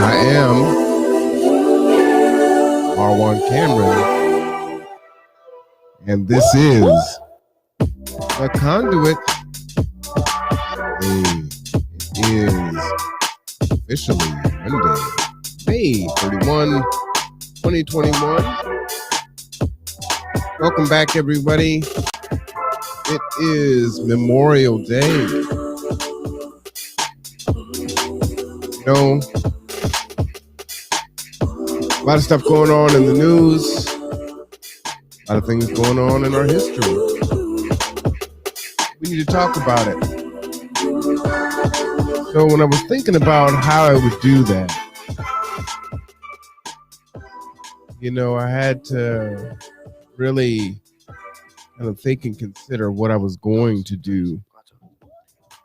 I am R1 Cameron, and this is the Conduit. It is officially Monday, May 31, 2021. Welcome back, everybody. It is Memorial Day. You know, a lot of stuff going on in the news, a lot of things going on in our history. We need to talk about it. So when I was thinking about how I would do that, I had to really kind of think and consider what I was going to do.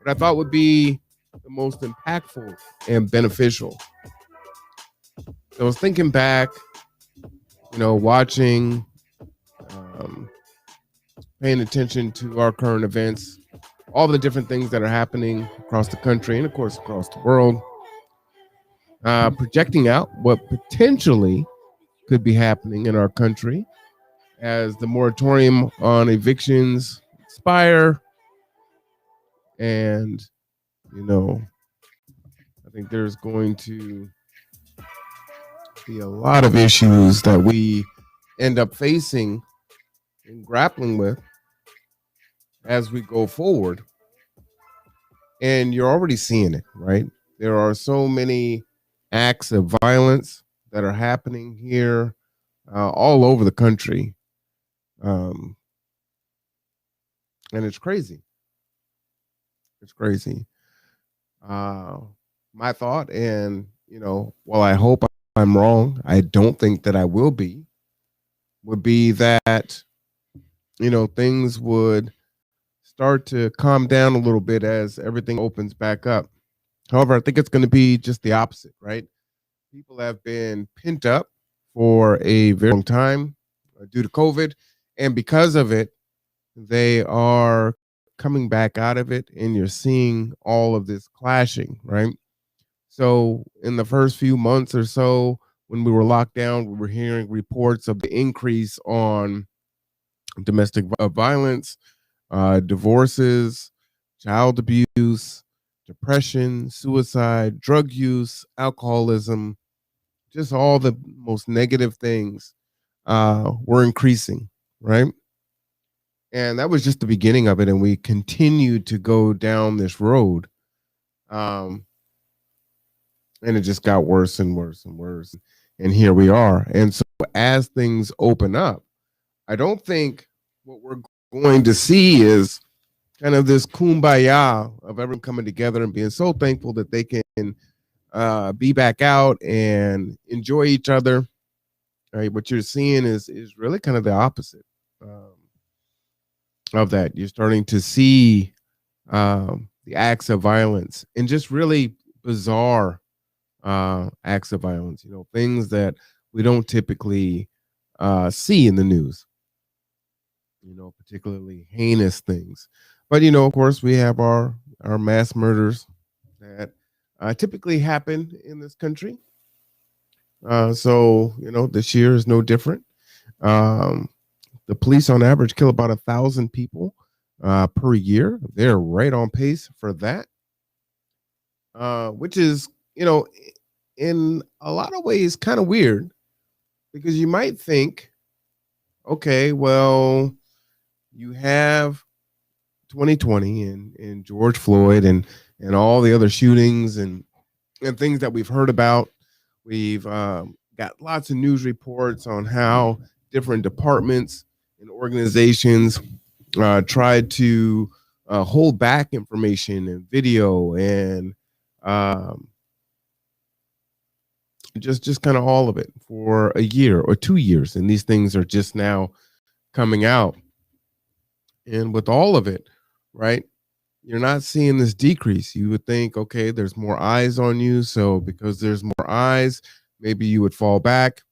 What I thought would be the most impactful and beneficial. So I was thinking back, watching, paying attention to our current events, all the different things that are happening across the country and, of course, across the world, projecting out what potentially could be happening in our country as the moratorium on evictions expire. And, I think there's going to be a lot of issues that we end up facing and grappling with as we go forward. And you're already seeing it, right? There are so many acts of violence that are happening here all over the country. And it's crazy. It's crazy. My thought, and, while I hope I'm wrong, I don't think that I will be, would be that, things would start to calm down a little bit as everything opens back up. However, I think it's going to be just the opposite, right? People have been pent up for a very long time due to COVID. And because of it, they are coming back out of it. And you're seeing all of this clashing, right? So in the first few months or so, when we were locked down, we were hearing reports of the increase on domestic violence, divorces, child abuse, depression, suicide, drug use, alcoholism, just all the most negative things were increasing, right? And that was just the beginning of it. And we continued to go down this road. And it just got worse and worse and worse. And here we are. And so as things open up, I don't think what we're going to see is kind of this kumbaya of everyone coming together and being so thankful that they can be back out and enjoy each other. Right? What you're seeing is really kind of the opposite of that. You're starting to see the acts of violence and just really bizarre acts of violence. Things that we don't typically see in the news. Particularly heinous things. But of course, we have our mass murders that typically happen in this country. So this year is no different. The police, on average, kill about 1,000 people per year. They're right on pace for that, which is in a lot of ways kind of weird, because you might think, okay, well, you have 2020 and George Floyd and all the other shootings and things that we've heard about. We've got lots of news reports on how different departments and organizations tried to hold back information and video and just kind of all of it for a year or 2 years. And these things are just now coming out. And with all of it, right, you're not seeing this decrease. You would think, okay, there's more eyes on you. So because there's more eyes, maybe you would fall back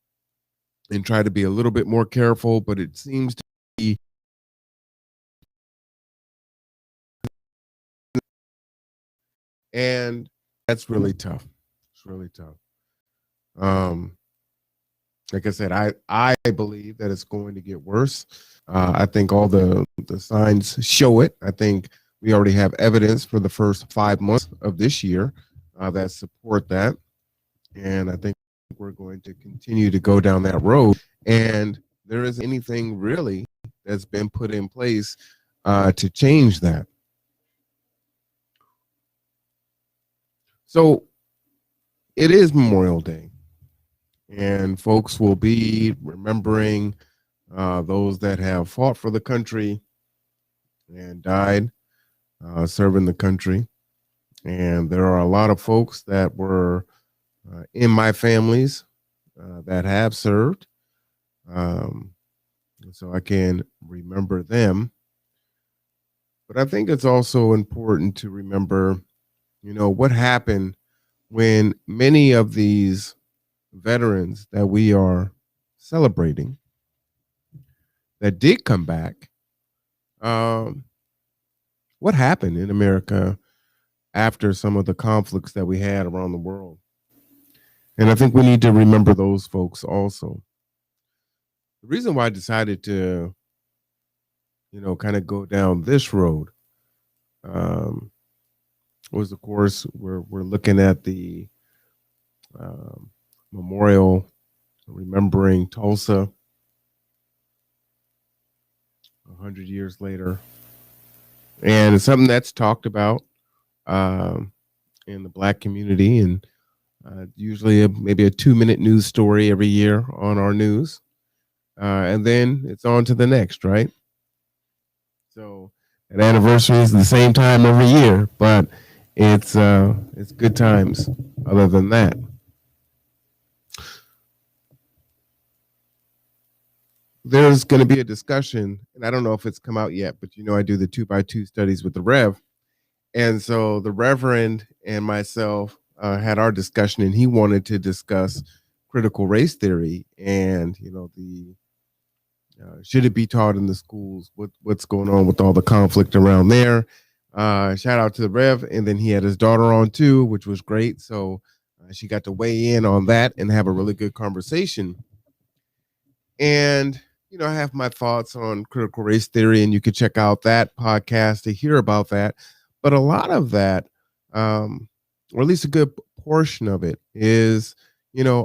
and try to be a little bit more careful. But it seems to be and that's really tough. It's really tough. Um, like I said, I believe that it's going to get worse. I think all the signs show it. I think we already have evidence for the first 5 months of this year that support that, and I think we're going to continue to go down that road. And there isn't anything really that's been put in place to change that. So it is Memorial Day, and folks will be remembering those that have fought for the country and died serving the country. And there are a lot of folks that were in my families that have served. Um, so I can remember them. But I think it's also important to remember, what happened when many of these veterans that we are celebrating that did come back, um, what happened in America after some of the conflicts that we had around the world. And I think we need to remember those folks also. The reason why I decided to, kind of go down this road um, was, of course, we're looking at the um, memorial remembering Tulsa 100 years later. And it's something that's talked about um, in the Black community, and usually maybe a 2-minute news story every year on our news. And then it's on to the next, right? So an anniversary is the same time every year, but it's good times. Other than that, there's going to be a discussion, and I don't know if it's come out yet, but I do the 2x2 studies with the Rev, and so the Reverend and myself had our discussion, and he wanted to discuss critical race theory and the should it be taught in the schools? What's going on with all the conflict around there? Shout out to the Rev, and then he had his daughter on too, which was great. So she got to weigh in on that and have a really good conversation. And I have my thoughts on critical race theory, and you can check out that podcast to hear about that. But a lot of that, or at least a good portion of it, is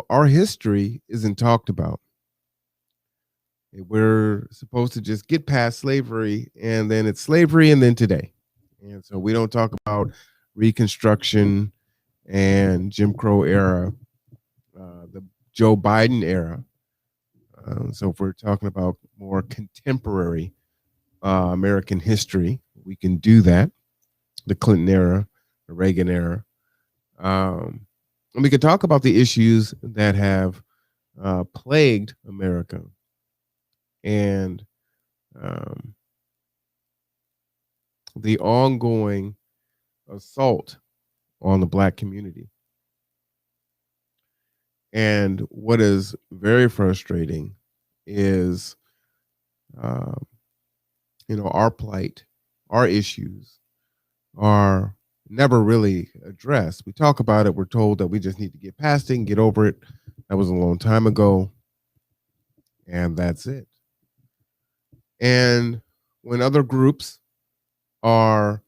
our history isn't talked about. We're supposed to just get past slavery, and then it's slavery and then today. And so we don't talk about Reconstruction and Jim Crow era, the Joe Biden era. So if we're talking about more contemporary American history, we can do that. The Clinton era, the Reagan era. And we can talk about the issues that have plagued America. And the ongoing assault on the Black community. And what is very frustrating is, our plight, our issues are never really addressed. We talk about it. We're told that we just need to get past it and get over it. That was a long time ago. And that's it. And when other groups are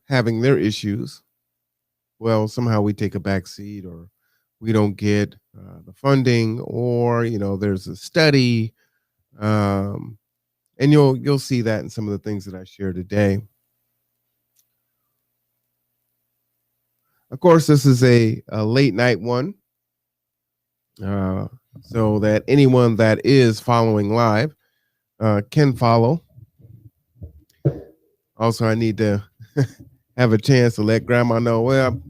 having their issues, well, somehow we take a back seat, or we don't get the funding, or there's a study, and you'll see that in some of the things that I share today. Of course, this is a late night one, so that anyone that is following live can follow. Also, I need to have a chance to let Grandma know, well,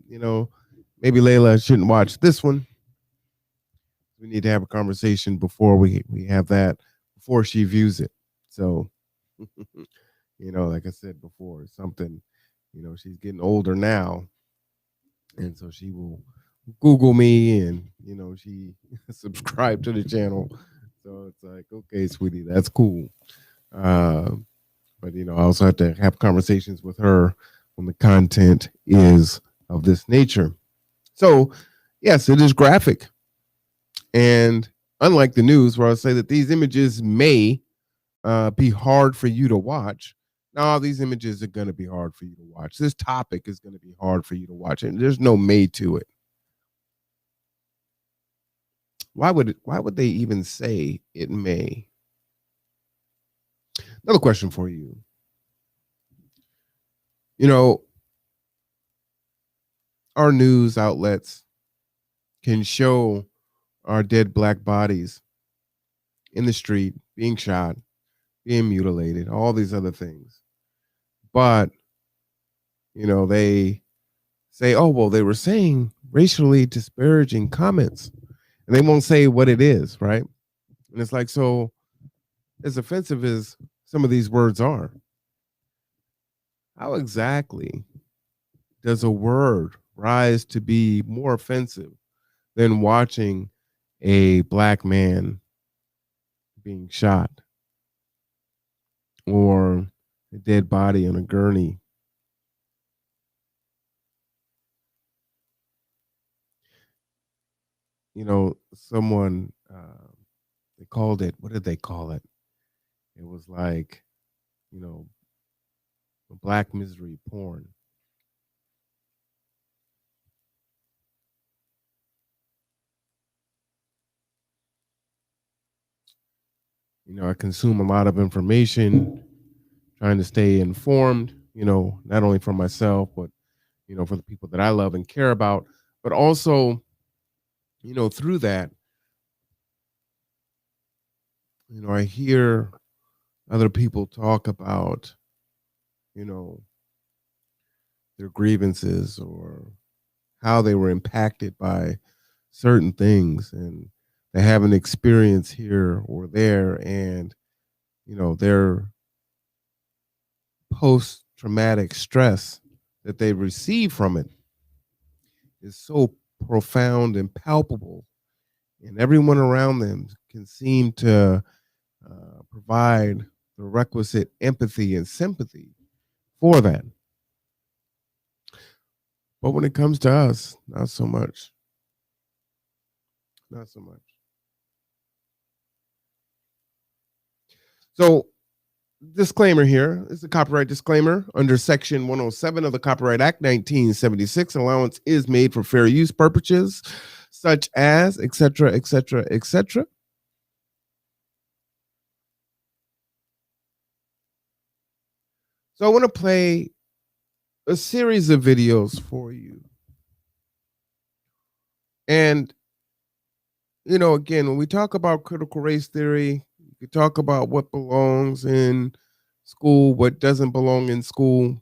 maybe Layla shouldn't watch this one. We need to have a conversation before we have that, before she views it. So, like I said before, something, she's getting older now. And so she will Google me, and, she subscribed to the channel. So it's like, okay, sweetie, that's cool. But, I also have to have conversations with her when the content is of this nature. So, Yes, it is graphic. And unlike the news, where I say that these images may be hard for you to watch, no, these images are going to be hard for you to watch. This topic is going to be hard for you to watch, and there's no may to it. Why would they even say it may? Another question for you. You know, our news outlets can show our dead black bodies in the street being shot, being mutilated, all these other things. But, they say, oh, well, they were saying racially disparaging comments, and they won't say what it is, right? And it's like, so as offensive as some of these words are, how exactly does a word rise to be more offensive than watching a black man being shot or a dead body on a gurney? Someone they called it, what did they call it? It was like, black misery porn. I consume a lot of information, trying to stay informed, not only for myself, but, for the people that I love and care about, but also, through that, I hear other people talk about, you know, their grievances or how they were impacted by certain things, and they have an experience here or there, and their post traumatic stress that they receive from it is so profound and palpable, and everyone around them can seem to provide the requisite empathy and sympathy for that. But when it comes to us, not so much. Not so much. So, disclaimer here is a copyright disclaimer under Section 107 of the Copyright Act 1976. Allowance is made for fair use purposes, such as, etc., etc., etc. So, I want to play a series of videos for you. And, again, when we talk about critical race theory, we talk about what belongs in school, what doesn't belong in school.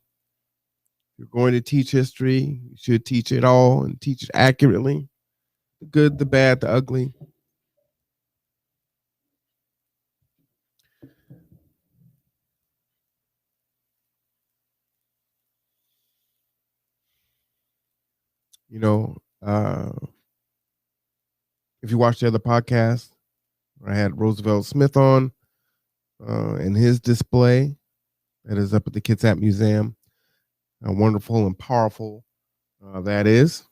You're going to teach history, you should teach it all and teach it accurately. The good, the bad, the ugly. You know, if you watch the other podcast, I had Roosevelt Smith on and his display that is up at the Kitsap Museum. Wonderful and powerful that is.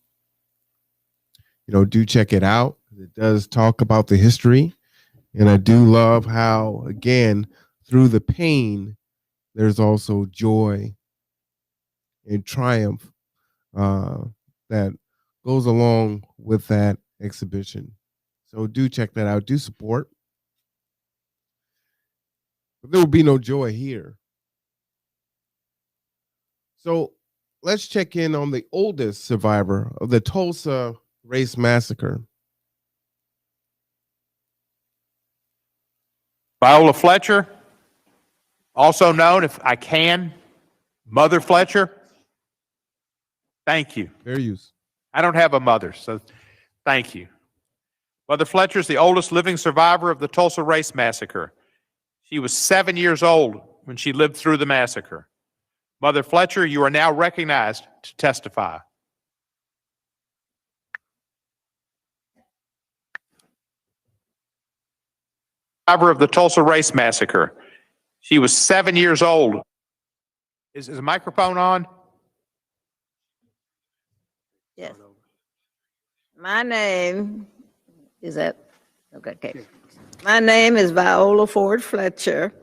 Do check it out. It does talk about the history. And I do love how, again, through the pain, there's also joy and triumph that goes along with that exhibition. So do check that out. Do support. But there will be no joy here. So let's check in on the oldest survivor of the Tulsa Race Massacre. Viola Fletcher, also known, if I can, Mother Fletcher. Thank you. Fair use. I don't have a mother, so thank you. Mother Fletcher is the oldest living survivor of the Tulsa Race Massacre. She was 7 years old when she lived through the massacre. Mother Fletcher, you are now recognized to testify. Survivor of the Tulsa Race Massacre. She was 7 years old. Is the microphone on? Yes. My name is that okay? Okay. My name is Viola Ford Fletcher.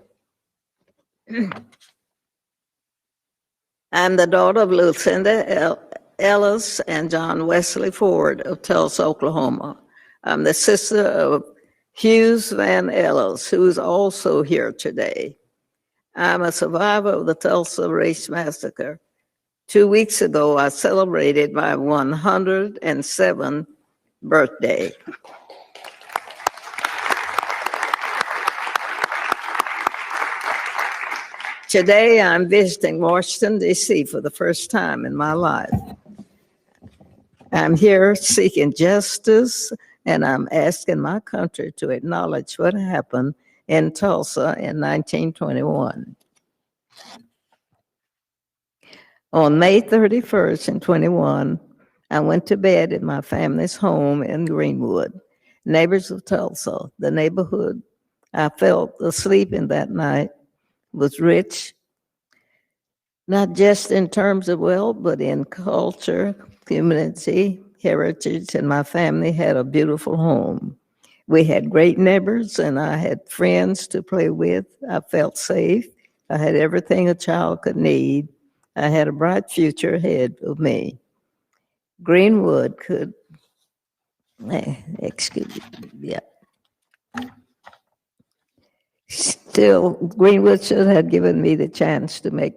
I'm the daughter of Lucinda Ellis and John Wesley Ford of Tulsa, Oklahoma. I'm the sister of Hughes Van Ellis, who is also here today. I'm a survivor of the Tulsa Race Massacre. 2 weeks ago, I celebrated my 107th birthday. Today, I'm visiting Washington, D.C. for the first time in my life. I'm here seeking justice, and I'm asking my country to acknowledge what happened in Tulsa in 1921. On May 31st in 21, I went to bed in my family's home in Greenwood, neighbors of Tulsa. The neighborhood I felt asleep in that night was rich, not just in terms of wealth, but in culture, community, heritage, and my family had a beautiful home. We had great neighbors, and I had friends to play with. I felt safe. I had everything a child could need. I had a bright future ahead of me. Greenwood could, excuse me, yeah. Still, Greenwood should have given me the chance to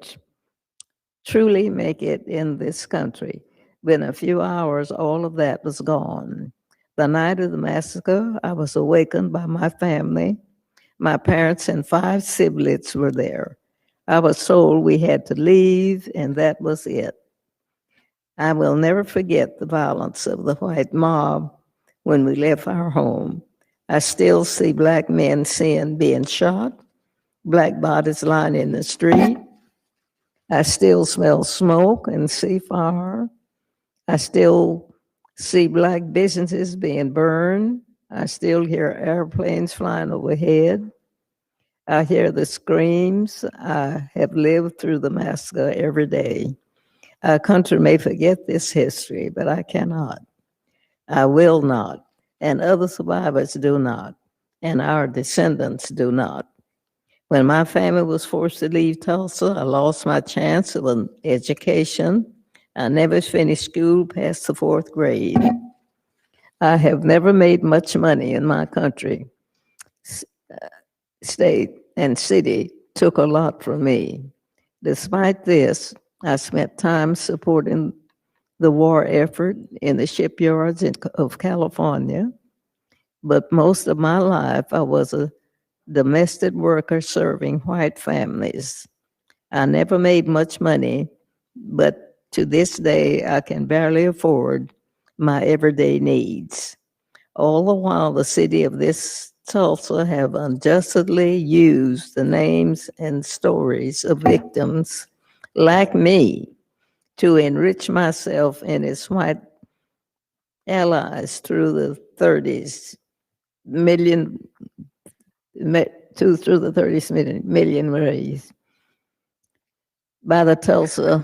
truly make it in this country. Within a few hours, all of that was gone. The night of the massacre, I was awakened by my family. My parents and 5 siblings were there. I was told we had to leave, and that was it. I will never forget the violence of the white mob when we left our home. I still see black men being shot, black bodies lying in the street. I still smell smoke and see fire. I still see black businesses being burned. I still hear airplanes flying overhead. I hear the screams. I have lived through the massacre every day. Our country may forget this history, but I cannot. I will not. And other survivors do not. And our descendants do not. When my family was forced to leave Tulsa, I lost my chance of an education. I never finished school past the 4th grade. I have never made much money in my country. State and city took a lot from me. Despite this, I spent time supporting the war effort in the shipyards of California. But most of my life, I was a domestic worker serving white families. I never made much money, but to this day, I can barely afford my everyday needs. All the while, the city of this Tulsa have unjustly used the names and stories of victims like me to enrich myself and its white allies through the 30s million through the 30s million raised by the Tulsa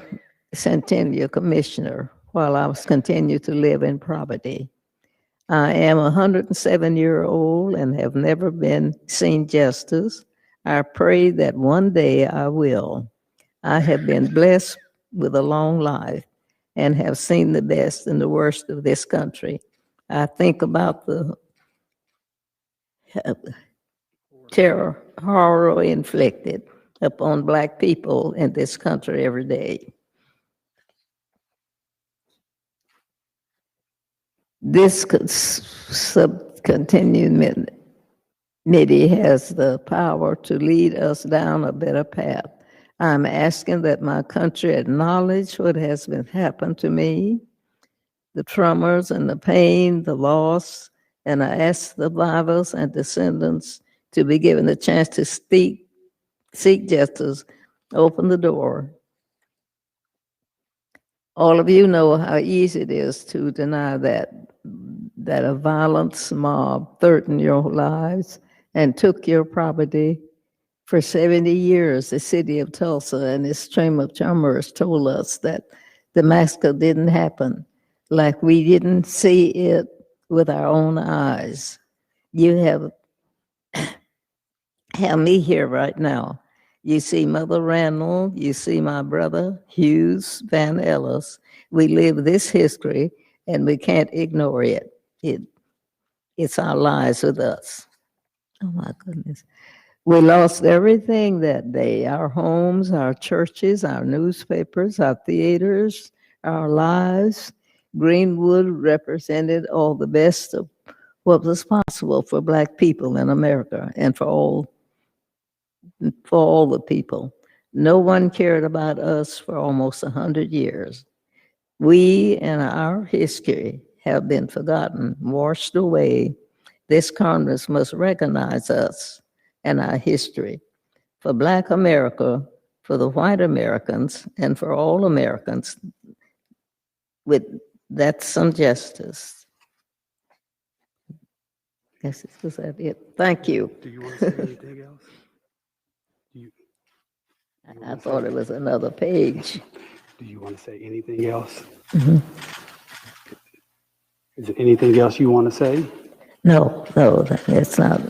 Centennial Commissioner while I was continued to live in poverty. I am a 107-year-old and have never been seen justice. I pray that one day I will. I have been blessed with a long life and have seen the best and the worst of this country. I think about the terror, horror inflicted upon Black people in this country every day. This subcontinued committee has the power to lead us down a better path. I'm asking that my country acknowledge what has been happened to me, the traumas and the pain, the loss, and I ask survivors and descendants to be given the chance to seek justice, open the door. All of you know how easy it is to deny that a violent mob threatened your lives and took your property. For 70 years, the city of Tulsa and its stream of commerce told us that the massacre didn't happen. like we didn't see it with our own eyes. You have me here right now. You see Mother Randall, you see my brother Hughes Van Ellis. We live this history and we can't ignore it. It's our lives with us. Oh my goodness. We lost everything that day, our homes, our churches, our newspapers, our theaters, our lives. Greenwood represented all the best of what was possible for Black people in America and for all the people. No one cared about us for almost 100 years. We and our history have been forgotten, washed away. This Congress must recognize us and our history. For Black America, for the white Americans, and for all Americans, with that's some justice. Guess was that it. Thank you. Do you want to say anything else? I thought it was another page. Do you want to say anything else? Mm-hmm. Is there anything else you want to say? No, it's not.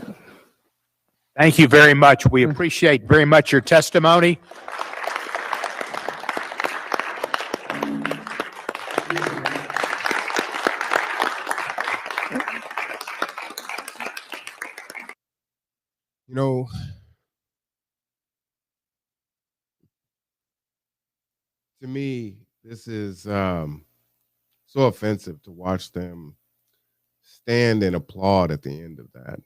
Thank you very much. We appreciate very much your testimony. You know, to me, this is so offensive to watch them stand and applaud at the end of that.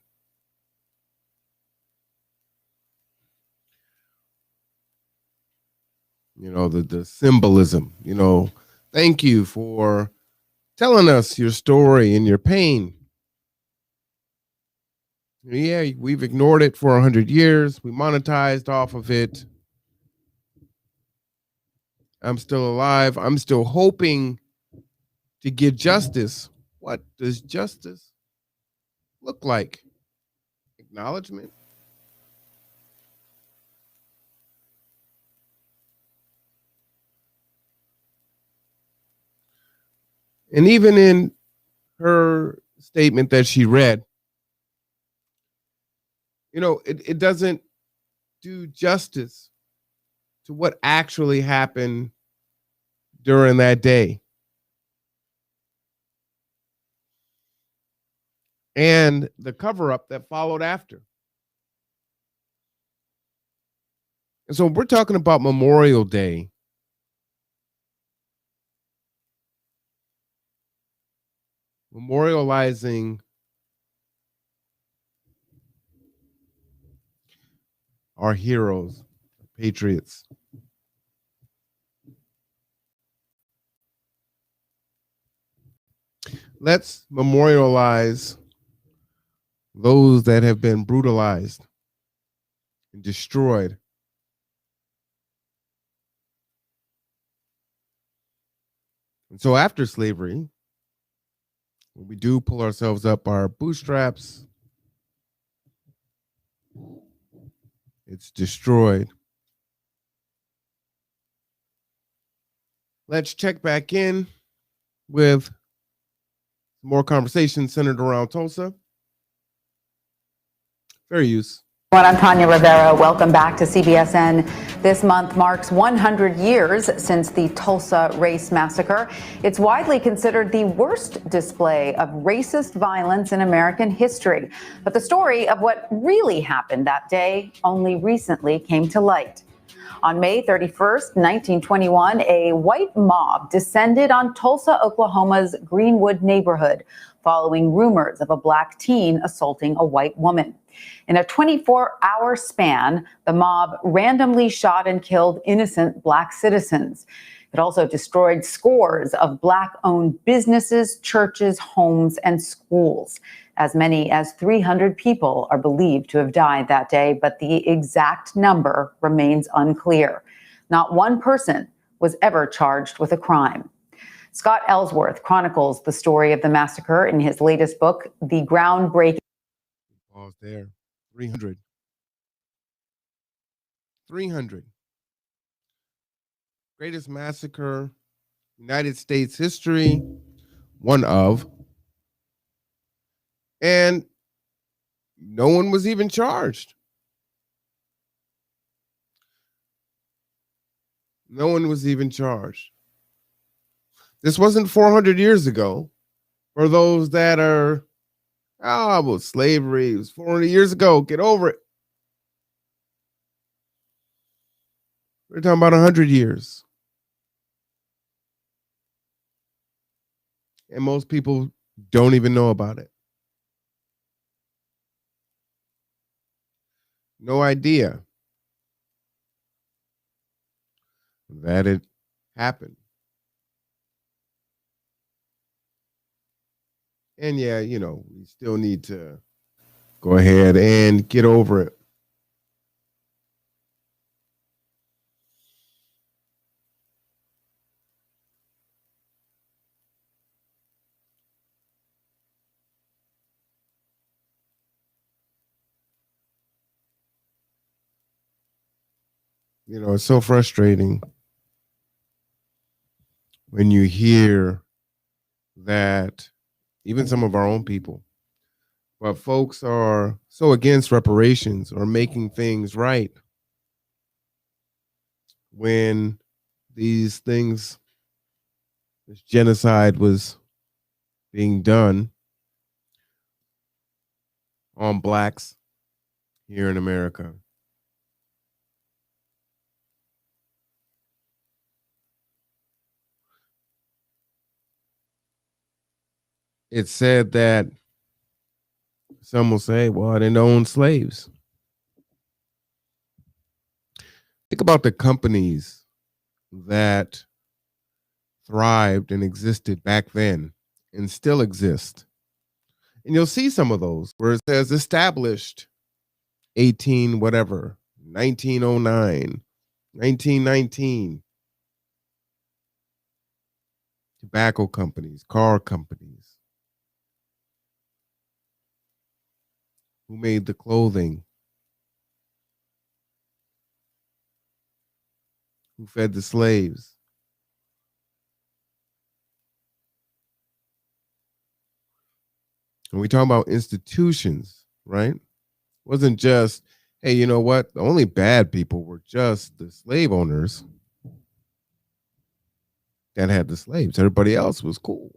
You know, the symbolism, you know, thank you for telling us your story and your pain. Yeah, we've ignored it for 100 years. We monetized off of it. I'm still alive. I'm still hoping to get justice. What does justice look like? Acknowledgement? And even in her statement that she read, you know, it doesn't do justice to what actually happened during that day. And the cover up that followed after. And so we're talking about Memorial Day. Memorializing our heroes, patriots. Let's memorialize those that have been brutalized and destroyed. And so after slavery, when we do pull ourselves up our bootstraps, it's destroyed. Let's check back in with more conversation centered around Tulsa. Fair use. I'm Tanya Rivera. Welcome back to CBSN. This month marks 100 years since the Tulsa Race Massacre. It's widely considered the worst display of racist violence in American history. But the story of what really happened that day only recently came to light. On May 31st, 1921, a white mob descended on Tulsa, Oklahoma's Greenwood neighborhood, following rumors of a Black teen assaulting a white woman. In a 24-hour span, the mob randomly shot and killed innocent Black citizens. It also destroyed scores of Black-owned businesses, churches, homes, and schools. As many as 300 people are believed to have died that day, but the exact number remains unclear. Not one person was ever charged with a crime. Scott Ellsworth chronicles the story of the massacre in his latest book, The Groundbreaking. Pause there. 300. 300. Greatest massacre, United States history. one of, and no one was even charged. No one was even charged. This wasn't 400 years ago. For those that are, well, slavery was 400 years ago. Get over it. We're talking about 100 years. And most people don't even know about it. No idea that it happened. And yeah, we still need to go ahead and get over it. It's so frustrating when you hear that even some of our own people, but folks are so against reparations or making things right when these things, this genocide was being done on blacks here in America. It's said that some will say, well, I didn't own slaves. Think about the companies that thrived and existed back then and still exist. And you'll see some of those where it says established 18 whatever, 1909, 1919. Tobacco companies, car companies. Who made the clothing? Who fed the slaves? And we talk about institutions, right? It wasn't just, hey, you know what? The only bad people were just the slave owners that had the slaves. Everybody else was cool.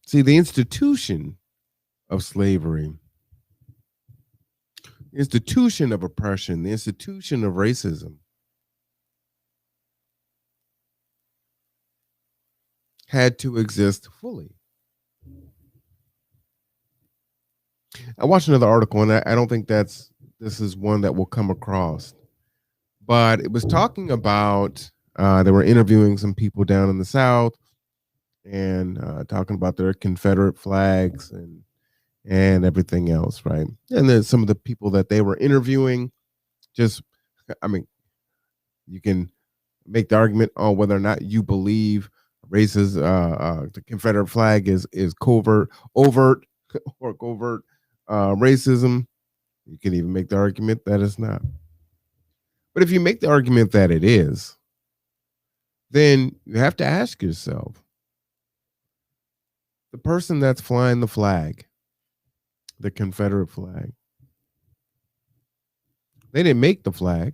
See, the institution of slavery, the institution of oppression, the institution of racism had to exist fully. I watched another article, and I don't think this is one that will come across, but it was talking about they were interviewing some people down in the South and talking about their Confederate flags and everything else, right? And then some of the people that they were interviewing, just, I mean, you can make the argument on whether or not you believe the Confederate flag is overt or covert racism. You can even make the argument that it's not. But if you make the argument that it is, then you have to ask yourself, the person that's flying the flag, the Confederate flag, they didn't make the flag.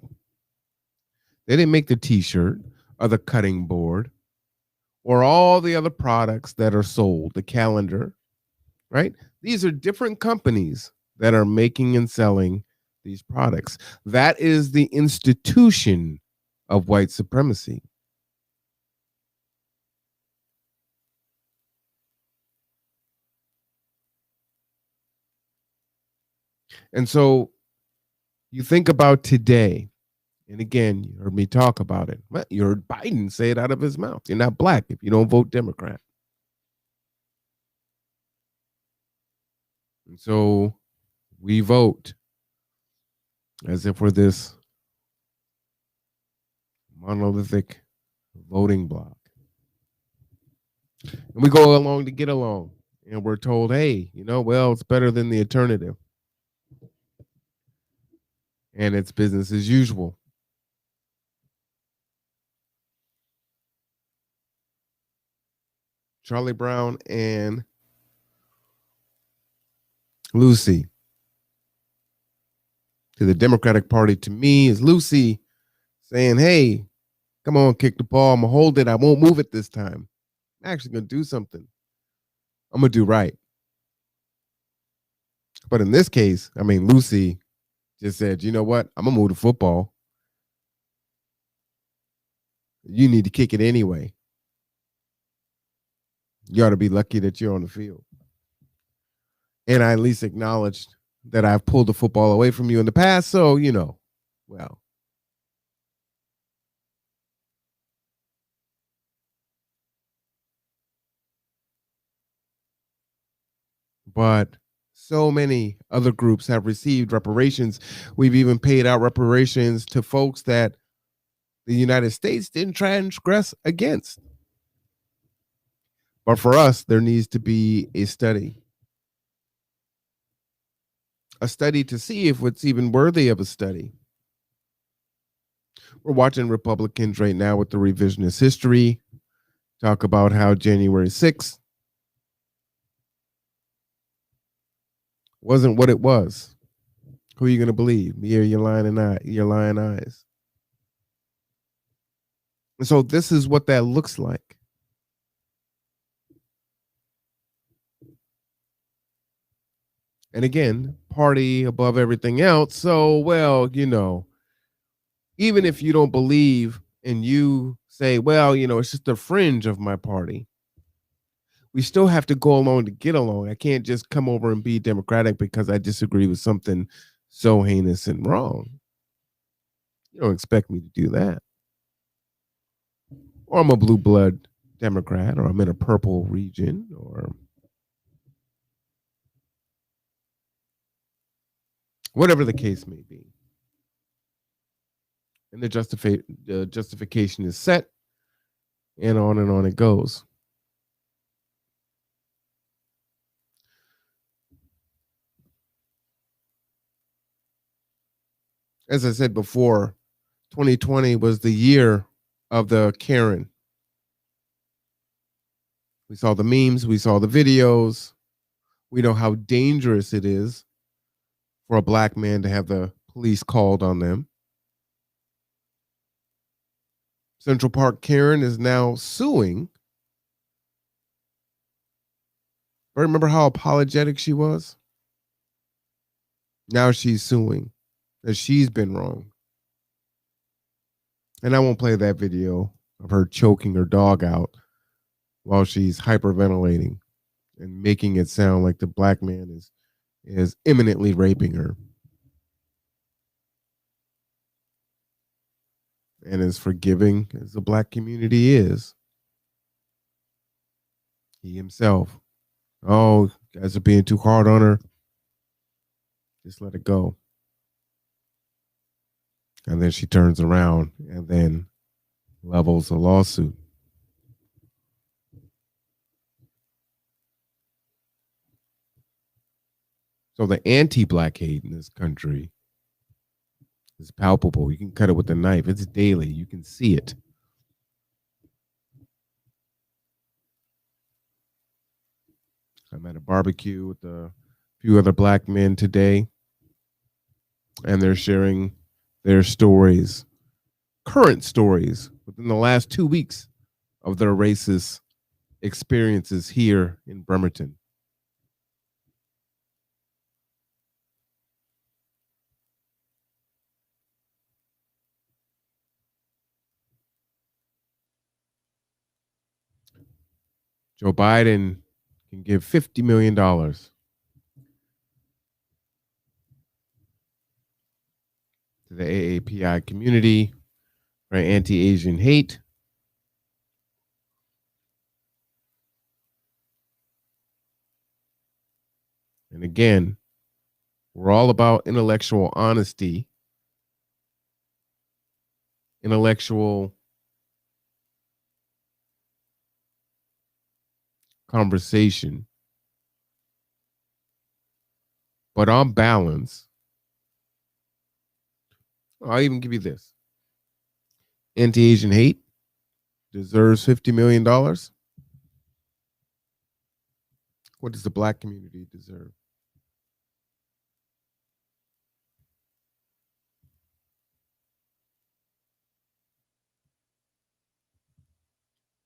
They didn't make the t-shirt or the cutting board or all the other products that are sold, the calendar, right? These are different companies that are making and selling these products. That is the institution of white supremacy. And so you think about today, and again, you heard me talk about it. Well, you heard Biden say it out of his mouth. You're not black if you don't vote Democrat. And so we vote as if we're this monolithic voting block. And we go along to get along. And we're told, hey, well, it's better than the alternative. And it's business as usual. Charlie Brown and Lucy. To the Democratic Party, to me, is Lucy saying, hey, come on, kick the ball. I'm going to hold it. I won't move it this time. I'm actually going to do something. I'm going to do right. But in this case, I mean, Lucy just said, you know what? I'm going to move the football. You need to kick it anyway. You ought to be lucky that you're on the field. And I at least acknowledged that I've pulled the football away from you in the past. So, well. But so many other groups have received reparations. We've even paid out reparations to folks that the United States didn't transgress against. But for us, there needs to be a study to see if it's even worthy of a study. We're watching Republicans right now with the revisionist history talk about how January 6th wasn't what it was. Who are you going to believe? Me or your lying eyes? And so this is what that looks like. And again, party above everything else. So, well, even if you don't believe and you say, well, it's just a fringe of my party, we still have to go along to get along. I can't just come over and be Democratic because I disagree with something so heinous and wrong. You don't expect me to do that. Or I'm a blue blood Democrat, or I'm in a purple region, or whatever the case may be. And the justification is set, and on it goes. As I said before, 2020 was the year of the Karen. We saw the memes, we saw the videos. We know how dangerous it is for a black man to have the police called on them. Central Park Karen is now suing. But remember how apologetic she was? Now she's suing that she's been wrong. And I won't play that video of her choking her dog out while she's hyperventilating and making it sound like the black man is imminently raping her. And as forgiving as the black community is, he himself, oh, you guys are being too hard on her. Just let it go. And then she turns around and then levels a lawsuit. So the anti-black hate in this country is palpable. You can cut it with a knife. It's daily. You can see it. I'm at a barbecue with a few other black men today, and they're sharing their stories, current stories, within the last 2 weeks of their racist experiences here in Bremerton. Joe Biden can give $50 million to the AAPI community for anti-Asian hate. And again, we're all about intellectual honesty, intellectual conversation. But on balance, I'll even give you this. Anti-Asian hate deserves $50 million. What does the black community deserve?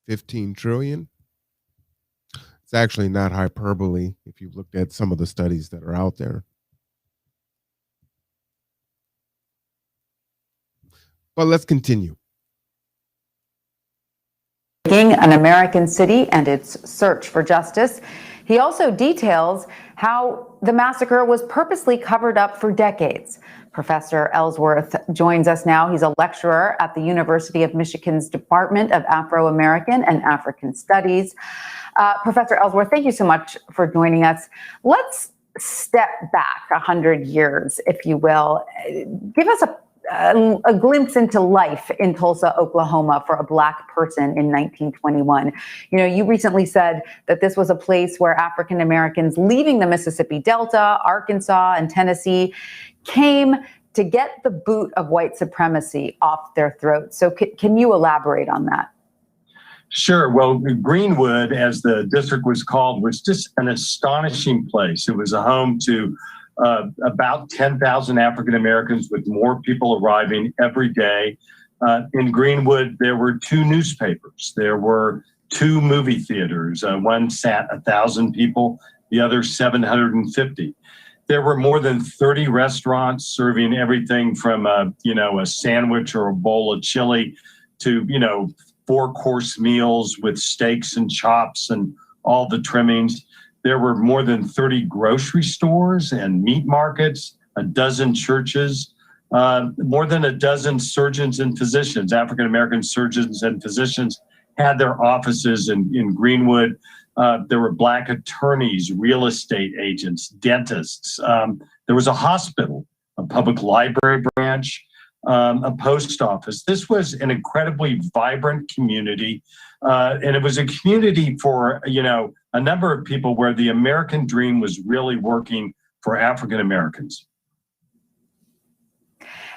$15 trillion. It's actually not hyperbole if you've looked at some of the studies that are out there. But let's continue. An American city and its search for justice. He also details how the massacre was purposely covered up for decades. Professor Ellsworth joins us now. He's a lecturer at the University of Michigan's Department of Afro-American and African Studies. Professor Ellsworth, thank you so much for joining us. Let's step back 100 years, if you will. Give us a glimpse into life in Tulsa, Oklahoma for a Black person in 1921. You know, you recently said that this was a place where African Americans leaving the Mississippi Delta, Arkansas, and Tennessee came to get the boot of white supremacy off their throats. So can you elaborate on that? Sure. Well, Greenwood, as the district was called, was just an astonishing place. It was a home to about 10,000 African Americans, with more people arriving every day. In Greenwood, there were 2 newspapers. There were 2 movie theaters. One sat 1,000 people, the other 750. There were more than 30 restaurants serving everything from a sandwich or a bowl of chili to 4-course meals with steaks and chops and all the trimmings. There were more than 30 grocery stores and meat markets, a dozen churches, more than a dozen surgeons and physicians. African-American surgeons and physicians had their offices in Greenwood. There were Black attorneys, real estate agents, dentists. There was a hospital, a public library branch, a post office. This was an incredibly vibrant community. And it was a community for, a number of people where the American dream was really working for African Americans.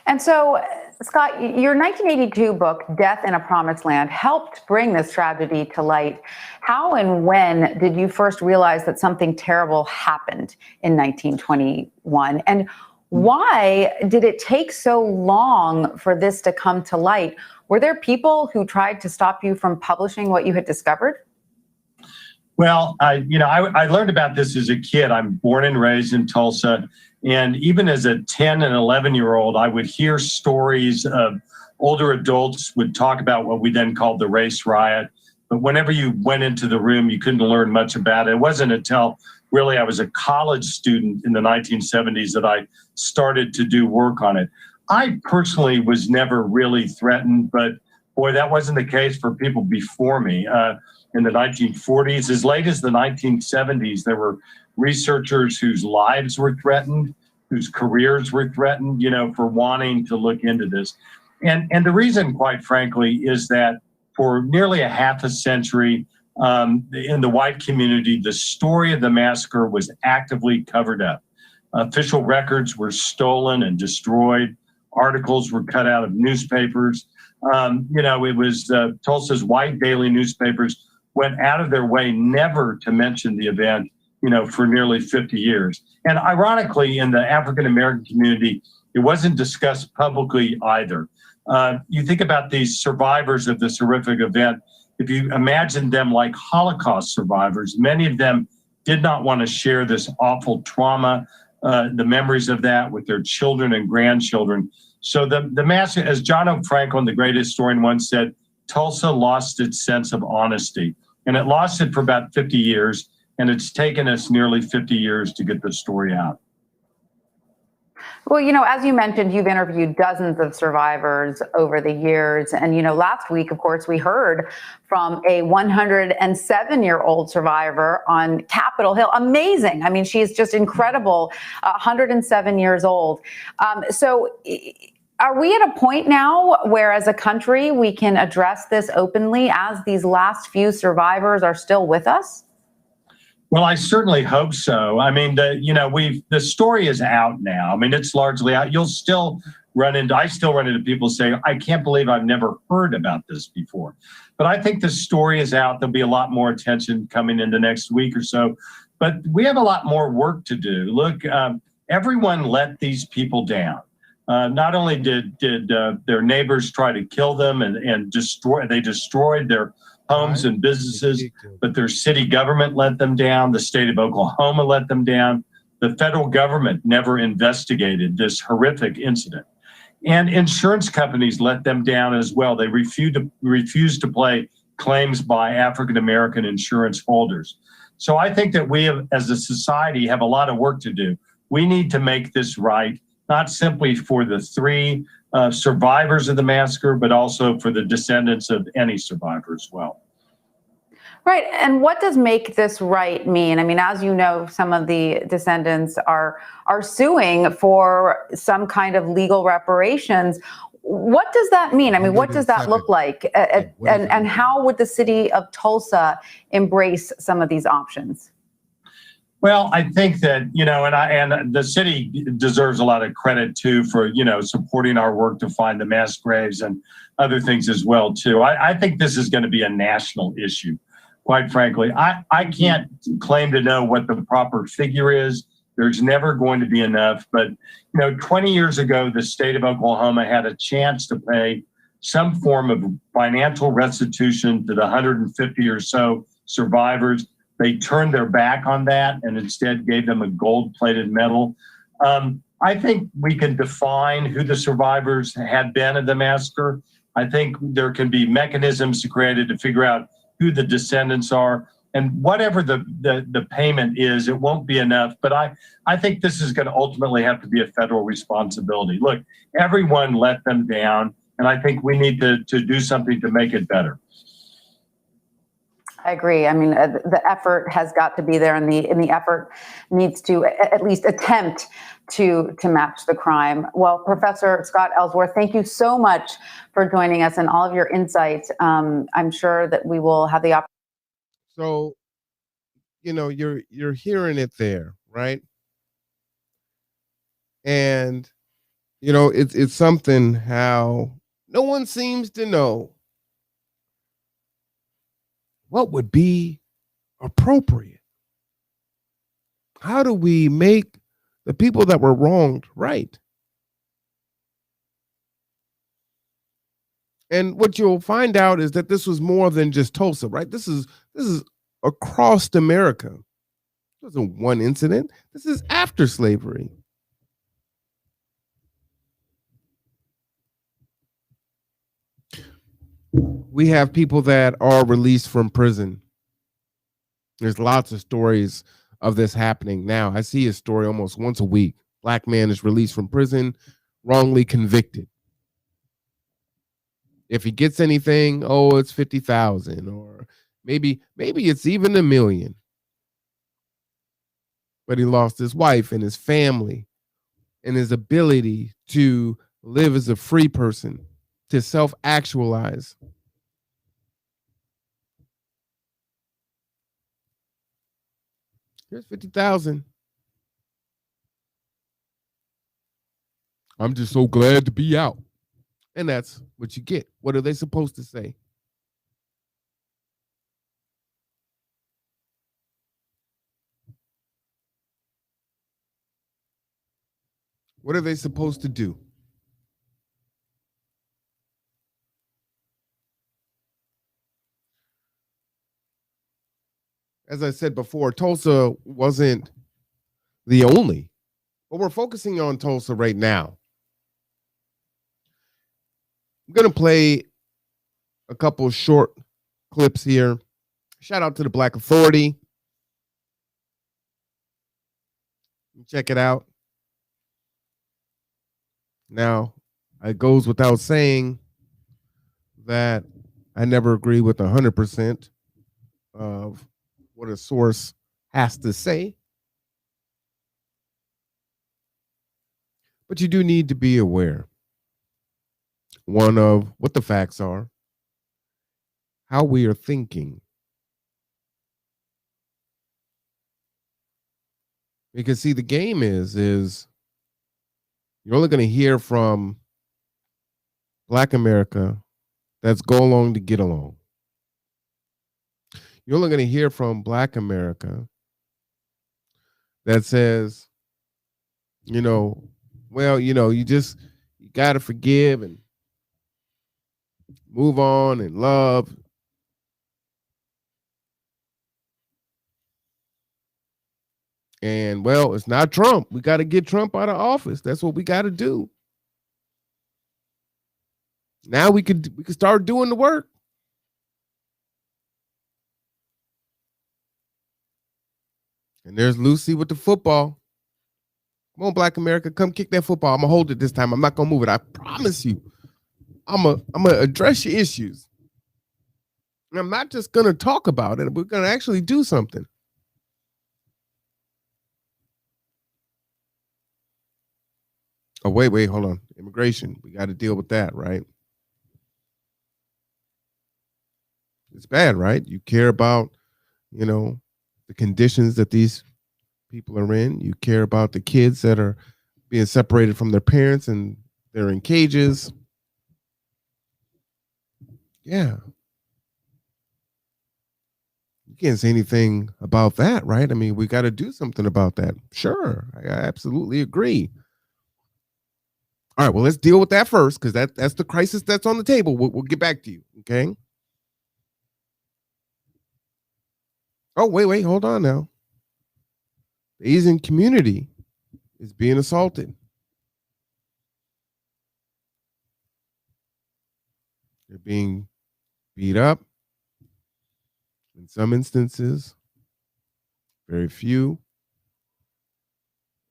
And so, Scott, your 1982 book, Death in a Promised Land, helped bring this tragedy to light. How and when did you first realize that something terrible happened in 1921? And why did it take so long for this to come to light? Were there people who tried to stop you from publishing what you had discovered? Well, I learned about this as a kid. I'm born and raised in Tulsa. And even as a 10 and 11-year-old, I would hear stories of older adults would talk about what we then called the race riot. But whenever you went into the room, you couldn't learn much about it. It wasn't until really I was a college student in the 1970s that I started to do work on it. I personally was never really threatened, but boy, that wasn't the case for people before me. In the 1940s, as late as the 1970s, there were researchers whose lives were threatened, whose careers were threatened, for wanting to look into this. And the reason, quite frankly, is that for nearly a half a century, in the white community, the story of the massacre was actively covered up. Official records were stolen and destroyed. Articles were cut out of newspapers. It was Tulsa's white daily newspapers went out of their way never to mention the event, for nearly 50 years. And ironically, in the African American community, it wasn't discussed publicly either. You think about these survivors of this horrific event. If you imagine them like Holocaust survivors, many of them did not want to share this awful trauma, the memories of that with their children and grandchildren. So the massacre, as John O. Franklin, the great historian, once said, Tulsa lost its sense of honesty. And it lost it for about 50 years. And it's taken us nearly 50 years to get the story out. Well, as you mentioned, you've interviewed dozens of survivors over the years. And, last week, of course, we heard from a 107-year-old survivor on Capitol Hill. Amazing. I mean, she's just incredible, 107 years old. So are we at a point now where, as a country, we can address this openly as these last few survivors are still with us? Well, I certainly hope so. I mean, the story is out now. I mean, it's largely out. I still run into people say, I can't believe I've never heard about this before. But I think the story is out. There'll be a lot more attention coming into next week or so. But we have a lot more work to do. Look, everyone let these people down. Not only did their neighbors try to kill them and destroyed their homes and businesses, but their city government let them down. The state of Oklahoma let them down. The federal government never investigated this horrific incident. And insurance companies let them down as well. They refused to pay claims by African American insurance holders. So I think that we have, as a society, have a lot of work to do. We need to make this right, not simply for the three survivors of the massacre, but also for the descendants of any survivor as well. Right. And what does make this right mean? I mean, as you know, some of the descendants are suing for some kind of legal reparations. What does that mean? I mean, what does that look like? And how would the city of Tulsa embrace some of these options? Well, I think that, and the city deserves a lot of credit too for, supporting our work to find the mass graves and other things as well too. I think this is going to be a national issue. Quite frankly, I can't claim to know what the proper figure is. There's never going to be enough. But, 20 years ago, the state of Oklahoma had a chance to pay some form of financial restitution to the 150 or so survivors. They turned their back on that and instead gave them a gold-plated medal. I think we can define who the survivors had been of the massacre. I think there can be mechanisms created to figure out who the descendants are, and whatever the payment is, it won't be enough. But I think this is going to ultimately have to be a federal responsibility. Look, everyone let them down, and I think we need to do something to make it better. I agree. I mean, the effort has got to be there, and the effort needs to at least attempt to match the crime. Well, Professor Scott Ellsworth, thank you so much for joining us and all of your insights. I'm sure that we will have the opportunity. So, you're hearing it there, right? And it's something how no one seems to know what would be appropriate. How do we make the people that were wronged right? And what you'll find out is that this was more than just Tulsa, right? This is across America. It wasn't one incident. This is after slavery. We have people that are released from prison. There's lots of stories of this happening now. I see a story almost once a week. Black man is released from prison, wrongly convicted. If he gets anything, it's 50,000, or maybe it's even $1 million. But he lost his wife and his family and his ability to live as a free person, to self-actualize. Here's 50,000. I'm just so glad to be out. And that's what you get. What are they supposed to say? What are they supposed to do? As I said before, Tulsa wasn't the only, but we're focusing on Tulsa right now. I'm going to play a couple of short clips here. Shout out to the Black Authority. Check it out. Now, it goes without saying that I never agree with 100% of what a source has to say. But you do need to be aware, one, of what the facts are, how we are thinking. Because, see, the game is you're only going to hear from Black America that's go along to get along. You're only going to hear from Black America that says, well, you got to forgive and move on and love. And well, it's not Trump. We got to get Trump out of office. That's what we got to do. Now we could start doing the work. And there's Lucy with the football. Come on, Black America, come kick that football. I'm gonna hold it this time. I'm not gonna move it. I promise you. I'm gonna address your issues. And I'm not just gonna talk about it. We're gonna actually do something. Oh, wait, hold on. Immigration. We got to deal with that, right? It's bad, right? You care about, the conditions that these people are in. You care about the kids that are being separated from their parents and they're in cages. Yeah. You can't say anything about that, right? I mean, we got to do something about that. Sure. I absolutely agree. All right, well, let's deal with that first, because that's the crisis that's on the table. We'll get back to you, okay? Oh, wait, hold on now. The Asian community is being assaulted. They're being beat up. In some instances, very few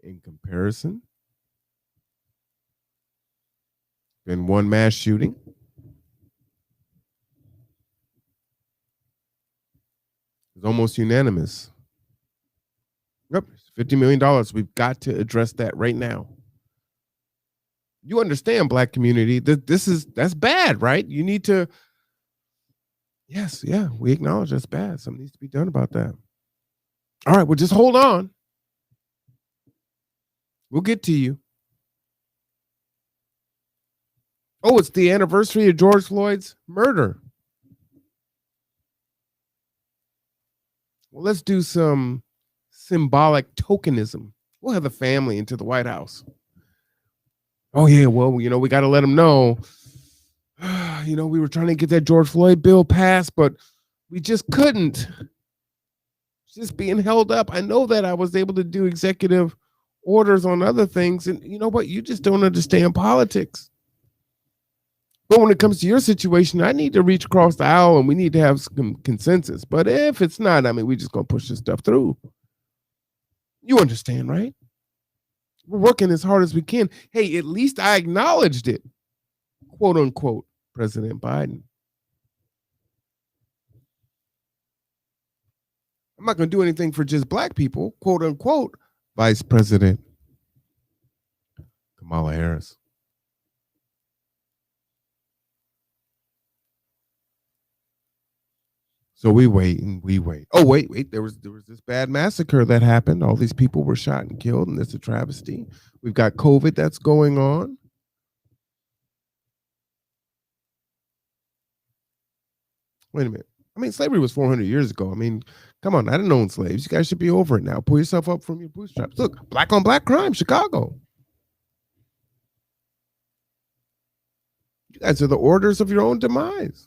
in comparison. Been one mass shooting. It's almost unanimous. Yep, $50 million. We've got to address that right now. You understand, Black community, that's bad, right? You need to, yes, yeah, we acknowledge that's bad. Something needs to be done about that. All right, well, just hold on. We'll get to you. Oh, it's the anniversary of George Floyd's murder. Well, let's do some symbolic tokenism. We'll have the family into the White House. Oh, yeah, well, we got to let them know. We were trying to get that George Floyd bill passed, but we just couldn't. It's just being held up. I know that I was able to do executive orders on other things. And you know what? You just don't understand politics. But when it comes to your situation, I need to reach across the aisle and we need to have some consensus. But if it's not, we're just going to push this stuff through. You understand, right? We're working as hard as we can. Hey, at least I acknowledged it, quote unquote, President Biden. I'm not going to do anything for just Black people, quote unquote, Vice President Kamala Harris. So we wait and we wait. Oh, wait. There was this bad massacre that happened. All these people were shot and killed, and it's a travesty. We've got COVID that's going on. Wait a minute. Slavery was 400 years ago. Come on. I didn't own slaves. You guys should be over it now. Pull yourself up from your bootstraps. Look, Black on Black crime, Chicago. You guys are the orders of your own demise.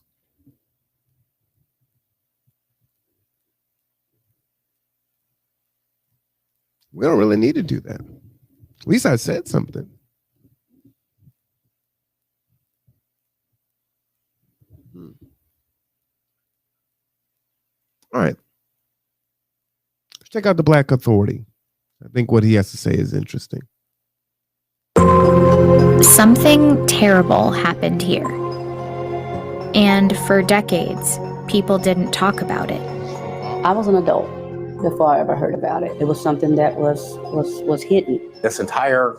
We don't really need to do that. At least I said something. All right. Let's check out the Black Authority. I think what he has to say is interesting. Something terrible happened here. And for decades, people didn't talk about it. I was an adult before I ever heard about it. It was something that was hidden. This entire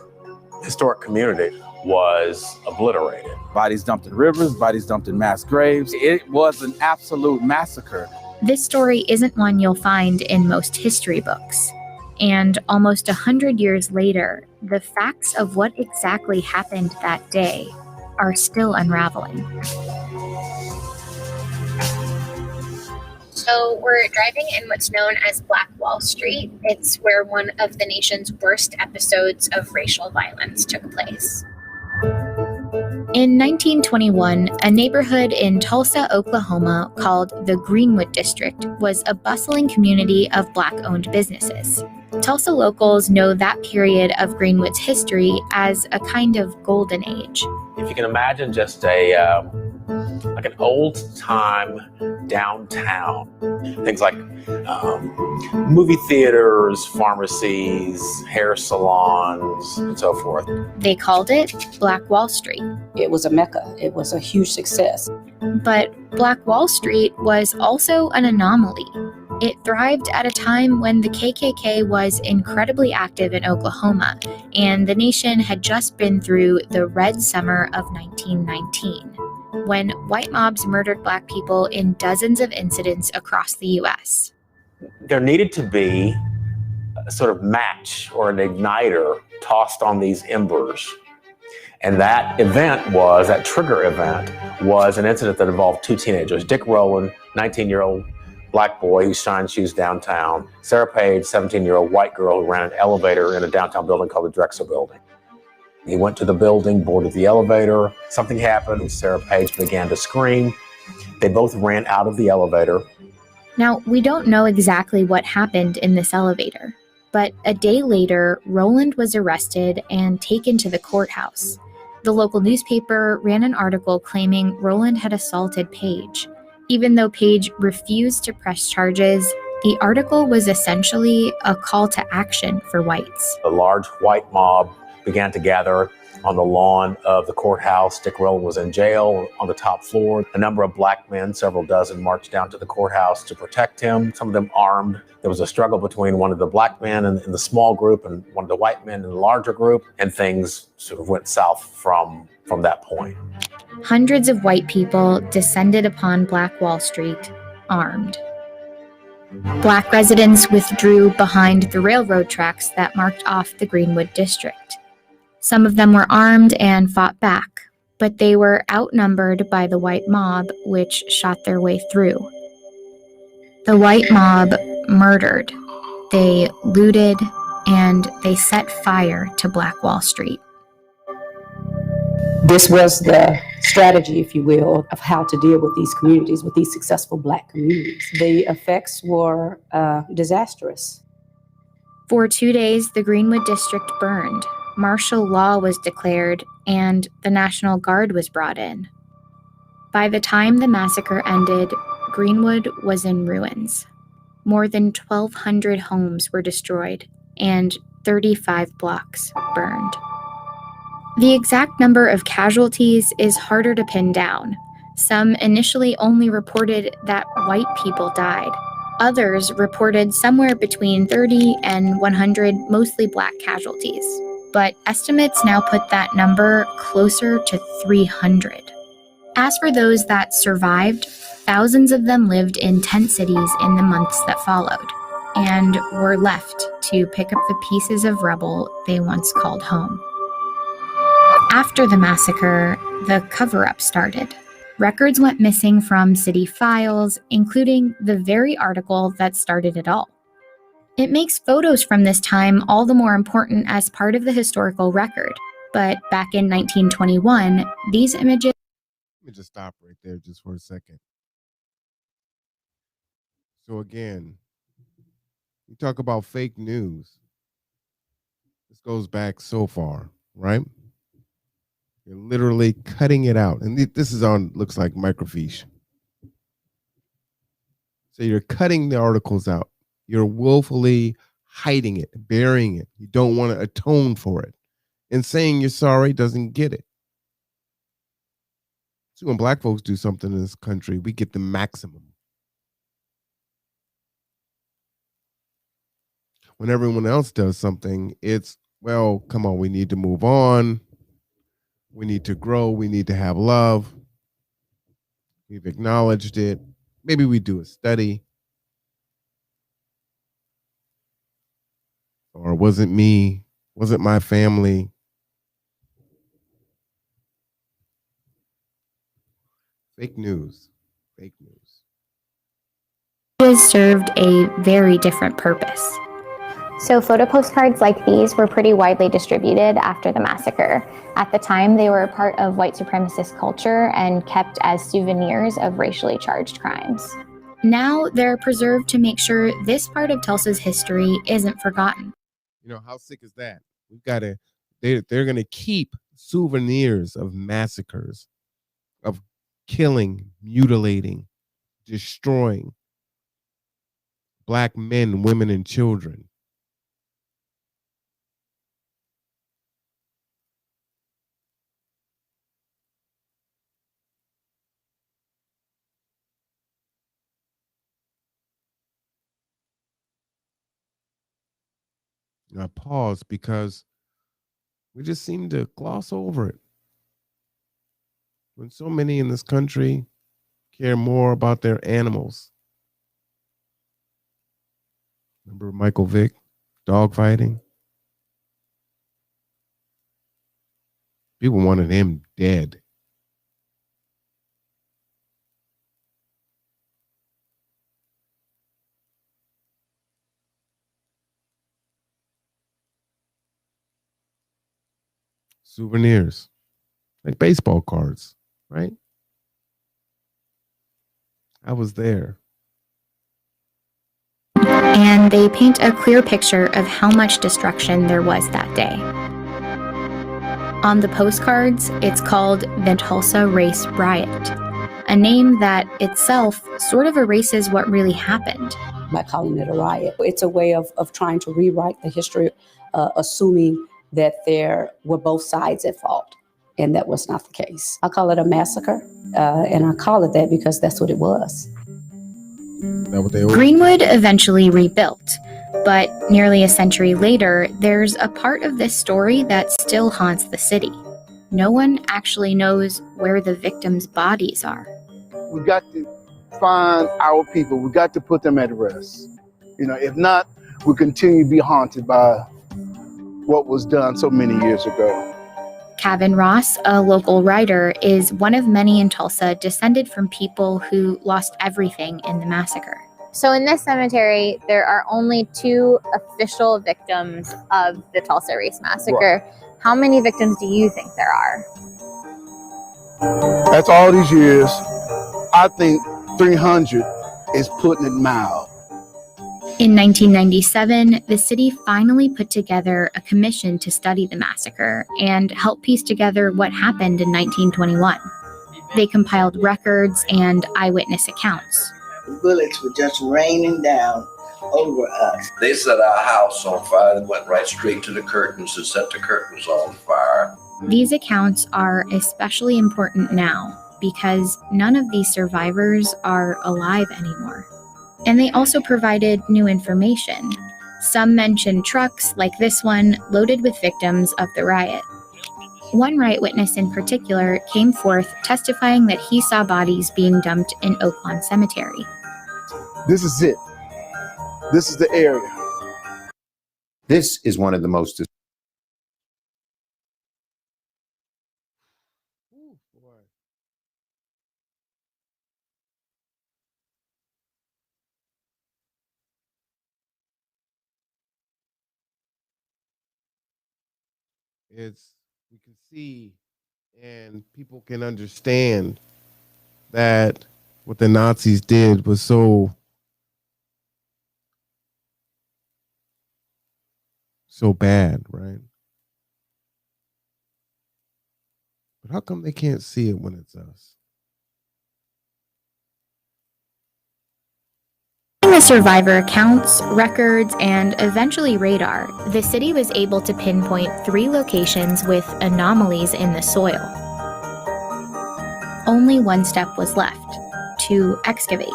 historic community was obliterated. Bodies dumped in rivers, bodies dumped in mass graves. It was an absolute massacre. This story isn't one you'll find in most history books. And almost 100 years later, the facts of what exactly happened that day are still unraveling. So we're driving in what's known as Black Wall Street. It's where one of the nation's worst episodes of racial violence took place. In 1921, a neighborhood in Tulsa, Oklahoma called the Greenwood District was a bustling community of Black-owned businesses. Tulsa locals know that period of Greenwood's history as a kind of golden age. If you can imagine just like an old-time downtown, things like movie theaters, pharmacies, hair salons, and so forth. They called it Black Wall Street. It was a mecca. It was a huge success. But Black Wall Street was also an anomaly. It thrived at a time when the KKK was incredibly active in Oklahoma, and the nation had just been through the Red Summer of 1919, when white mobs murdered Black people in dozens of incidents across the U.S. There needed to be a sort of match or an igniter tossed on these embers. And that trigger event was an incident that involved two teenagers, Dick Rowland, 19-year-old Black boy who shined shoes downtown, Sarah Page, 17-year-old white girl who ran an elevator in a downtown building called the Drexel Building. He went to the building, boarded the elevator, something happened, Sarah Page began to scream. They both ran out of the elevator. Now, we don't know exactly what happened in this elevator, but a day later, Rowland was arrested and taken to the courthouse. The local newspaper ran an article claiming Rowland had assaulted Page. Even though Page refused to press charges, the article was essentially a call to action for whites. A large white mob began to gather on the lawn of the courthouse. Dick Rowland was in jail on the top floor. A number of Black men, several dozen, marched down to the courthouse to protect him, some of them armed. There was a struggle between one of the Black men in the small group and one of the white men in the larger group, and things sort of went south from that point. Hundreds of white people descended upon Black Wall Street, armed. Black residents withdrew behind the railroad tracks that marked off the Greenwood District. Some of them were armed and fought back, but they were outnumbered by the white mob, which shot their way through. The white mob murdered, they looted, and they set fire to Black Wall Street. This was the strategy, if you will, of how to deal with these communities, with these successful Black communities. The effects were disastrous. For 2 days, the Greenwood District burned. Martial law was declared, and the National Guard was brought in. By the time the massacre ended, Greenwood was in ruins. More than 1,200 homes were destroyed, and 35 blocks burned. The exact number of casualties is harder to pin down. Some initially only reported that white people died. Others reported somewhere between 30 and 100 mostly Black casualties. But estimates now put that number closer to 300. As for those that survived, thousands of them lived in tent cities in the months that followed, and were left to pick up the pieces of rubble they once called home. After the massacre, the cover-up started. Records went missing from city files, including the very article that started it all. It makes photos from this time all the more important as part of the historical record. But back in 1921, these images... Let me just stop right there just for a second. So again, you talk about fake news. This goes back so far, right? You're literally cutting it out. And this is on, looks like microfiche. So you're cutting the articles out. You're willfully hiding it, burying it. You don't want to atone for it. And saying you're sorry doesn't get it. So when Black folks do something in this country, we get the maximum. When everyone else does something, it's, well, come on, we need to move on. We need to grow. We need to have love. We've acknowledged it. Maybe we do a study. Or wasn't me, wasn't my family. Fake news. Fake news. images served a very different purpose. So photo postcards like these were pretty widely distributed after the massacre. At the time, they were a part of white supremacist culture and kept as souvenirs of racially charged crimes. Now they're preserved to make sure this part of Tulsa's history isn't forgotten. You know, how sick is that? We've got to, they're going to keep souvenirs of massacres, of killing, mutilating, destroying Black men, women, and children. And I pause because we just seem to gloss over it. When so many in this country care more about their animals. Remember Michael Vick, dog fighting? People wanted him dead. Souvenirs, like baseball cards, right? I was there. And they paint a clear picture of how much destruction there was that day. On the postcards, it's called the Tulsa Race Riot, a name that itself sort of erases what really happened. By calling it a riot, it's a way of trying to rewrite the history, assuming that there were both sides at fault, and that was not the case. I call it a massacre, and I call it that because that's what it was. Greenwood eventually rebuilt, but nearly a century later, there's a part of this story that still haunts the city. No one actually knows where the victims' bodies are. We got to find our people. We got to put them at rest. You know, if not, we continue to be haunted by what was done so many years ago. Kevin Ross, a local writer, is one of many in Tulsa descended from people who lost everything in the massacre. So in this cemetery, there are only 2 official victims of the Tulsa Race Massacre. Right. How many victims do you think there are? After all these years, I think 300 is putting it mild. In 1997, the city finally put together a commission to study the massacre and help piece together what happened in 1921. They compiled records and eyewitness accounts. The bullets were just raining down over us. They set our house on fire and went right straight to the curtains and set the curtains on fire. These accounts are especially important now because none of these survivors are alive anymore. And they also provided new information. Some mentioned trucks, like this one, loaded with victims of the riot. One riot witness in particular came forth testifying that he saw bodies being dumped in Oaklawn Cemetery. This is it. This is the area. This is one of the most we can see and people can understand that what the Nazis did was so bad, right? But how come they can't see it when it's us? The survivor accounts, records, and eventually radar, the city was able to pinpoint 3 locations with anomalies in the soil. Only one step was left, to excavate.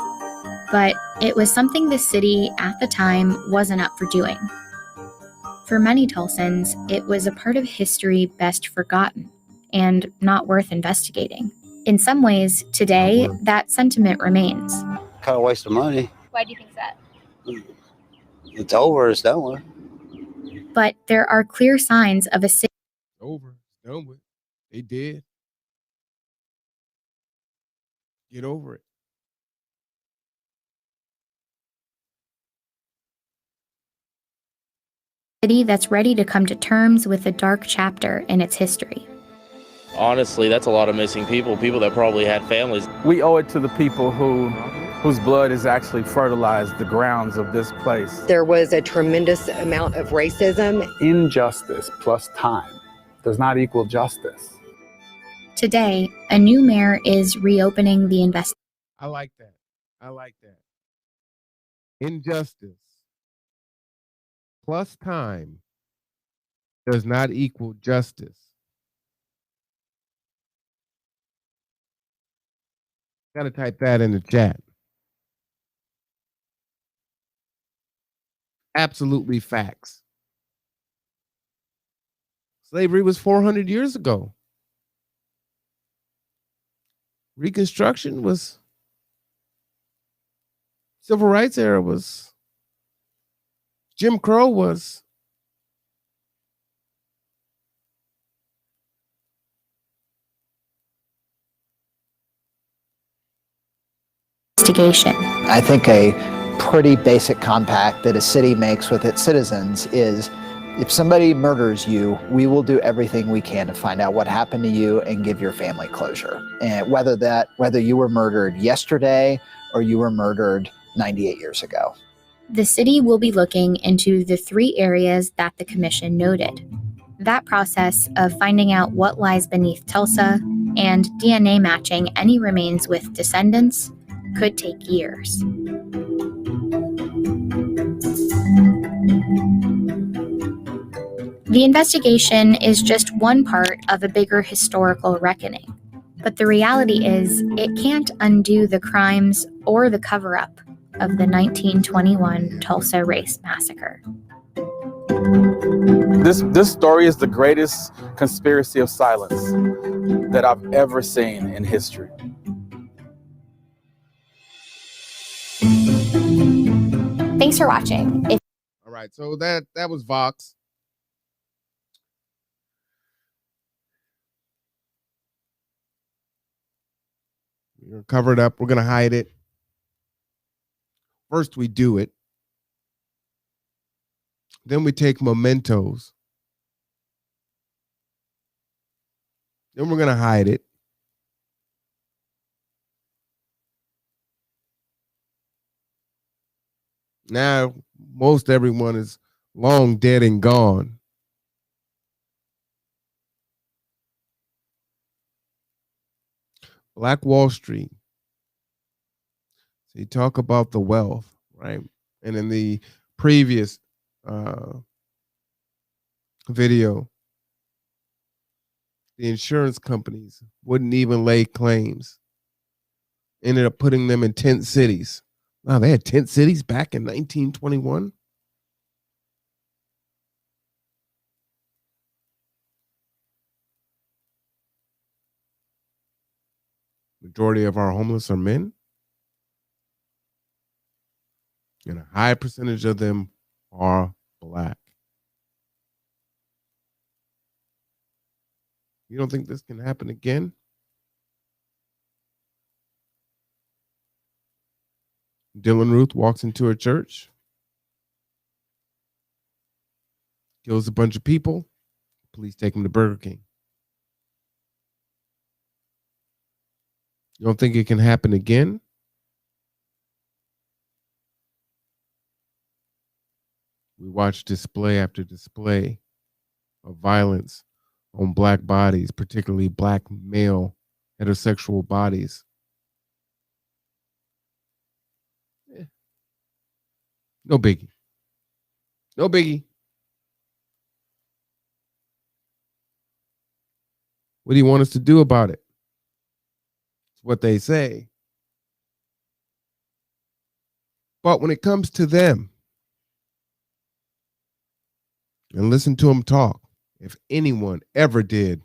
But it was something the city at the time wasn't up for doing. For many Tulsans, it was a part of history best forgotten and not worth investigating. In some ways, today, that sentiment remains. Kind of waste of money. Why do you think that? It's over, it's done with. But there are clear signs of a city. Over, it's done with. They did. Get over it. City that's ready to come to terms with the dark chapter in its history. Honestly, that's a lot of missing people that probably had families. We owe it to the people whose blood has actually fertilized the grounds of this place. There was a tremendous amount of racism. Injustice plus time does not equal justice. Today, a new mayor is reopening the investigation. I like that. I like that. Injustice plus time does not equal justice. Got to type that in the chat. Absolutely facts. Slavery was 400 years ago. Reconstruction was, Civil Rights era was, Jim Crow was. I think a pretty basic compact that a city makes with its citizens is if somebody murders you, we will do everything we can to find out what happened to you and give your family closure. And whether you were murdered yesterday or you were murdered 98 years ago. The city will be looking into the 3 areas that the commission noted. That process of finding out what lies beneath Tulsa and DNA matching any remains with descendants could take years. The investigation is just one part of a bigger historical reckoning, but the reality is it can't undo the crimes or the cover-up of the 1921 Tulsa Race Massacre. This story is the greatest conspiracy of silence that I've ever seen in history. Thanks for watching. All right, so that was Vox. We're gonna cover it up. We're gonna hide it. First, we do it. Then we take mementos. Then we're gonna hide it. Now, most everyone is long dead and gone. Black Wall Street. So you talk about the wealth, right? And in the previous video, the insurance companies wouldn't even lay claims. Ended up putting them in tent cities. Wow, they had tent cities back in 1921. Majority of our homeless are men. And a high percentage of them are Black. You don't think this can happen again? Dylan Ruth walks into a church, kills a bunch of people, police take him to Burger King. You don't think it can happen again? We watch display after display of violence on Black bodies, particularly Black male heterosexual bodies. No biggie. No biggie. What do you want us to do about it? It's what they say. But when it comes to them, and listen to them talk, if anyone ever did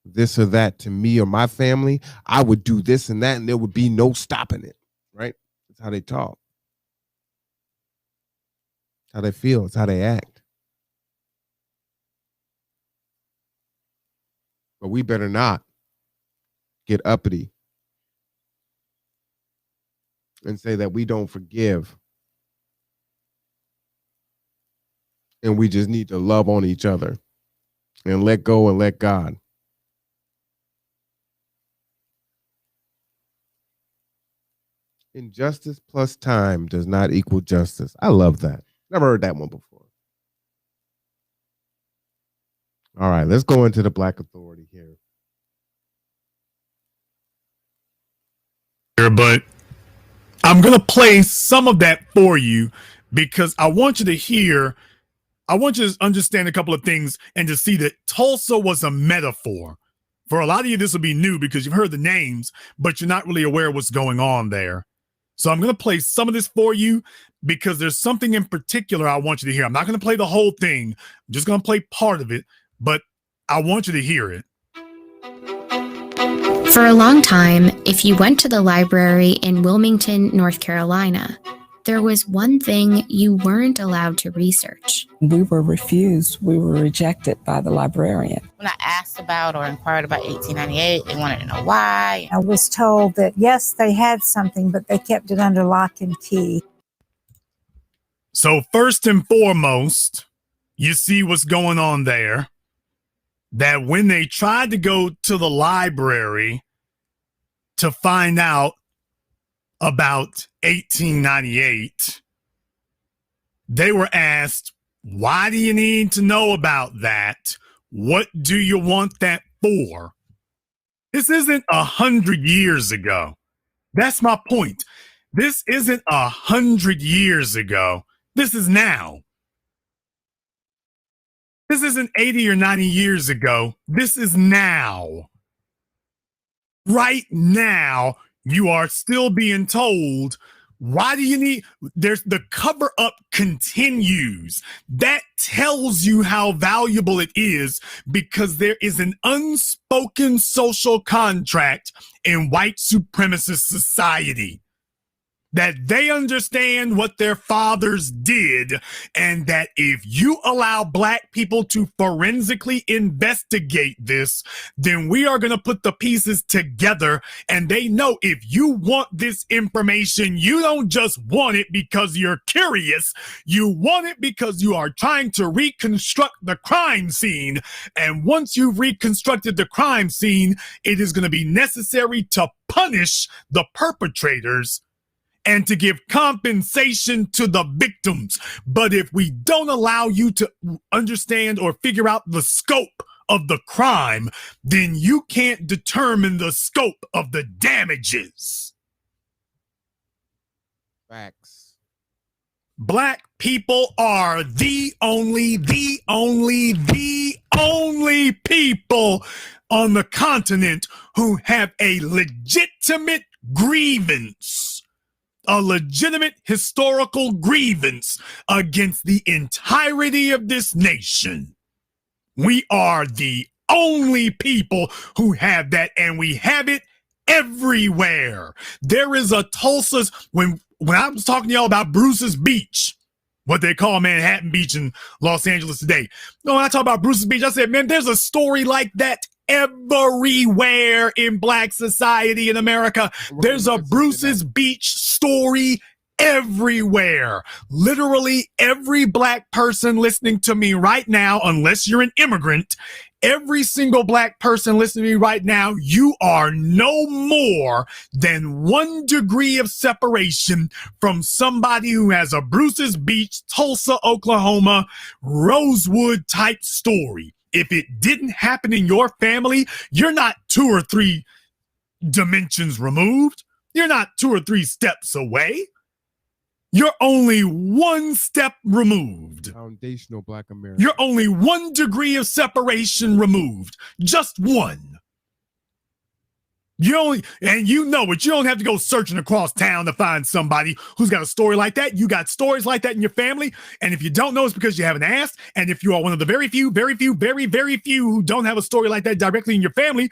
this or that to me or my family, I would do this and that, and there would be no stopping it, right? That's how they talk. It's how they feel. It's how they act. But we better not get uppity and say that we don't forgive And we just need to love on each other and let go and let God. Injustice plus time does not equal justice. I love that. Never heard that one before. All right, let's go into the Black Authority here. But I'm going to play some of that for you because I want you to understand a couple of things and to see that Tulsa was a metaphor. For a lot of you, this will be new because you've heard the names, but you're not really aware of what's going on there. So I'm going to play some of this for you because there's something in particular I want you to hear. I'm not going to play the whole thing. I'm just going to play part of it, but I want you to hear it. For a long time, if you went to the library in Wilmington, North Carolina, there was one thing you weren't allowed to research. We were refused. We were rejected by the librarian. When I asked about or inquired about 1898, they wanted to know why. I was told that, yes, they had something, but they kept it under lock and key. So first and foremost, you see what's going on there. That when they tried to go to the library to find out about 1898, they were asked, why do you need to know about that? What do you want that for? This isn't 100 years ago. That's my point. This isn't 100 years ago. This is now. This isn't 80 or 90 years ago. This is now. Right now, you are still being told, why do you need, the cover up continues. That tells you how valuable it is because there is an unspoken social contract in white supremacist society. That they understand what their fathers did, and that if you allow black people to forensically investigate this, then we are going to put the pieces together. And they know if you want this information, you don't just want it because you're curious. You want it because you are trying to reconstruct the crime scene. And once you've reconstructed the crime scene, it is going to be necessary to punish the perpetrators and to give compensation to the victims. But if we don't allow you to understand or figure out the scope of the crime, then you can't determine the scope of the damages. Facts. Black people are the only people on the continent who have a legitimate grievance. A legitimate historical grievance against the entirety of this nation. We are the only people who have that, and we have it everywhere. There is a Tulsa's, when I was talking to y'all about Bruce's Beach, what they call Manhattan Beach in Los Angeles today. No, when I talk about Bruce's Beach, I said, man, there's a story like that everywhere in black society in America. There's a Bruce's Beach story everywhere. Literally every black person listening to me right now, unless you're an immigrant, every single black person listening to me right now, you are no more than 1 degree of separation from somebody who has a Bruce's Beach, Tulsa, Oklahoma, Rosewood type story. If it didn't happen in your family, you're not 2 or 3 dimensions removed. You're not 2 or 3 steps away. You're only 1 step removed. Foundational Black America. You're only 1 degree of separation removed. Just 1. And you know it. You don't have to go searching across town to find somebody who's got a story like that. You got stories like that in your family. And if you don't know, it's because you haven't asked. And if you are one of the very few who don't have a story like that directly in your family,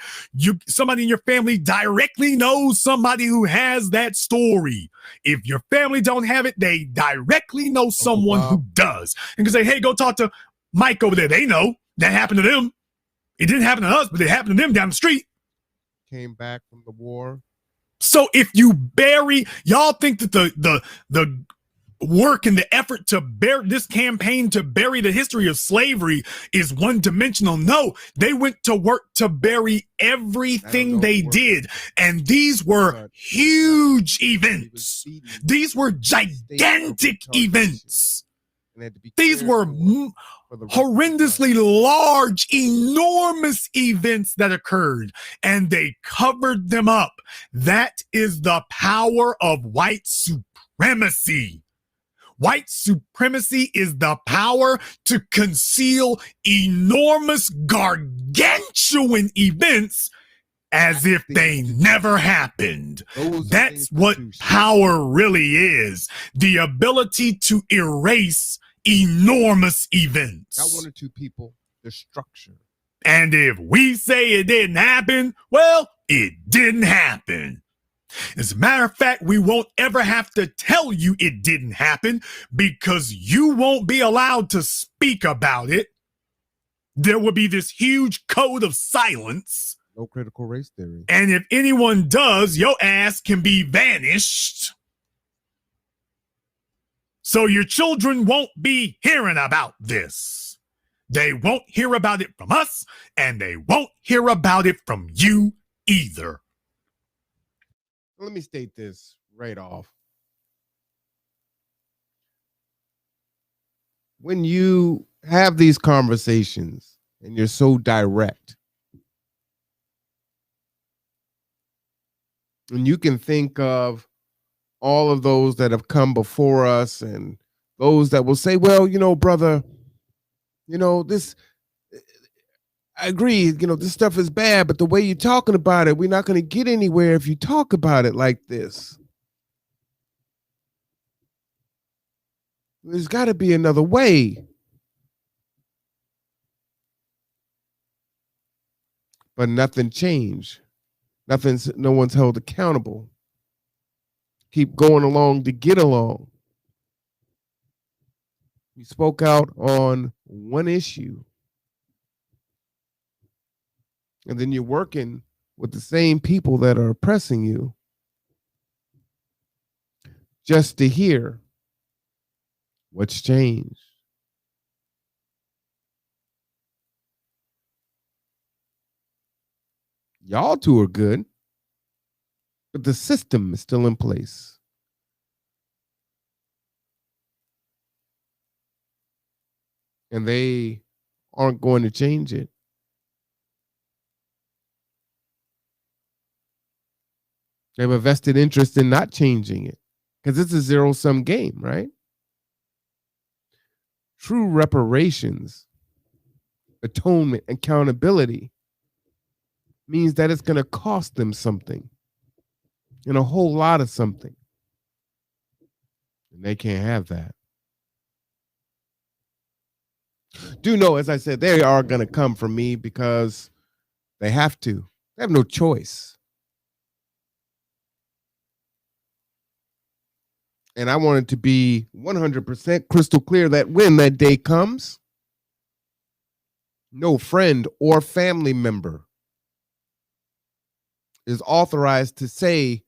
somebody in your family directly knows somebody who has that story. If your family don't have it, they directly know someone who does. And can say, hey, go talk to Mike over there. They know that happened to them. It didn't happen to us, but it happened to them down the street. Came back from the war. So if you bury, y'all think that the work and the effort to this campaign to bury the history of slavery is one dimensional. No, they went to work to bury everything they did. And these were huge events. These were gigantic events. These were horrendously large, enormous events that occurred, and they covered them up. That is the power of white supremacy. White supremacy is the power to conceal enormous, gargantuan events as if they never happened. That's what power really is. The ability to erase enormous events. Not one or two people, the structure. And if we say it didn't happen, well, it didn't happen. As a matter of fact, we won't ever have to tell you it didn't happen because you won't be allowed to speak about it. There will be this huge code of silence. No critical race theory. And if anyone does, your ass can be vanished. So your children won't be hearing about this. They won't hear about it from us, and they won't hear about it from you either. Let me state this right off. When you have these conversations and you're so direct, and you can think of all of those that have come before us and those that will say, well, brother, this, I agree, this stuff is bad, but the way you're talking about it, we're not going to get anywhere if you talk about it like this. There's got to be another way. But nothing changed. No one's held accountable. Keep going along to get along. You spoke out on one issue. And then you're working with the same people that are oppressing you just to hear what's changed. Y'all two are good, but the system is still in place. And they aren't going to change it. They have a vested interest in not changing it because it's a zero-sum game, right? True reparations, atonement, accountability means that it's going to cost them something and a whole lot of something. And they can't have that. Do know, as I said, they are going to come for me because they have to. They have no choice. And I want it to be 100% crystal clear that when that day comes, no friend or family member is authorized to say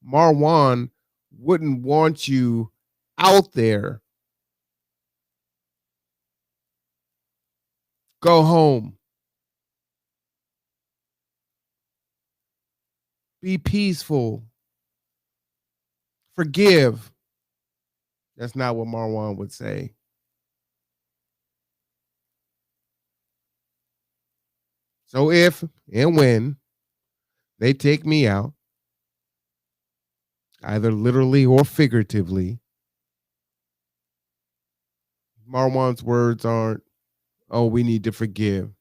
Marwan wouldn't want you out there. Go home. Be peaceful. Forgive. That's not what Marwan would say. So if and when they take me out, either literally or figuratively, Marwan's words aren't, oh, we need to forgive.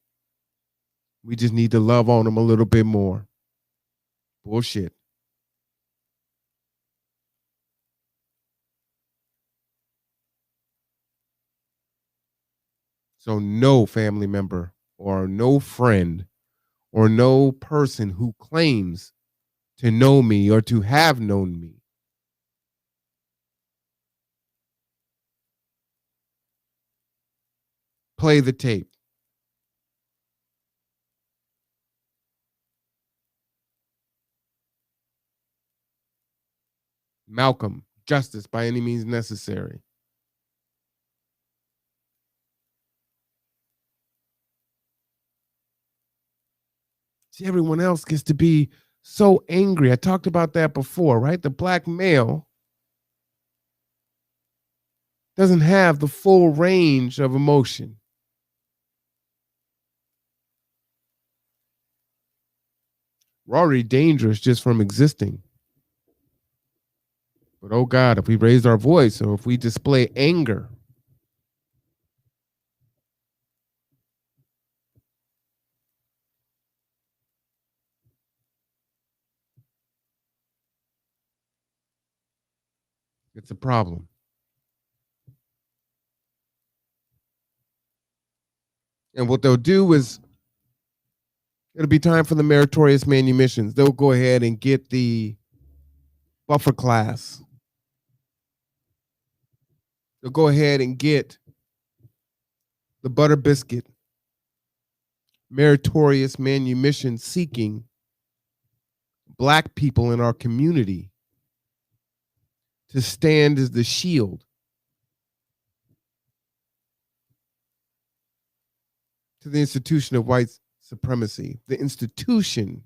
We just need to love on them a little bit more. Bullshit. So no family member or no friend or no person who claims to know me or to have known me play the tape. Malcolm, justice by any means necessary. See, everyone else gets to be so angry. I talked about that before, right? The black male doesn't have the full range of emotion. We're already dangerous just from existing. But oh God, if we raise our voice or if we display anger, it's a problem. And what they'll do is it'll be time for the meritorious manumissions. They'll go ahead and get the buffer class. They'll go ahead and get the butter biscuit meritorious manumission seeking black people in our community to stand as the shield to the institution of white supremacy, the institution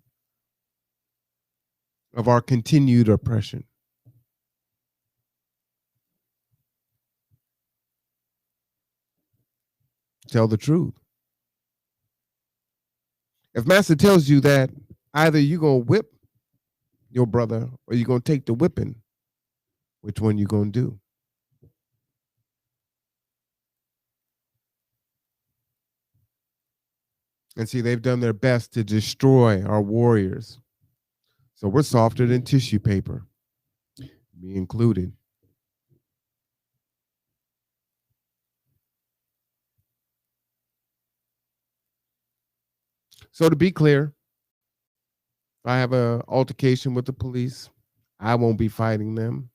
of our continued oppression. Tell the truth. If Master tells you that either you're going to whip your brother or you're going to take the whipping, which one you going to do? And see, they've done their best to destroy our warriors. So we're softer than tissue paper, me included. So to be clear, if I have an altercation with the police, I won't be fighting them.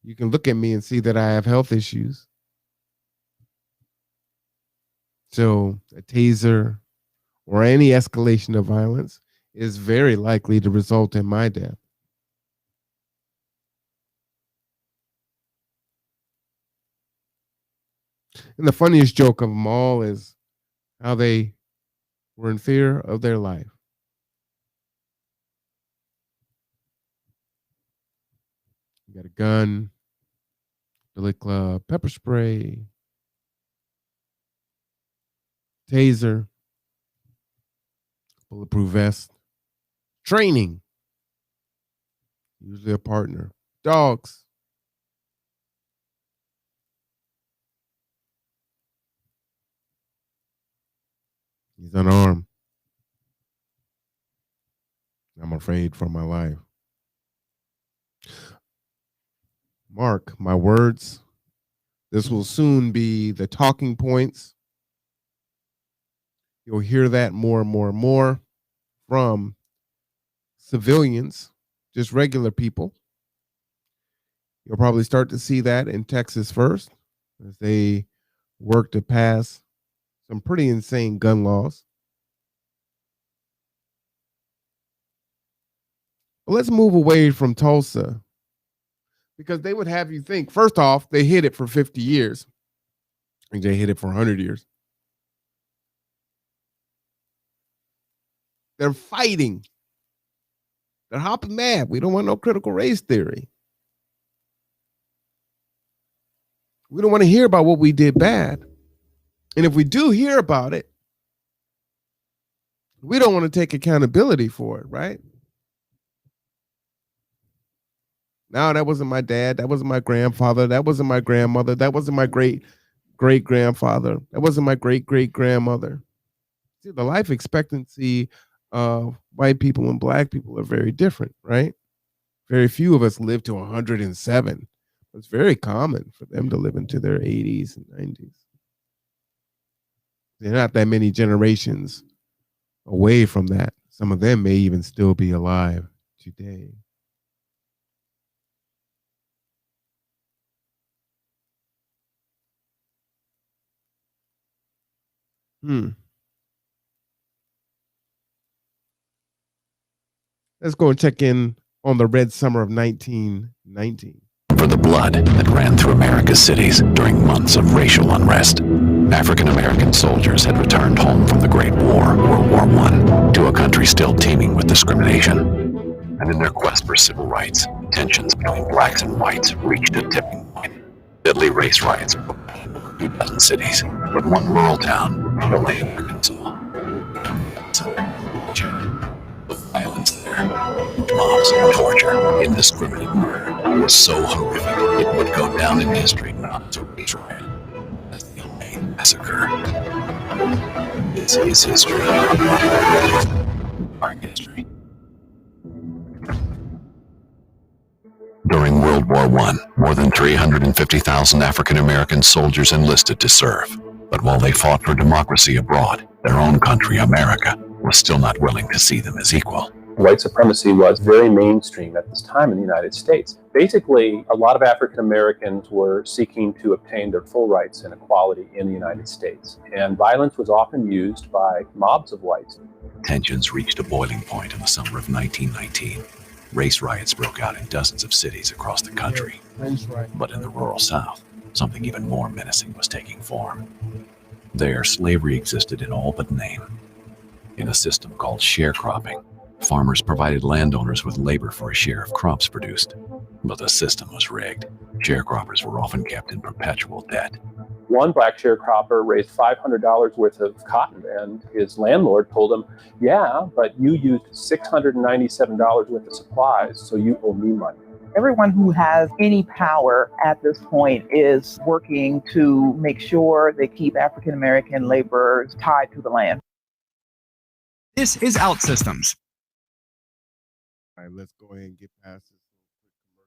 You can look at me and see that I have health issues. So a taser or any escalation of violence is very likely to result in my death. And the funniest joke of them all is how they were in fear of their life. You got a gun, billy club, pepper spray, taser, bulletproof vest, training, usually a partner, dogs. He's unarmed. I'm afraid for my life. Mark my words. This will soon be the talking points. You'll hear that more and more and more from civilians, just regular people. You'll probably start to see that in Texas first as they work to pass some pretty insane gun laws. But let's move away from Tulsa because they would have you think, first off, they hid it for 50 years. And they hid it for 100 years. They're fighting. They're hopping mad. We don't want no critical race theory. We don't want to hear about what we did bad. And if we do hear about it, we don't want to take accountability for it, right? No, that wasn't my dad. That wasn't my grandfather. That wasn't my grandmother. That wasn't my great-great-grandfather. That wasn't my great-great-grandmother. See, the life expectancy of white people and black people are very different, right? Very few of us live to 107. It's very common for them to live into their 80s and 90s. They're not that many generations away from that. Some of them may even still be alive today. Let's go and check in on the red summer of 1919. For the blood that ran through America's cities during months of racial unrest. African American soldiers had returned home from the Great War, World War I, to a country still teeming with discrimination. And in their quest for civil rights, tensions between blacks and whites reached a tipping point. Deadly race riots broke out in over 2 dozen cities, with one rural town, Conduit, Arkansas. The violence there, mobs, torture, indiscriminate murder was so horrific it would go down in history not as a race riot, as the Conduit Massacre. This is history. Our history. During World War I, more than 350,000 African American soldiers enlisted to serve. But while they fought for democracy abroad, their own country, America, was still not willing to see them as equal. White supremacy was very mainstream at this time in the United States. Basically, a lot of African Americans were seeking to obtain their full rights and equality in the United States, and violence was often used by mobs of whites. Tensions reached a boiling point in the summer of 1919. Race riots broke out in dozens of cities across the country. But in the rural South, something even more menacing was taking form. There, slavery existed in all but name. In a system called sharecropping, farmers provided landowners with labor for a share of crops produced. But the system was rigged. Sharecroppers were often kept in perpetual debt. One black sharecropper raised $500 worth of cotton, and his landlord told him, yeah, but you used $697 worth of supplies, so you owe me money. Everyone who has any power at this point is working to make sure they keep African American laborers tied to the land. This is OutSystems. All right, let's go ahead and get past this quick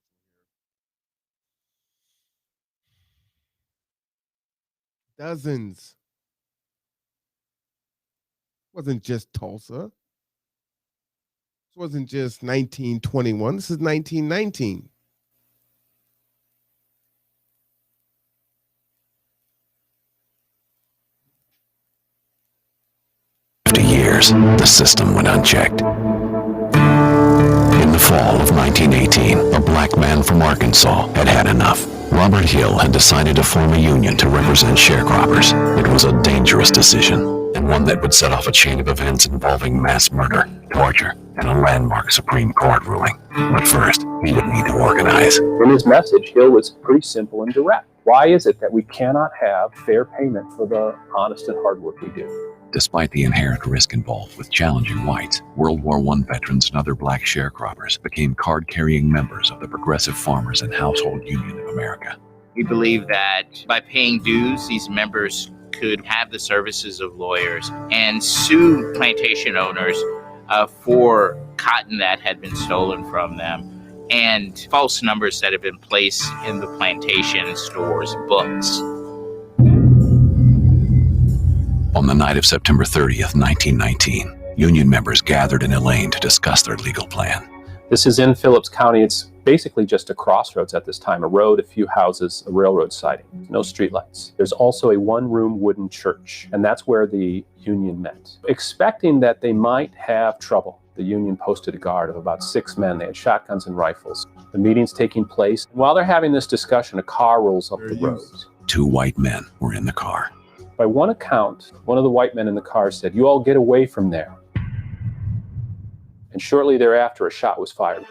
commercial here. Dozens. It wasn't just Tulsa. This wasn't just 1921. This is 1919. Years, the system went unchecked. In the fall of 1918, a black man from Arkansas had had enough. Robert Hill had decided to form a union to represent sharecroppers. It was a dangerous decision, and one that would set off a chain of events involving mass murder, torture, and a landmark Supreme Court ruling. But first, he would need to organize. In his message, Hill was pretty simple and direct. Why is it that we cannot have fair payment for the honest and hard work we do? Despite the inherent risk involved with challenging whites, World War I veterans and other black sharecroppers became card-carrying members of the Progressive Farmers and Household Union of America. We believe that by paying dues, these members could have the services of lawyers and sue plantation owners for cotton that had been stolen from them and false numbers that have been placed in the plantation stores' books. On the night of September 30th, 1919, union members gathered in Elaine to discuss their legal plan. This is in Phillips County. It's basically just a crossroads at this time, a road, a few houses, a railroad siding, no streetlights. There's also a one-room wooden church, and that's where the union met. Expecting that they might have trouble, the union posted a guard of about 6 men. They had shotguns and rifles. The meeting's taking place. While they're having this discussion, a car rolls up the road. 2 white men were in the car. By one account, one of the white men in the car said, "You all get away from there." And shortly thereafter, a shot was fired.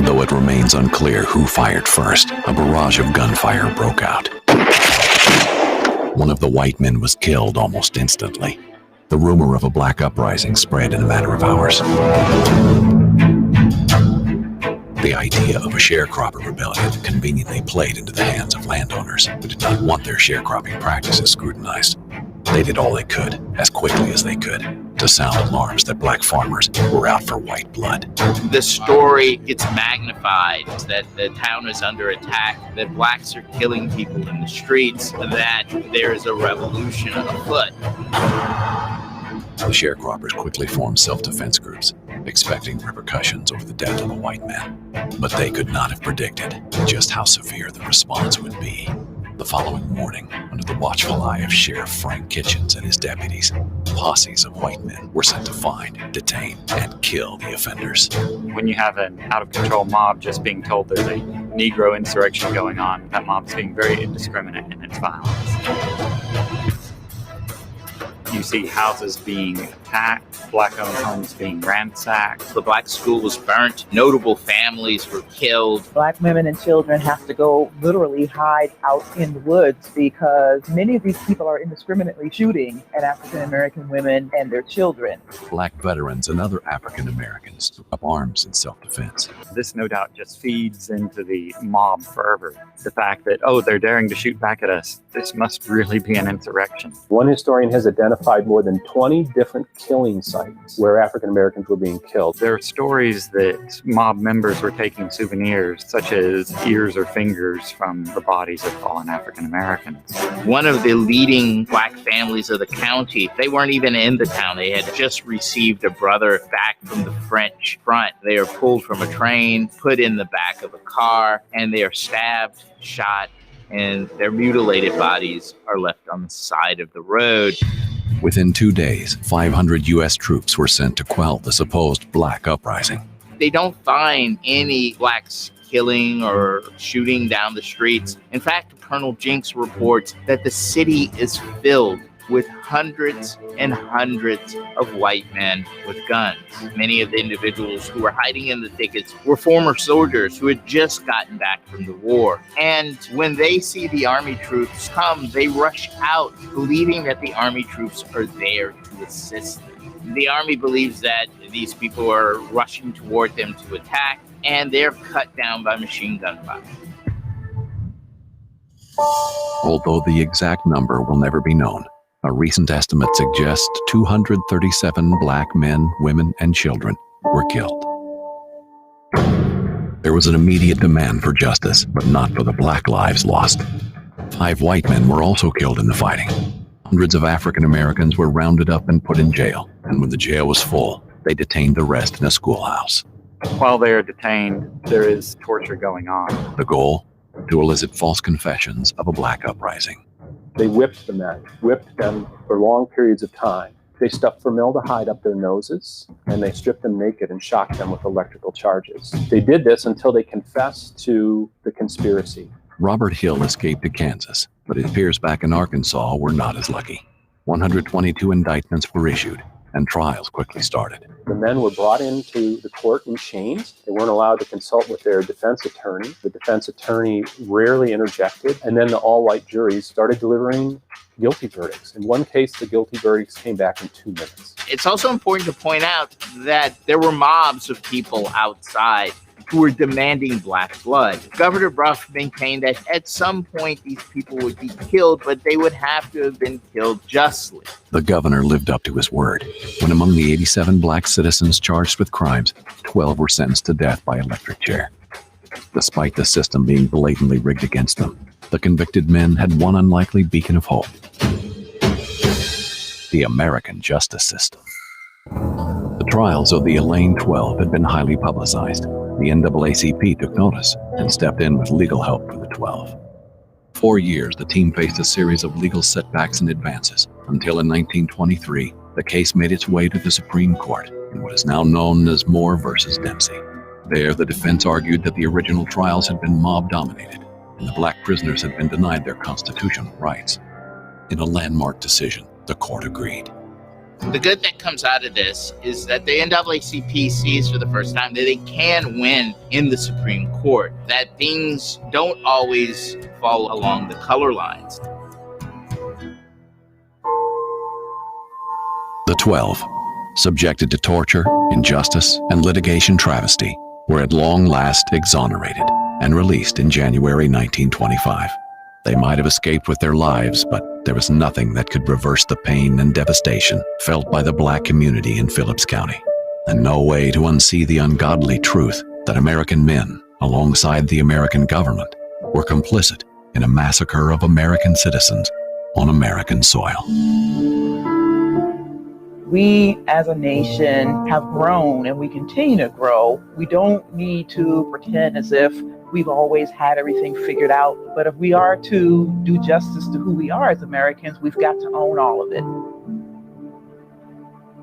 Though it remains unclear who fired first, a barrage of gunfire broke out. One of the white men was killed almost instantly. The rumor of a black uprising spread in a matter of hours. The idea of a sharecropper rebellion conveniently played into the hands of landowners who did not want their sharecropping practices scrutinized. They did all they could, as quickly as they could, to sound alarms that black farmers were out for white blood. The story gets magnified that the town is under attack, that blacks are killing people in the streets, that there is a revolution afoot. The sharecroppers quickly formed self-defense groups, expecting repercussions over the death of a white man. But they could not have predicted just how severe the response would be. The following morning, under the watchful eye of Sheriff Frank Kitchens and his deputies, posses of white men were sent to find, detain, and kill the offenders. When you have an out-of-control mob just being told there's a Negro insurrection going on, that mob's being very indiscriminate in its violence. You see houses being attacked, black-owned homes being ransacked. The black school was burnt. Notable families were killed. Black women and children have to go literally hide out in the woods because many of these people are indiscriminately shooting at African American women and their children. Black veterans and other African Americans took up arms in self-defense. This no doubt just feeds into the mob fervor. The fact that, oh, they're daring to shoot back at us. This must really be an insurrection. One historian has identified more than 20 different killing sites where African Americans were being killed. There are stories that mob members were taking souvenirs, such as ears or fingers from the bodies of fallen African Americans. One of the leading black families of the county, they weren't even in the town. They had just received a brother back from the French front. They are pulled from a train, put in the back of a car, and they are stabbed, shot, and their mutilated bodies are left on the side of the road. Within 2 days, 500 U.S. troops were sent to quell the supposed black uprising. They don't find any blacks killing or shooting down the streets. In fact, Colonel Jenks reports that the city is filled with hundreds and hundreds of white men with guns. Many of the individuals who were hiding in the thickets were former soldiers who had just gotten back from the war. And when they see the army troops come, they rush out, believing that the army troops are there to assist them. The army believes that these people are rushing toward them to attack, and they're cut down by machine gun fire. Although the exact number will never be known, a recent estimate suggests 237 black men, women, and children were killed. There was an immediate demand for justice, but not for the black lives lost. 5 white men were also killed in the fighting. Hundreds of African Americans were rounded up and put in jail, and when the jail was full, they detained the rest in a schoolhouse. While they are detained, there is torture going on. The goal? To elicit false confessions of a black uprising. They whipped the men, whipped them for long periods of time. They stuffed formaldehyde up their noses, and they stripped them naked and shocked them with electrical charges. They did this until they confessed to the conspiracy. Robert Hill escaped to Kansas, but his peers back in Arkansas were not as lucky. 122 indictments were issued, and trials quickly started. The men were brought into the court in chains. They weren't allowed to consult with their defense attorney. The defense attorney rarely interjected, and then the all-white juries started delivering guilty verdicts. In one case, the guilty verdicts came back in 2 minutes. It's also important to point out that there were mobs of people outside who were demanding black blood. Governor Bruff maintained that at some point these people would be killed, but they would have to have been killed justly. The governor lived up to his word. When among the 87 black citizens charged with crimes, 12 were sentenced to death by electric chair. Despite the system being blatantly rigged against them, the convicted men had one unlikely beacon of hope: the American justice system. The trials of the Elaine 12 had been highly publicized. The NAACP took notice and stepped in with legal help for the 12. 4 years, the team faced a series of legal setbacks and advances, until in 1923, the case made its way to the Supreme Court in what is now known as Moore versus Dempsey. There, the defense argued that the original trials had been mob-dominated, and the black prisoners had been denied their constitutional rights. In a landmark decision, the court agreed. The good that comes out of this is that the NAACP sees for the first time that they can win in the Supreme Court, that things don't always fall along the color lines. The 12, subjected to torture, injustice, and litigation travesty, were at long last exonerated and released in January 1925. They might have escaped with their lives, but there was nothing that could reverse the pain and devastation felt by the black community in Phillips County, and no way to unsee the ungodly truth that American men, alongside the American government, were complicit in a massacre of American citizens on American soil. We as a nation have grown and we continue to grow. We don't need to pretend as if we've always had everything figured out. But if we are to do justice to who we are as Americans, we've got to own all of it.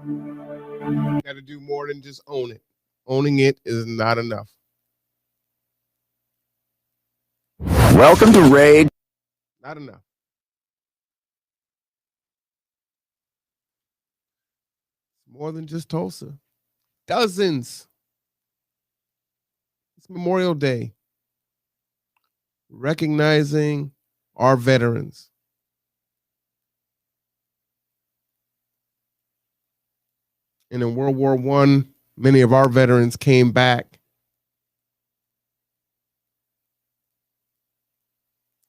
You got to do more than just own it. Owning it is not enough. Welcome to Raid. Not enough. More than just Tulsa. Dozens. It's Memorial Day. Recognizing our veterans. And in World War I, many of our veterans came back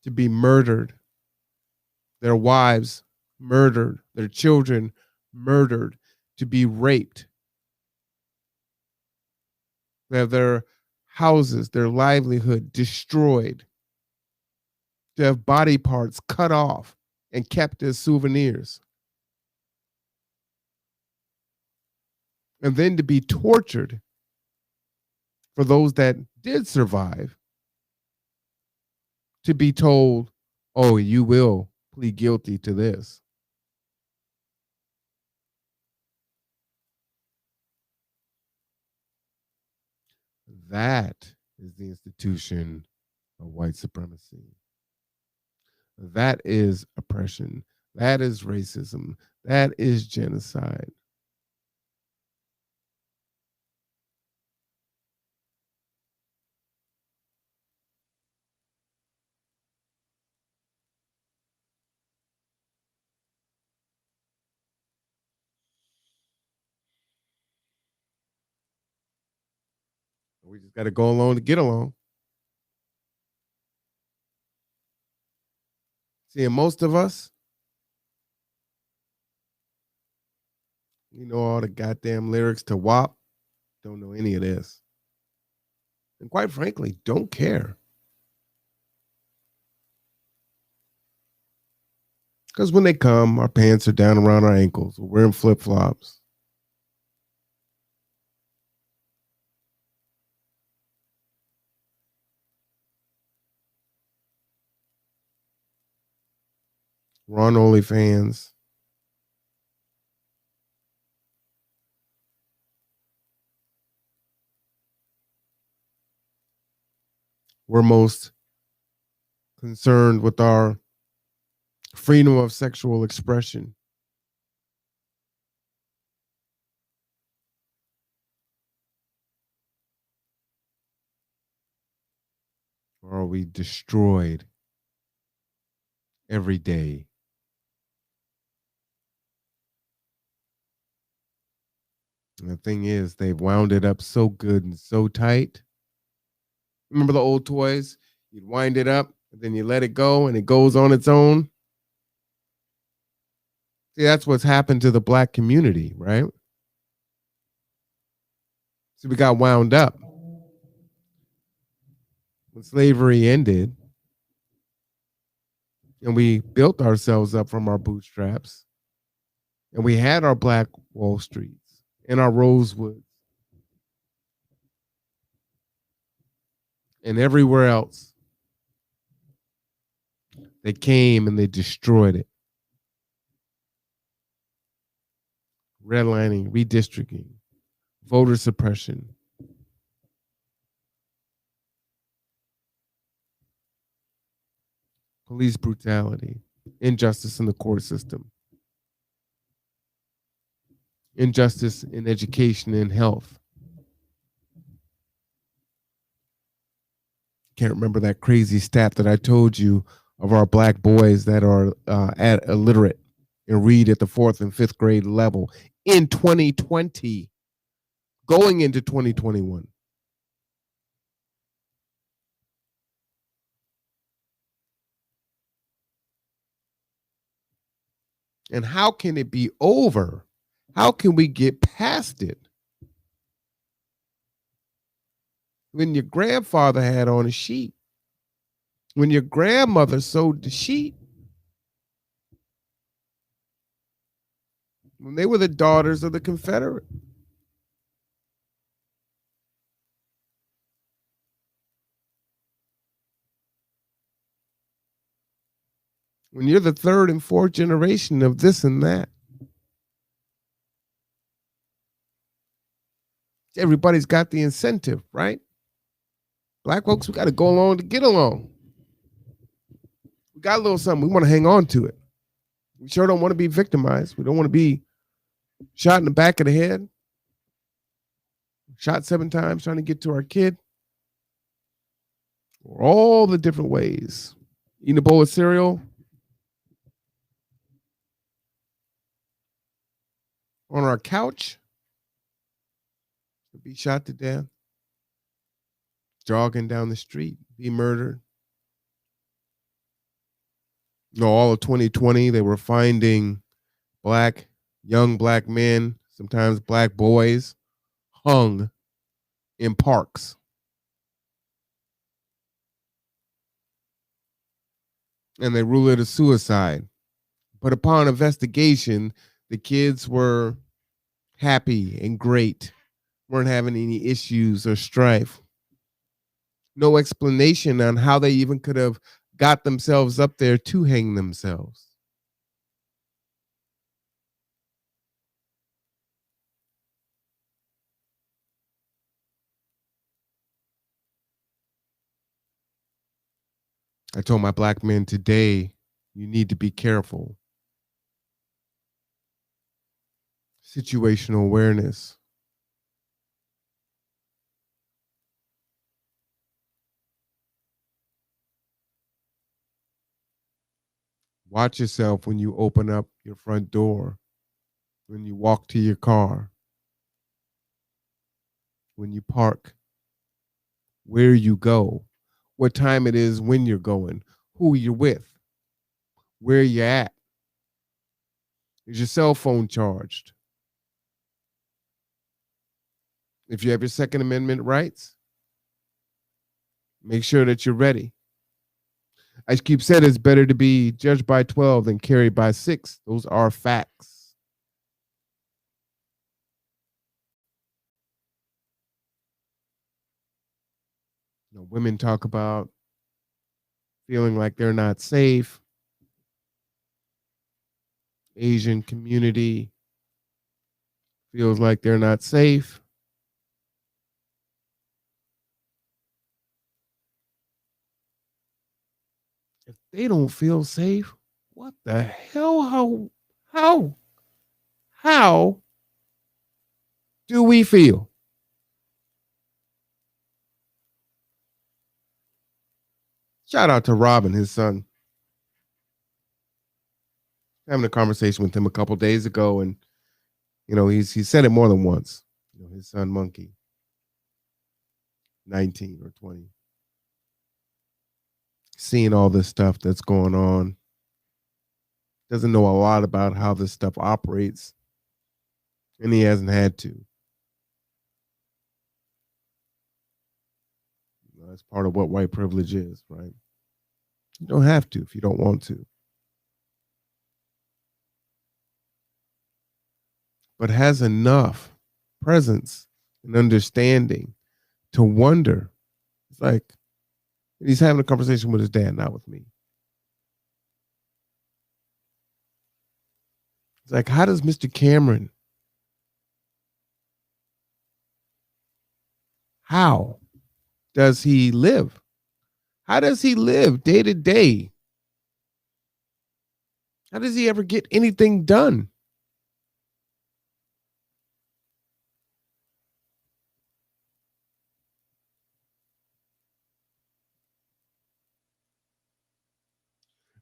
to be murdered. Their wives murdered. Their children murdered. To be raped. To have their houses, their livelihood destroyed. To have body parts cut off and kept as souvenirs. And then to be tortured for those that did survive, to be told, oh, you will plead guilty to this. That is the institution of white supremacy. That is oppression. That is racism. That is genocide. We just got to go along to get along. See, and most of us, we know all the goddamn lyrics to WAP, don't know any of this. And quite frankly, don't care. Because when they come, our pants are down around our ankles. We're wearing flip-flops. We're on OnlyFans. We're most concerned with our freedom of sexual expression. Or are we destroyed every day? And the thing is, they've wound it up so good and so tight. Remember the old toys? You'd wind it up, and then you let it go, and it goes on its own. See, that's what's happened to the black community, right? So we got wound up. When slavery ended, and we built ourselves up from our bootstraps, and we had our Black Wall Streets and our Rosewoods and everywhere else. They came and they destroyed it. Redlining, redistricting, voter suppression. Police brutality, injustice in the court system, injustice in education and health. Can't remember that crazy stat that I told you of our black boys that are illiterate and read at the 4th and 5th grade level in 2020, going into 2021. And how can it be over? How can we get past it? When your grandfather had on a sheet, when your grandmother sewed the sheet, when they were the daughters of the Confederate. When you're the 3rd and 4th generation of this and that. Everybody's got the incentive, right? Black folks, we got to go along to get along. We got a little something. We want to hang on to it. We sure don't want to be victimized. We don't want to be shot in the back of the head, shot 7 times trying to get to our kid, or all the different ways. Eating a bowl of cereal, on our couch, be shot to death, jogging down the street, be murdered. All of 2020, they were finding young black men, sometimes black boys, hung in parks. And they rule it a suicide. But upon investigation, the kids were happy and great, weren't having any issues or strife. No explanation on how they even could have got themselves up there to hang themselves. I told my black men today, you need to be careful. Situational awareness. Watch yourself when you open up your front door, when you walk to your car, when you park, where you go, what time it is when you're going, who you're with, where you're at. Is your cell phone charged? If you have your Second Amendment rights, make sure that you're ready. Ice Cube said it's better to be judged by 12 than carried by 6. Those are facts. Women talk about feeling like they're not safe. Asian community feels like they're not safe. If they don't feel safe, what the hell? How do we feel? Shout out to Rob and his son. Having a conversation with him a couple days ago, and he said it more than once. His son Monkey, 19 or 20, seeing all this stuff that's going on, doesn't know a lot about how this stuff operates, and he hasn't had to. That's part of what white privilege is, right? You don't have to if you don't want to. But has enough presence and understanding to wonder. It's like he's having a conversation with his dad, not with me. It's like, how does Mr. Cameron, how does he live? How does he live day to day? How does he ever get anything done?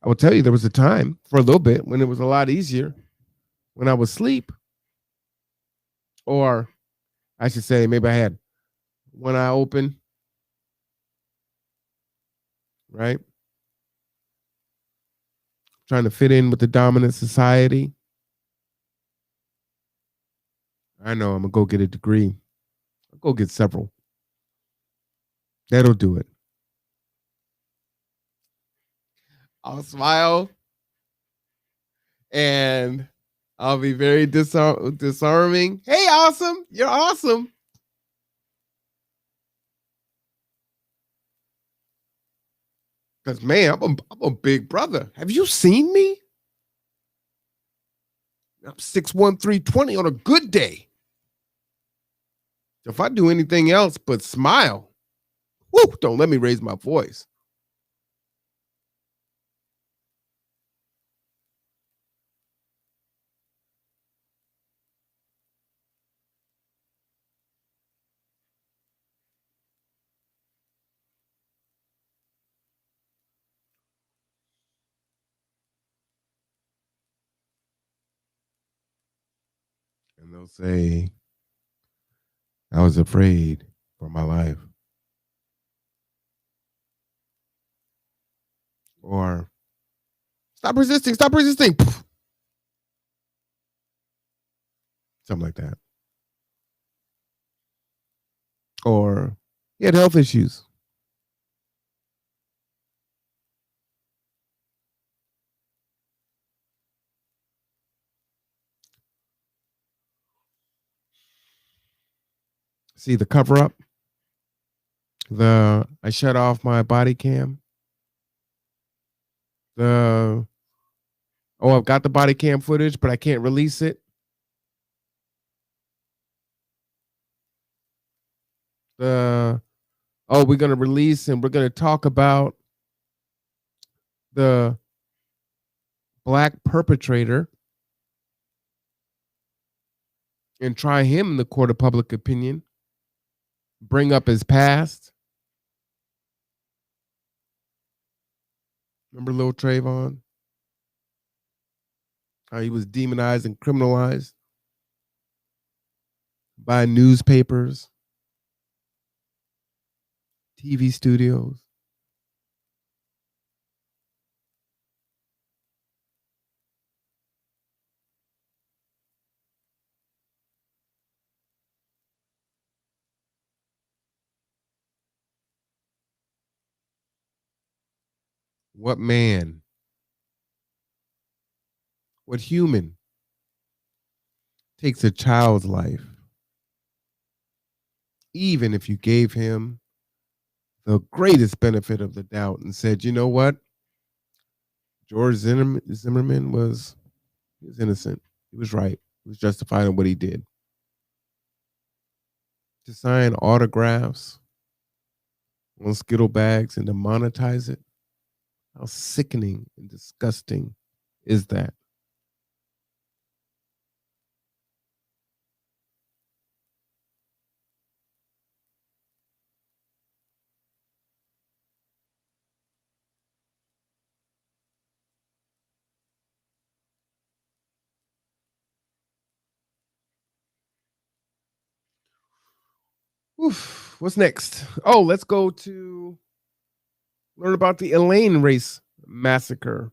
I will tell you, there was a time for a little bit when it was a lot easier when I was asleep. Or I should say, maybe I had one eye open, right? Trying to fit in with the dominant society. I know I'm going to go get a degree. I'll go get several. That'll do it. I'll smile and I'll be very disarming. Hey, awesome. You're awesome. Because, man, I'm a big brother. Have you seen me? I'm 6'1", 320 on a good day. If I do anything else but smile, whoo, don't let me raise my voice. They'll say, I was afraid for my life. Or, stop resisting, stop resisting. Something like that. Or, he had health issues. See the cover up? I shut off my body cam. I've got the body cam footage, but I can't release it. We're going to release and we're going to talk about the black perpetrator and try him in the court of public opinion. Bring up his past. Remember Lil Trayvon? How he was demonized and criminalized by newspapers, TV studios. What man? What human takes a child's life, even if you gave him the greatest benefit of the doubt and said, you know what? George Zimmerman was innocent. He was right. He was justified in what he did. To sign autographs on Skittle bags and to monetize it. How sickening and disgusting is that? Oof, what's next? Oh, let's go to learn about the Elaine Race Massacre.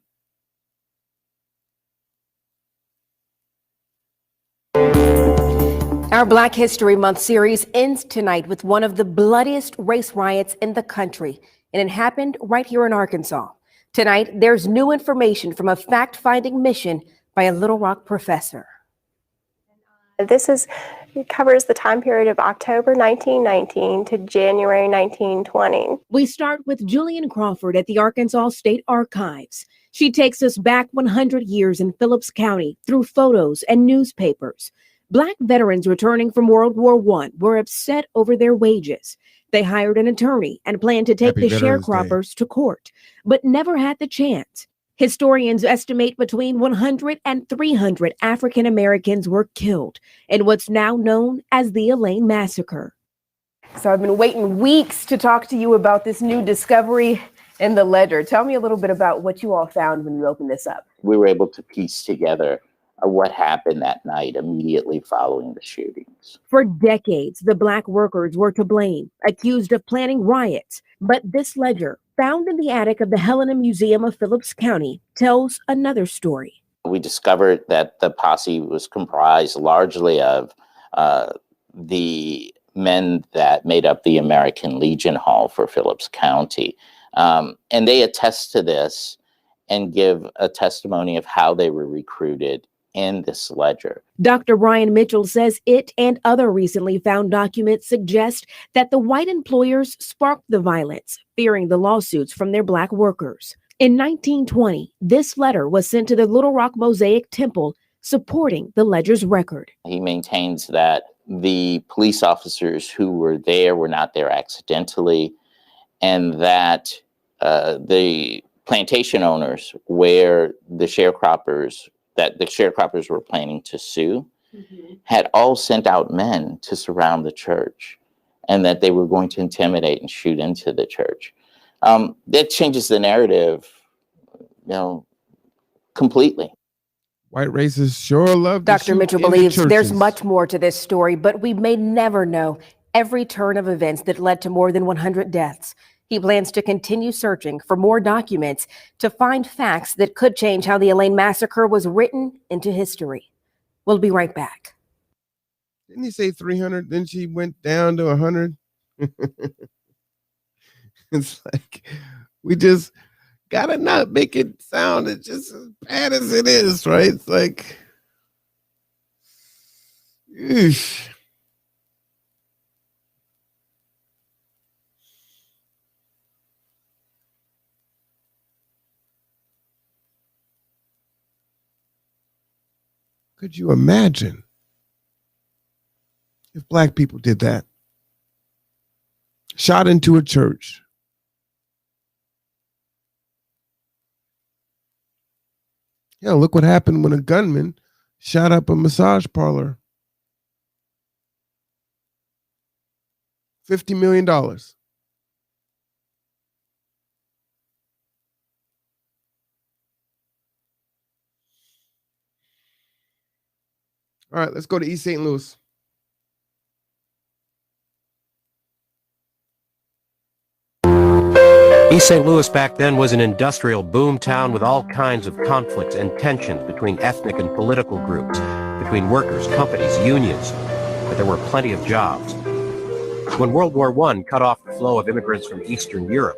Our Black History Month series ends tonight with one of the bloodiest race riots in the country, and it happened right here in Arkansas. Tonight, there's new information from a fact-finding mission by a Little Rock professor. It covers the time period of October 1919 to January 1920. We start with Julian Crawford at the Arkansas State Archives. She takes us back 100 years in Phillips County through photos and newspapers. Black veterans returning from World War I were upset over their wages. They hired an attorney and planned to take the sharecroppers to court, but never had the chance. Historians estimate between 100 and 300 African Americans were killed in what's now known as the Elaine Massacre. So I've been waiting weeks to talk to you about this new discovery in the ledger. Tell me a little bit about what you all found when you opened this up. We were able to piece together what happened that night immediately following the shootings. For decades, the Black workers were to blame, accused of planning riots. But this ledger, found in the attic of the Helena Museum of Phillips County, tells another story. We discovered that the posse was comprised largely of the men that made up the American Legion Hall for Phillips County. And they attest to this and give a testimony of how they were recruited in this ledger. Dr. Brian Mitchell says it and other recently found documents suggest that the white employers sparked the violence, fearing the lawsuits from their Black workers. In 1920, this letter was sent to the Little Rock Mosaic Temple, supporting the ledger's record. He maintains that the police officers who were there were not there accidentally, and that the plantation owners where the sharecroppers were planning to sue had all sent out men to surround the church, and that they were going to intimidate and shoot into the church. That changes the narrative, completely. White racists sure love to Dr. shoot Mitchell in the believes there's churches. much more to this story, but we may never know every turn of events that led to more than 100 deaths. He plans to continue searching for more documents to find facts that could change how the Elaine massacre was written into history. We'll be right back. Didn't he say 300? Then she went down to 100. It's like, we just gotta not make it sound it's just as bad as it is, right? It's like, eesh. Could you imagine if black people did that? Shot into a church. Yeah, look what happened when a gunman shot up a massage parlor. $50 million. All right, let's go to East St. Louis. East St. Louis back then was an industrial boom town with all kinds of conflicts and tensions between ethnic and political groups, between workers, companies, unions, but there were plenty of jobs. When World War I cut off the flow of immigrants from Eastern Europe,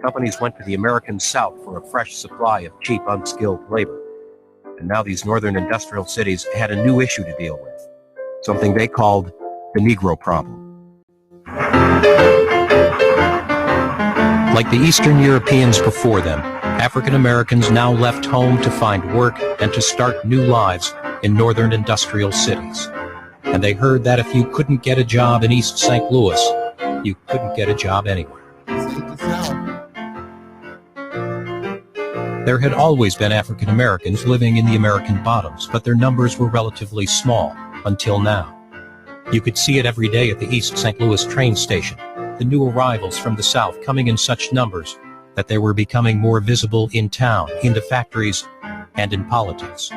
companies went to the American South for a fresh supply of cheap, unskilled labor. And now these northern industrial cities had a new issue to deal with, something they called the Negro problem. Like the Eastern Europeans before them, African Americans now left home to find work and to start new lives in northern industrial cities. And they heard that if you couldn't get a job in East St. Louis, you couldn't get a job anywhere. There had always been African Americans living in the American bottoms, but their numbers were relatively small until now. You could see it every day at the East St. Louis train station, the new arrivals from the South coming in such numbers that they were becoming more visible in town, in the factories, and in politics.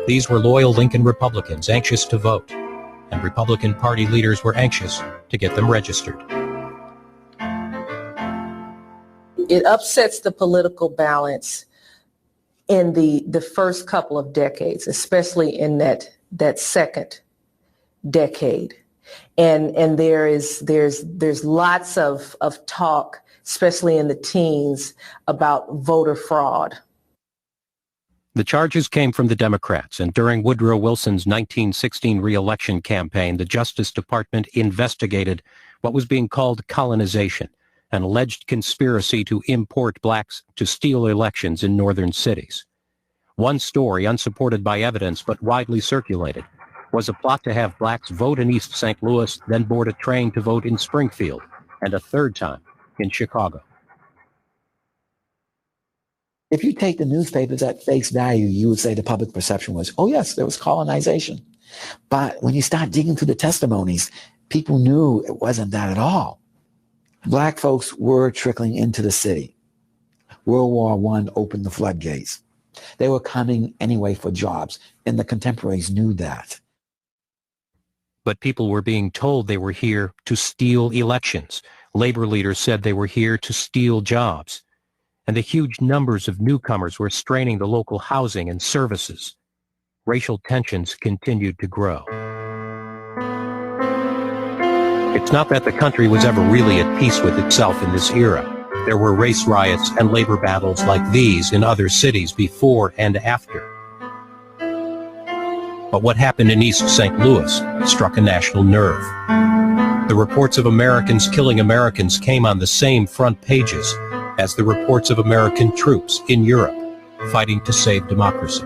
These were loyal Lincoln Republicans anxious to vote, and Republican Party leaders were anxious to get them registered. It upsets the political balance in the first couple of decades, especially in that second decade. And there's lots of talk, especially in the teens, about voter fraud. The charges came from the Democrats, and during Woodrow Wilson's 1916 re-election campaign, the Justice Department investigated what was being called colonization, an alleged conspiracy to import blacks to steal elections in northern cities. One story, unsupported by evidence but widely circulated, was a plot to have blacks vote in East St. Louis, then board a train to vote in Springfield, and a third time in Chicago. If you take the newspapers at face value, you would say the public perception was, oh yes, there was colonization. But when you start digging through the testimonies, people knew it wasn't that at all. Black folks were trickling into the city. World War I opened the floodgates. They were coming anyway for jobs, and the contemporaries knew that. But people were being told they were here to steal elections. Labor leaders said they were here to steal jobs. And the huge numbers of newcomers were straining the local housing and services. Racial tensions continued to grow. It's not that the country was ever really at peace with itself in this era. There were race riots and labor battles like these in other cities before and after. But what happened in East St. Louis struck a national nerve. The reports of Americans killing Americans came on the same front pages as the reports of American troops in Europe fighting to save democracy.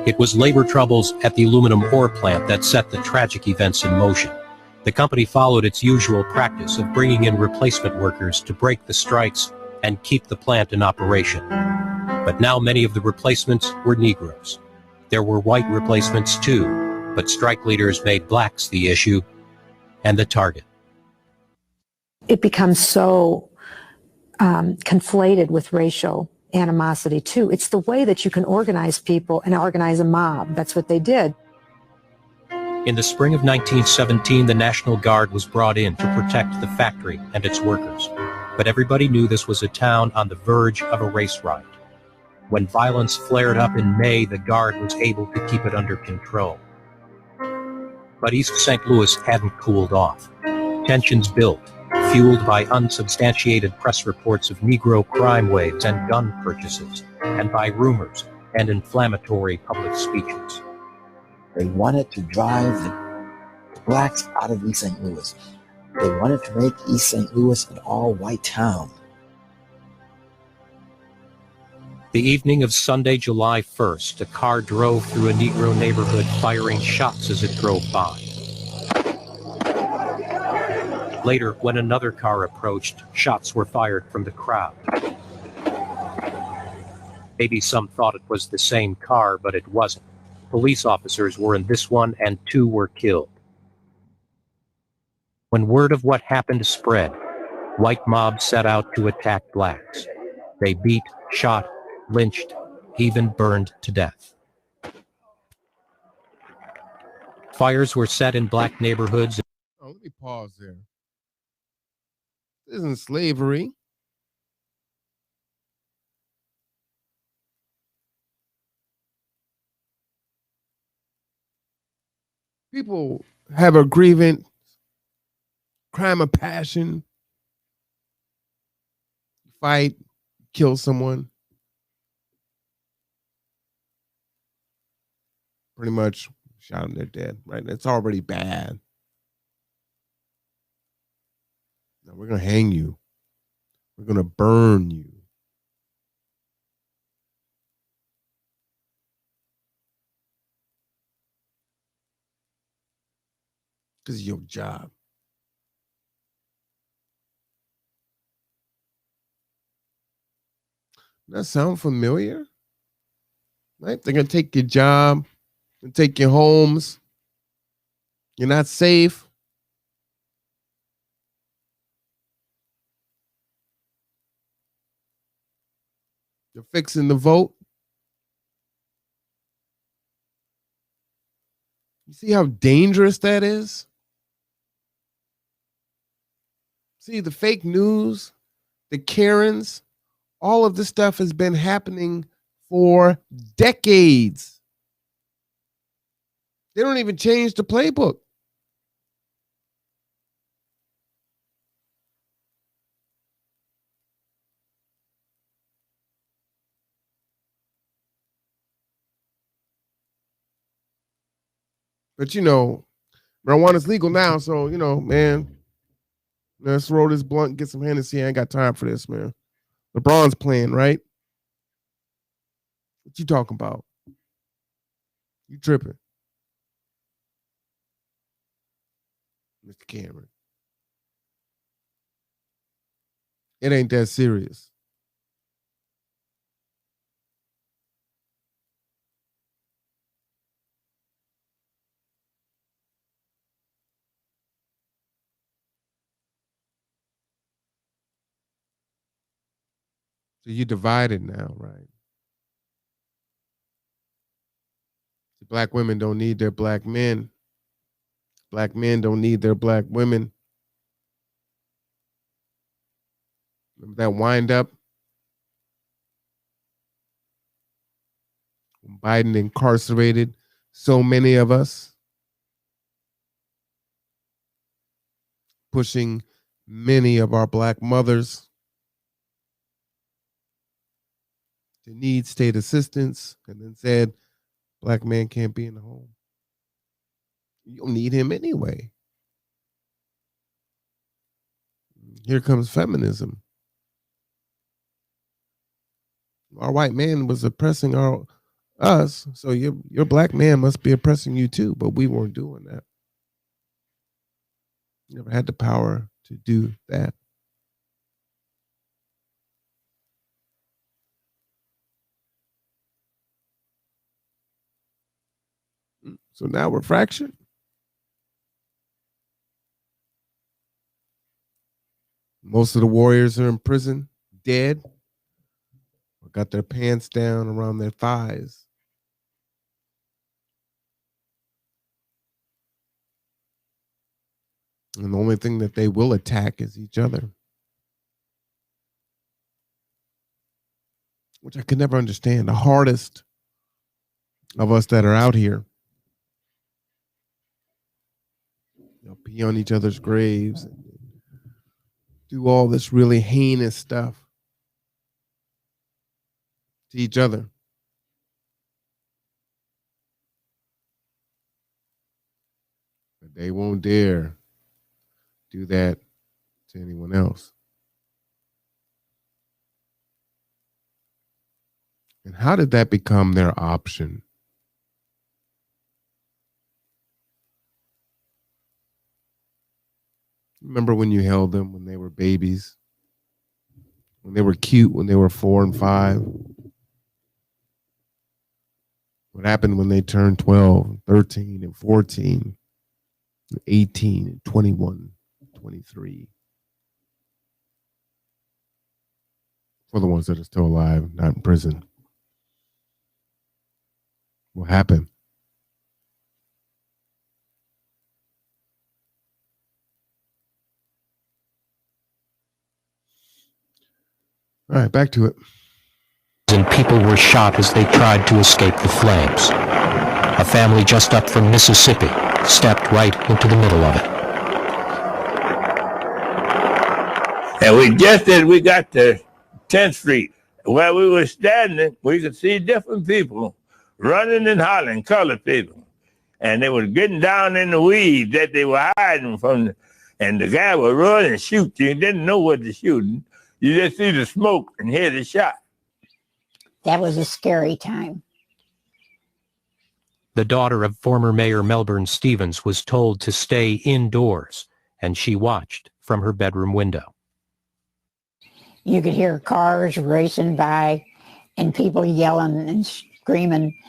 It was labor troubles at the aluminum ore plant that set the tragic events in motion. The company followed its usual practice of bringing in replacement workers to break the strikes and keep the plant in operation. But now many of the replacements were Negroes. There were white replacements too, but strike leaders made blacks the issue and the target. It becomes so conflated with racial animosity too. It's the way that you can organize people and organize a mob. That's what they did. In the spring of 1917, the National Guard was brought in to protect the factory and its workers. But everybody knew this was a town on the verge of a race riot. When violence flared up in May, the Guard was able to keep it under control. But East St. Louis hadn't cooled off. Tensions built, fueled by unsubstantiated press reports of Negro crime waves and gun purchases, and by rumors and inflammatory public speeches. They wanted to drive the blacks out of East St. Louis. They wanted to make East St. Louis an all-white town. The evening of Sunday, July 1st, a car drove through a Negro neighborhood firing shots as it drove by. Later, when another car approached, shots were fired from the crowd. Maybe some thought it was the same car, but it wasn't. Police officers were in this one, and 2 were killed. When word of what happened spread, white mobs set out to attack blacks. They beat, shot, lynched, even burned to death. Fires were set in black neighborhoods. Oh, let me pause there. This isn't slavery. People have a grievance, crime of passion, fight, kill someone. Pretty much shot them, they're dead, right? It's already bad. Now we're going to hang you. We're going to burn you. Because of your job. That sound familiar? Right? They're going to take your job and take your homes. You're not safe. You're fixing the vote. You see how dangerous that is? See, the fake news, the Karens, all of this stuff has been happening for decades. They don't even change the playbook. But marijuana's legal now, so man, let's roll this blunt and get some Hennessy. I ain't got time for this, man. LeBron's playing, right? What you talking about? You tripping. Mr. Cameron. It ain't that serious. So you divided now, right? Black women don't need their black men. Black men don't need their black women. Remember that wind up? When Biden incarcerated so many of us, pushing many of our black mothers to need state assistance, and then said, black man can't be in the home. You don't need him anyway. Here comes feminism. Our white man was oppressing us, so your black man must be oppressing you too, but we weren't doing that. Never had the power to do that. So now we're fractured. Most of the warriors are in prison, dead, or got their pants down around their thighs. And the only thing that they will attack is each other. Which I could never understand. The hardest of us that are out here, pee on each other's graves, and do all this really heinous stuff to each other. But they won't dare do that to anyone else. And how did that become their option? Remember when you held them when they were babies? When they were cute, when they were 4 and 5? What happened when they turned 12, 13, and 14, 18, and 21, 23? For the ones that are still alive, not in prison. What happened? All right, back to it. And people were shot as they tried to escape the flames. A family just up from Mississippi stepped right into the middle of it. And just as we got to 10th Street, where we were standing, we could see different people running and hollering, colored people. And they were getting down in the weeds that they were hiding from. And the guy would run and shoot you. He didn't know what to shoot. You just see the smoke and hear the shot. That was a scary time. The daughter of former Mayor Melbourne Stevens was told to stay indoors, and she watched from her bedroom window. You could hear cars racing by and people yelling and screaming.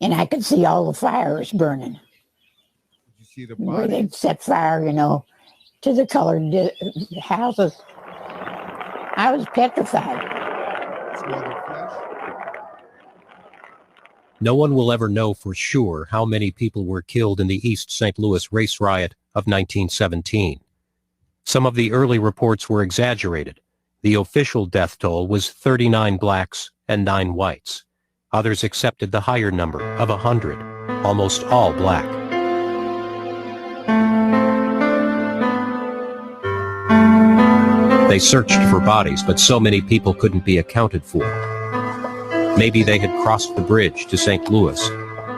And I could see all the fires burning. Did you see the where body? they'd set fire, to the colored houses. I was petrified. No one will ever know for sure how many people were killed in the East St. Louis race riot of 1917. Some of the early reports were exaggerated. The official death toll was 39 blacks and 9 whites. Others accepted the higher number of 100, almost all black. They searched for bodies, but so many people couldn't be accounted for. Maybe they had crossed the bridge to St. Louis.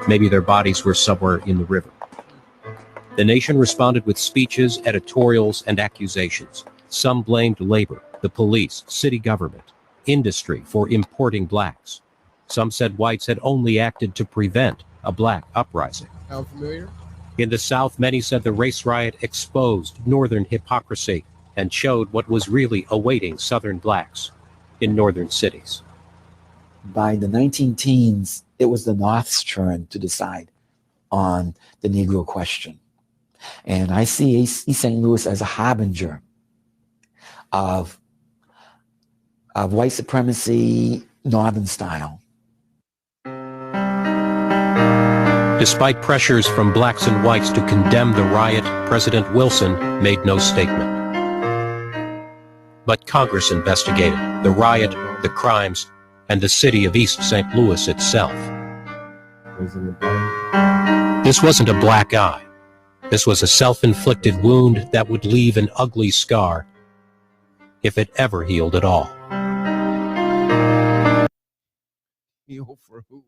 Maybe their bodies were somewhere in the river. The nation responded with speeches, editorials, and accusations. Some blamed labor, the police, city government, industry for importing blacks. Some said whites had only acted to prevent a black uprising. Sound familiar? In the South, many said the race riot exposed Northern hypocrisy and showed what was really awaiting Southern blacks in northern cities. By the 19-teens, it was the North's turn to decide on the Negro question. And I see East St. Louis as a harbinger of white supremacy, Northern style. Despite pressures from blacks and whites to condemn the riot, President Wilson made no statement. But Congress investigated the riot, the crimes, and the city of East St. Louis itself. This wasn't a black eye. This was a self-inflicted wound that would leave an ugly scar if it ever healed at all. Heal for who?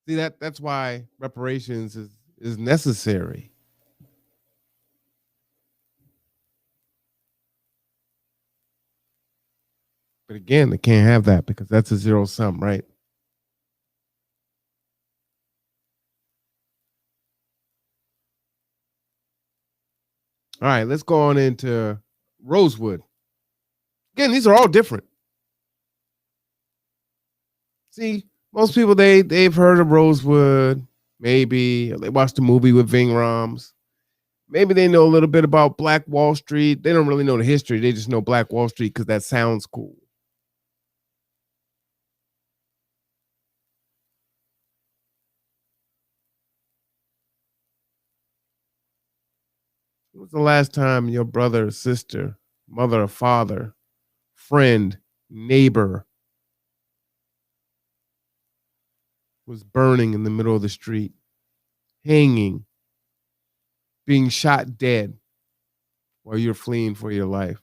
See, that's why reparations is necessary. But again, they can't have that because that's a zero sum, right? All right, let's go on into Rosewood. Again, these are all different. See, most people they've heard of Rosewood, maybe they watched the movie with Ving Rhames. Maybe they know a little bit about Black Wall Street. They don't really know the history. They just know Black Wall Street because that sounds cool. When was the last time your brother or sister, mother or father, friend, neighbor was burning in the middle of the street, hanging, being shot dead while you're fleeing for your life,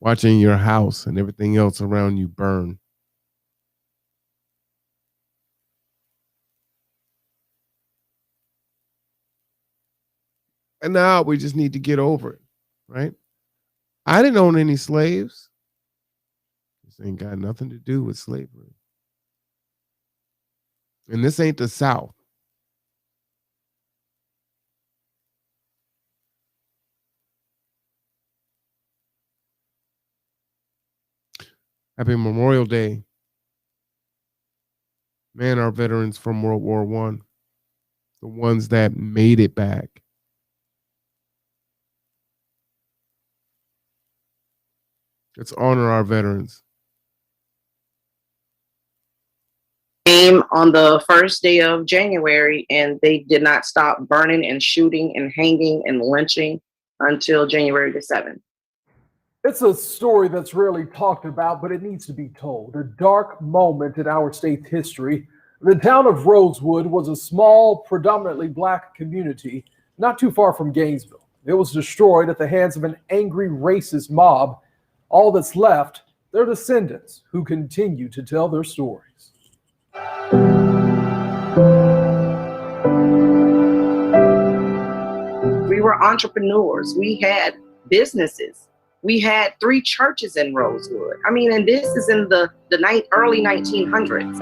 watching your house and everything else around you burn? And now we just need to get over it, right? I didn't own any slaves. This ain't got nothing to do with slavery. And this ain't the South. Happy Memorial Day. Man, our veterans from World War I, the ones that made it back. Let's honor our veterans. Came on the first day of January, and they did not stop burning and shooting and hanging and lynching until January the 7th. It's a story that's rarely talked about, but it needs to be told. A dark moment in our state's history. The town of Rosewood was a small, predominantly Black community not too far from Gainesville. It was destroyed at the hands of an angry, racist mob. All that's left, their descendants who continue to tell their stories. We were entrepreneurs. We had businesses. We had 3 churches in Rosewood. I mean, and this is in the early 1900s.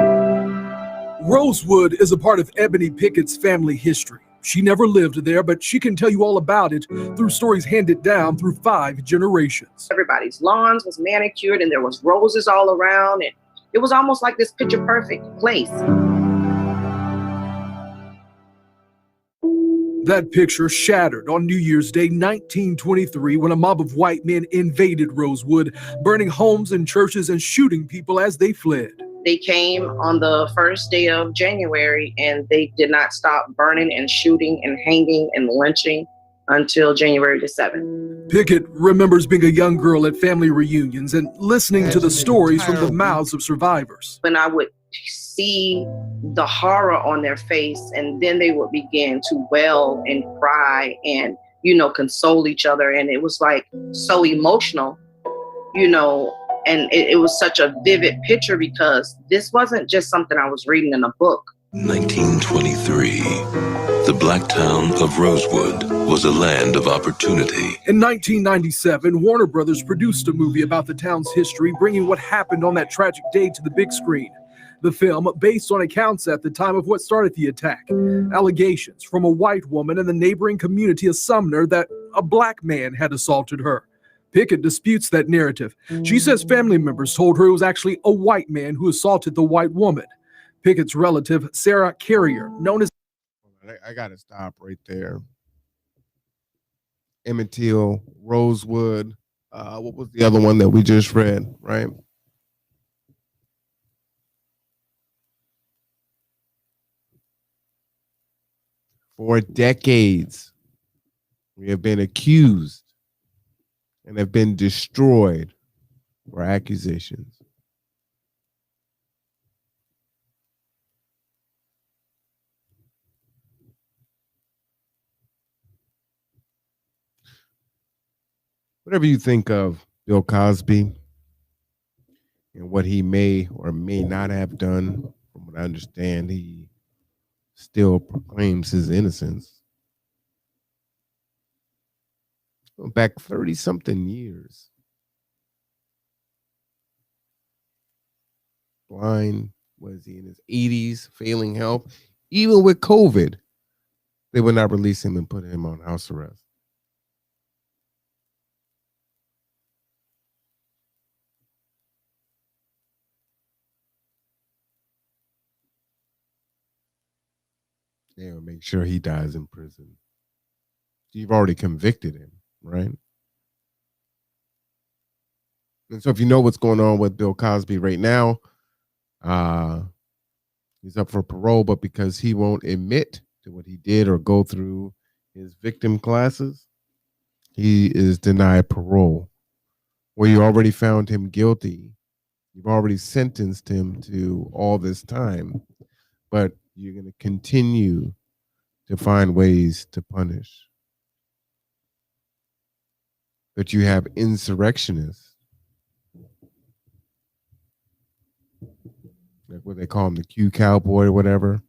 Rosewood is a part of Ebony Pickett's family history. She never lived there, but she can tell you all about it through stories handed down through 5 generations. Everybody's lawns was manicured and there was roses all around, and it was almost like this picture perfect place. That picture shattered on New Year's Day 1923 when a mob of white men invaded Rosewood, burning homes and churches and shooting people as they fled. They came on the first day of January, and they did not stop burning and shooting and hanging and lynching until January the 7th. Pickett remembers being a young girl at family reunions and listening to the stories from the mouths of survivors. When I would see the horror on their face, and then they would begin to wail and cry and, console each other. And it was like so emotional, and it was such a vivid picture because this wasn't just something I was reading in a book. 1923. The black town of Rosewood was a land of opportunity. In 1997, Warner Brothers produced a movie about the town's history, bringing what happened on that tragic day to the big screen. The film, based on accounts at the time of what started the attack, allegations from a white woman in the neighboring community of Sumner that a black man had assaulted her. Pickett disputes that narrative. She says family members told her it was actually a white man who assaulted the white woman. Pickett's relative, Sarah Carrier, known as... I got to stop right there. Emmett Till, Rosewood. What was the other one that we just read, right? For decades, we have been accused and have been destroyed for accusations. Whatever you think of Bill Cosby and what he may or may not have done, from what I understand, he still proclaims his innocence. Back 30-something years. Blind, was he in his 80s, failing health? Even with COVID, they would not release him and put him on house arrest. They will make sure he dies in prison. You've already convicted him, right? And so if you know what's going on with Bill Cosby right now, he's up for parole, but because he won't admit to what he did or go through his victim classes, he is denied parole. Where you already found him guilty, you've already sentenced him to all this time, but you're going to continue to find ways to punish. But you have insurrectionists, like what they call him, the Q cowboy or whatever.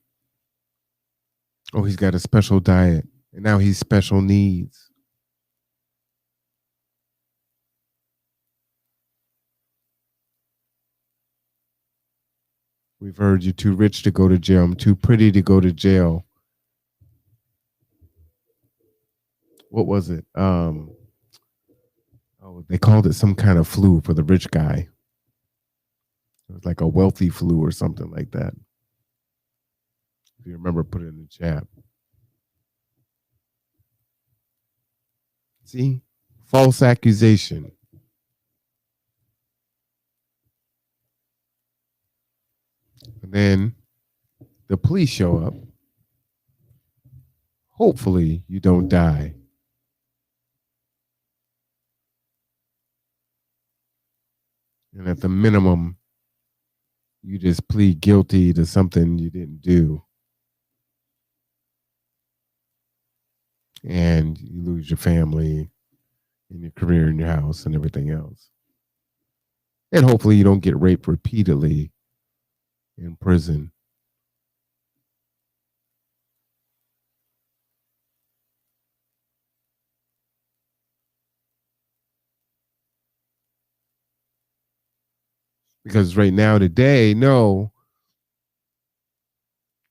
Oh, he's got a special diet, and now he's special needs. We've heard you're too rich to go to jail. I'm too pretty to go to jail. What was it? Oh, they called it some kind of flu for the rich guy. It was like a wealthy flu or something like that. If you remember, put it in the chat. See? False accusation. And then the police show up. Hopefully, you don't die. And at the minimum, you just plead guilty to something you didn't do. And you lose your family and your career and your house and everything else. And hopefully you don't get raped repeatedly in prison. Because right now, today, no,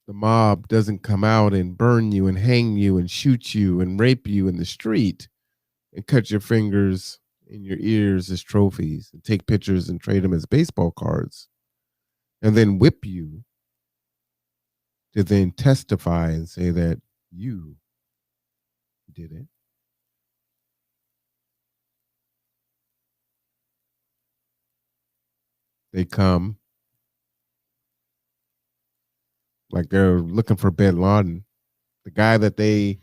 the mob doesn't come out and burn you and hang you and shoot you and rape you in the street and cut your fingers and your ears as trophies and take pictures and trade them as baseball cards and then whip you to then testify and say that you did it. They come like they're looking for bin Laden, the guy that they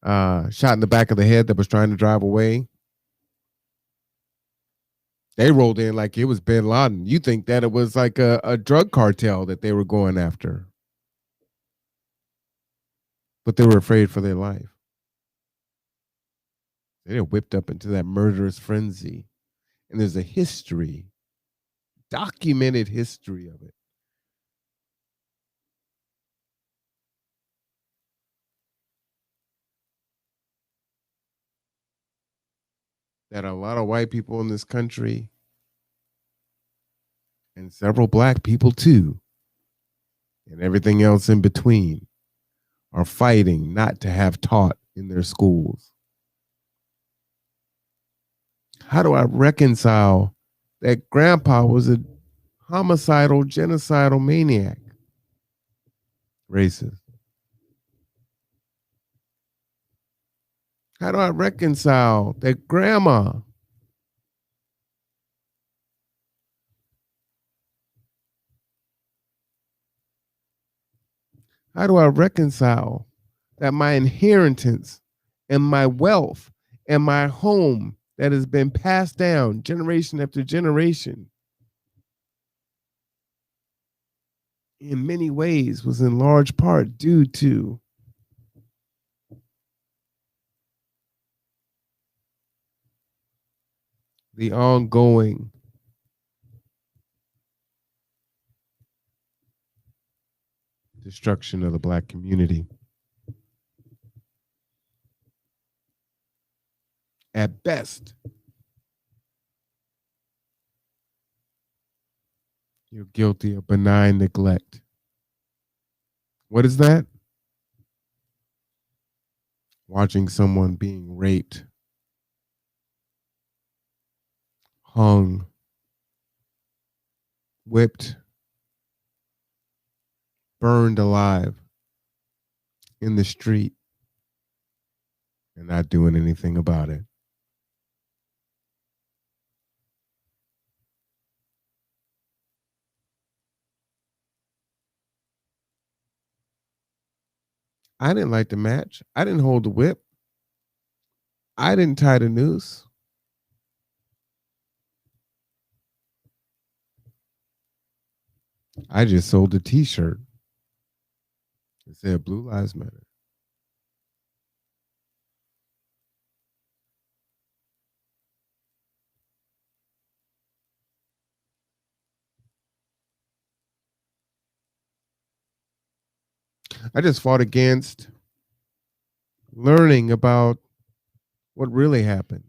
shot in the back of the head that was trying to drive away. They rolled in like it was bin Laden. You think that it was like a drug cartel that they were going after. But they were afraid for their life. They were whipped up into that murderous frenzy. And there's a history, documented history of it. That a lot of white people in this country and several black people too, and everything else in between, are fighting not to have taught in their schools. How do I reconcile that grandpa was a homicidal, genocidal maniac? Racist. How do I reconcile that grandma how do I reconcile that my inheritance and my wealth and my home that has been passed down generation after generation in many ways was in large part due to the ongoing destruction of the black community? At best, you're guilty of benign neglect. What is that? Watching someone being raped, hung, whipped, burned alive in the street, and not doing anything about it. I didn't like the match. I didn't hold the whip. I didn't tie the noose. I just sold a t-shirt. It said Blue Lives Matter. I just fought against learning about what really happened.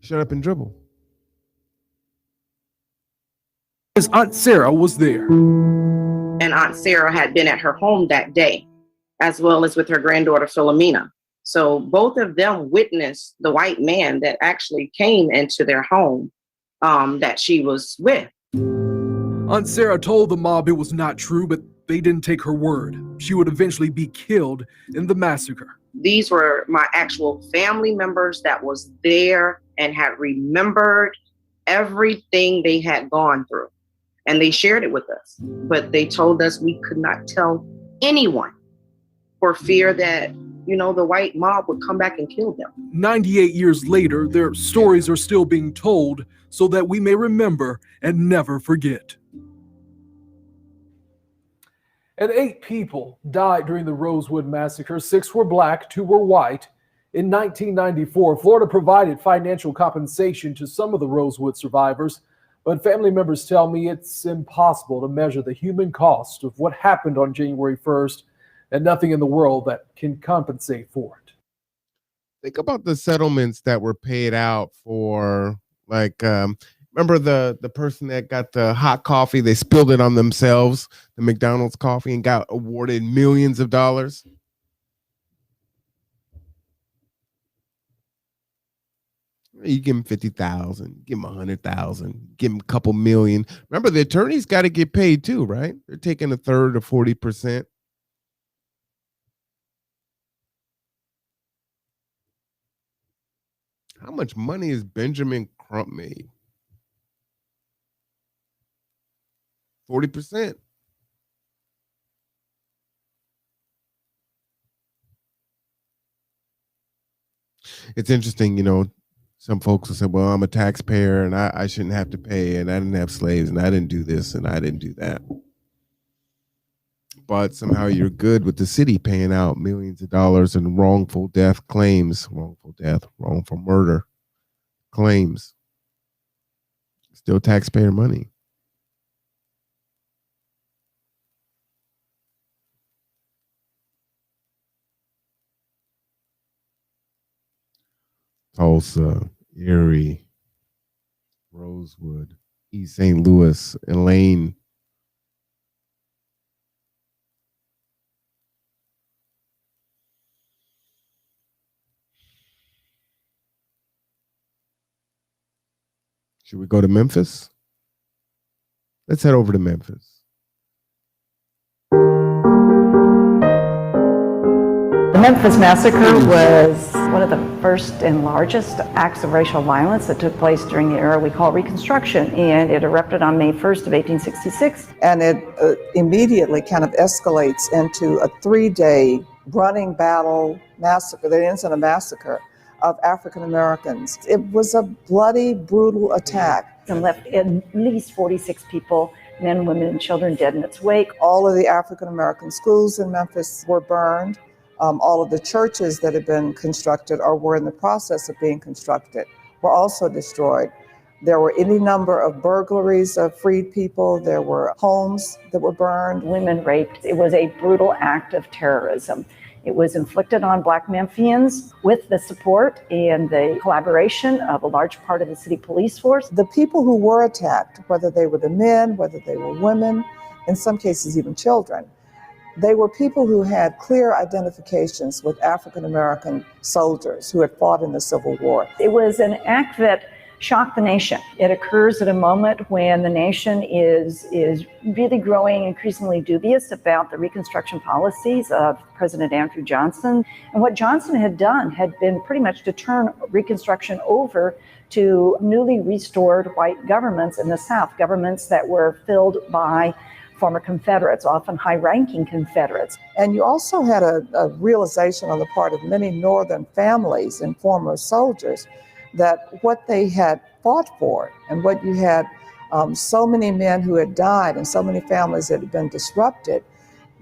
Shut up and dribble. His Aunt Sarah was there. And Aunt Sarah had been at her home that day, as well as with her granddaughter Philomena. So both of them witnessed the white man that actually came into their home that she was with. Aunt Sarah told the mob it was not true, but they didn't take her word. She would eventually be killed in the massacre. These were my actual family members that was there and had remembered everything they had gone through. And they shared it with us. But they told us we could not tell anyone for fear that, the white mob would come back and kill them. 98 years later, their stories are still being told so that we may remember and never forget. And 8 people died during the Rosewood Massacre. 6 were black, 2 were white. In 1994, Florida provided financial compensation to some of the Rosewood survivors, but family members tell me it's impossible to measure the human cost of what happened on January 1st, and nothing in the world that can compensate for it. Think about the settlements that were paid out for, remember the person that got the hot coffee, they spilled it on themselves, the McDonald's coffee, and got awarded millions of dollars? You give him 50,000, give him 100,000, give him a couple million. Remember, the attorneys got to get paid too, right? They're taking a third or 40%. How much money has Benjamin Crump made? 40%. It's interesting, some folks will say, well, I'm a taxpayer and I shouldn't have to pay, and I didn't have slaves, and I didn't do this, and I didn't do that. But somehow you're good with the city paying out millions of dollars in wrongful death claims, wrongful murder claims. Still taxpayer money. Tulsa, Erie, Rosewood, East St. Louis, Elaine. Should we go to Memphis? Let's head over to Memphis. The Memphis Massacre was one of the first and largest acts of racial violence that took place during the era we call Reconstruction, and it erupted on May 1st of 1866. And it immediately kind of escalates into a 3-day running battle massacre that ends in a massacre of African Americans. It was a bloody, brutal attack. And left at least 46 people, men, women, and children dead in its wake. All of the African American schools in Memphis were burned. All of the churches that had been constructed or were in the process of being constructed were also destroyed. There were any number of burglaries of freed people. There were homes that were burned. Women raped. It was a brutal act of terrorism. It was inflicted on Black Memphians with the support and the collaboration of a large part of the city police force. The people who were attacked, whether they were the men, whether they were women, in some cases even children, they were people who had clear identifications with African American soldiers who had fought in the Civil War. It was an act that shocked the nation. It occurs at a moment when the nation is really growing increasingly dubious about the Reconstruction policies of President Andrew Johnson. And what Johnson had done had been pretty much to turn Reconstruction over to newly restored white governments in the South, governments that were filled by former Confederates, often high-ranking Confederates. And you also had a realization on the part of many Northern families and former soldiers that what they had fought for and what you had so many men who had died and so many families that had been disrupted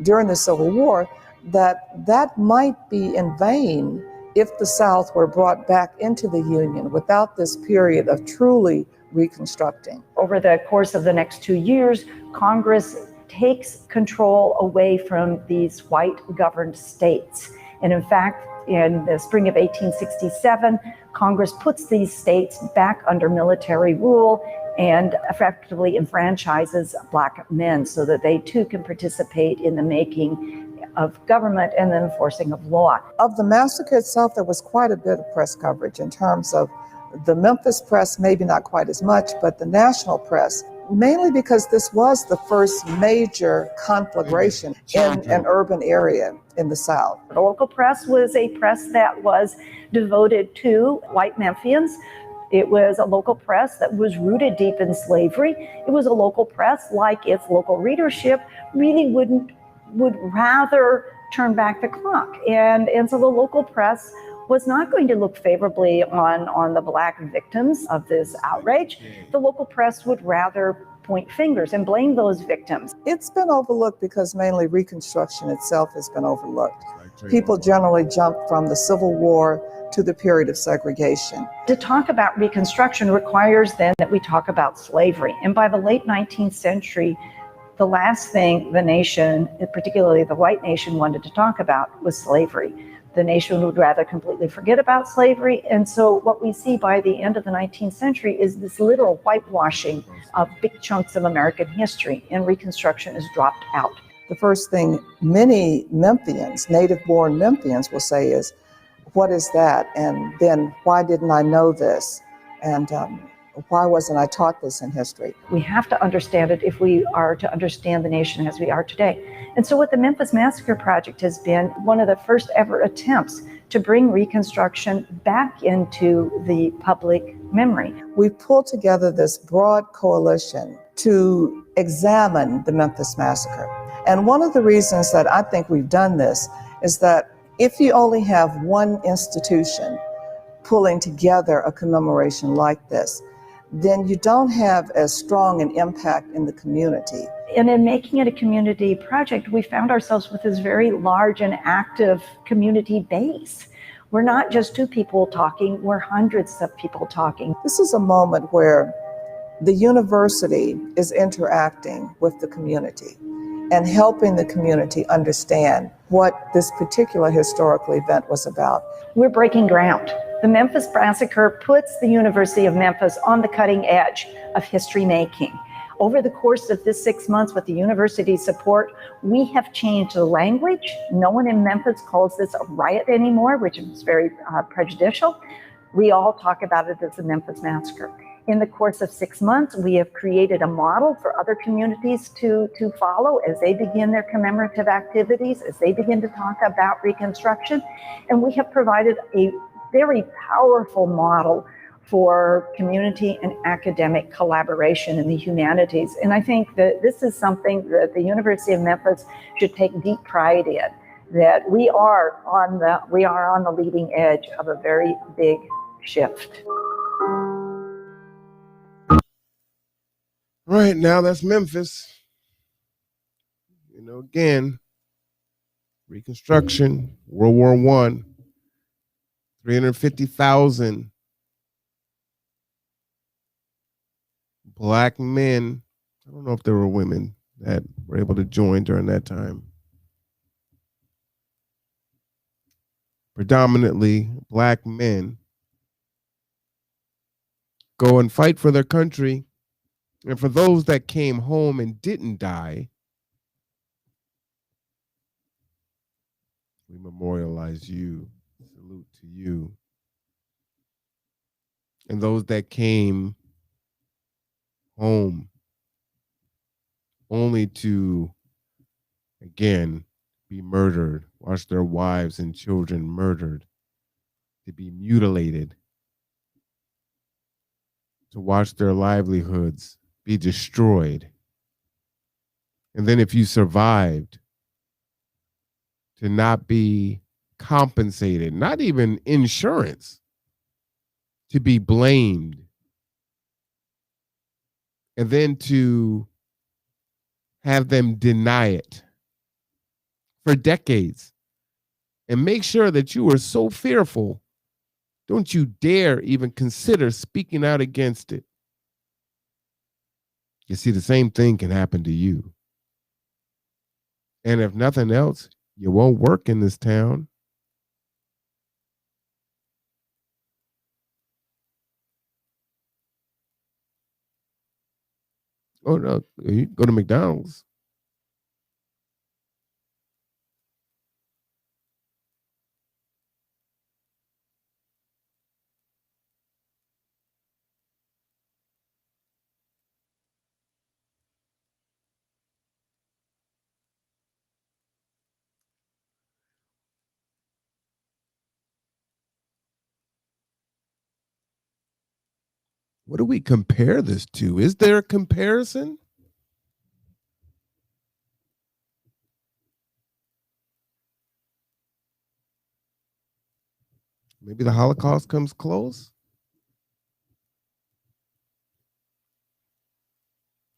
during the Civil War, that might be in vain if the South were brought back into the Union without this period of truly reconstructing. Over the course of the next 2 years, Congress takes control away from these white-governed states. And in fact, in the spring of 1867, Congress puts these states back under military rule and effectively enfranchises Black men so that they too can participate in the making of government and the enforcing of law. Of the massacre itself, there was quite a bit of press coverage in terms of the Memphis press, maybe not quite as much, but the national press, mainly because this was the first major conflagration in an urban area in the South. The local press was a press that was devoted to white Memphians. It was a local press that was rooted deep in slavery. It was a local press, like its local readership, really would rather turn back the clock. And so the local press was not going to look favorably on the Black victims of this outrage. The local press would rather point fingers and blame those victims. It's been overlooked because mainly Reconstruction itself has been overlooked. People generally jump from the Civil War to the period of segregation. To talk about Reconstruction requires then that we talk about slavery. And by the late 19th century, the last thing the nation, particularly the white nation, wanted to talk about was slavery. The nation would rather completely forget about slavery. And so what we see by the end of the 19th century is this literal whitewashing of big chunks of American history, and Reconstruction is dropped out. The first thing many Memphians, native-born Memphians, will say is, what is that? And then, why didn't I know this? And why wasn't I taught this in history? We have to understand it if we are to understand the nation as we are today. And so what the Memphis Massacre Project has been one of the first ever attempts to bring Reconstruction back into the public memory. We pulled together this broad coalition to examine the Memphis Massacre. And one of the reasons that I think we've done this is that if you only have one institution pulling together a commemoration like this, then you don't have as strong an impact in the community. And in making it a community project, we found ourselves with this very large and active community base. We're not just two people talking, we're hundreds of people talking. This is a moment where the university is interacting with the community and helping the community understand what this particular historical event was about. We're breaking ground. The Memphis Massacre puts the University of Memphis on the cutting edge of history making. Over the course of this 6 months with the university's support, we have changed the language. No one in Memphis calls this a riot anymore, which is very prejudicial. We all talk about it as the Memphis Massacre. In the course of 6 months, we have created a model for other communities to follow as they begin their commemorative activities, as they begin to talk about Reconstruction. And we have provided a very powerful model for community and academic collaboration in the humanities. And I think that this is something that the University of Memphis should take deep pride in, that we are on the leading edge of a very big shift. Right now, that's Memphis. You know, again, Reconstruction, World War I, 350,000 Black men. I don't know if there were women that were able to join during that time. Predominantly Black men go and fight for their country. And for those that came home and didn't die, we memorialize you. Salute to you. and those that came home only to, again, be murdered, watch their wives and children murdered, to be mutilated, to watch their livelihoods be destroyed. And then if you survived, to not be compensated, not even insurance, to be blamed, and then to have them deny it for decades and make sure that you are so fearful, don't you dare even consider speaking out against it. You see, the same thing can happen to you. And if nothing else, you won't work in this town. Oh, no, you go to McDonald's. What do we compare this to? Is there a comparison? Maybe the Holocaust comes close.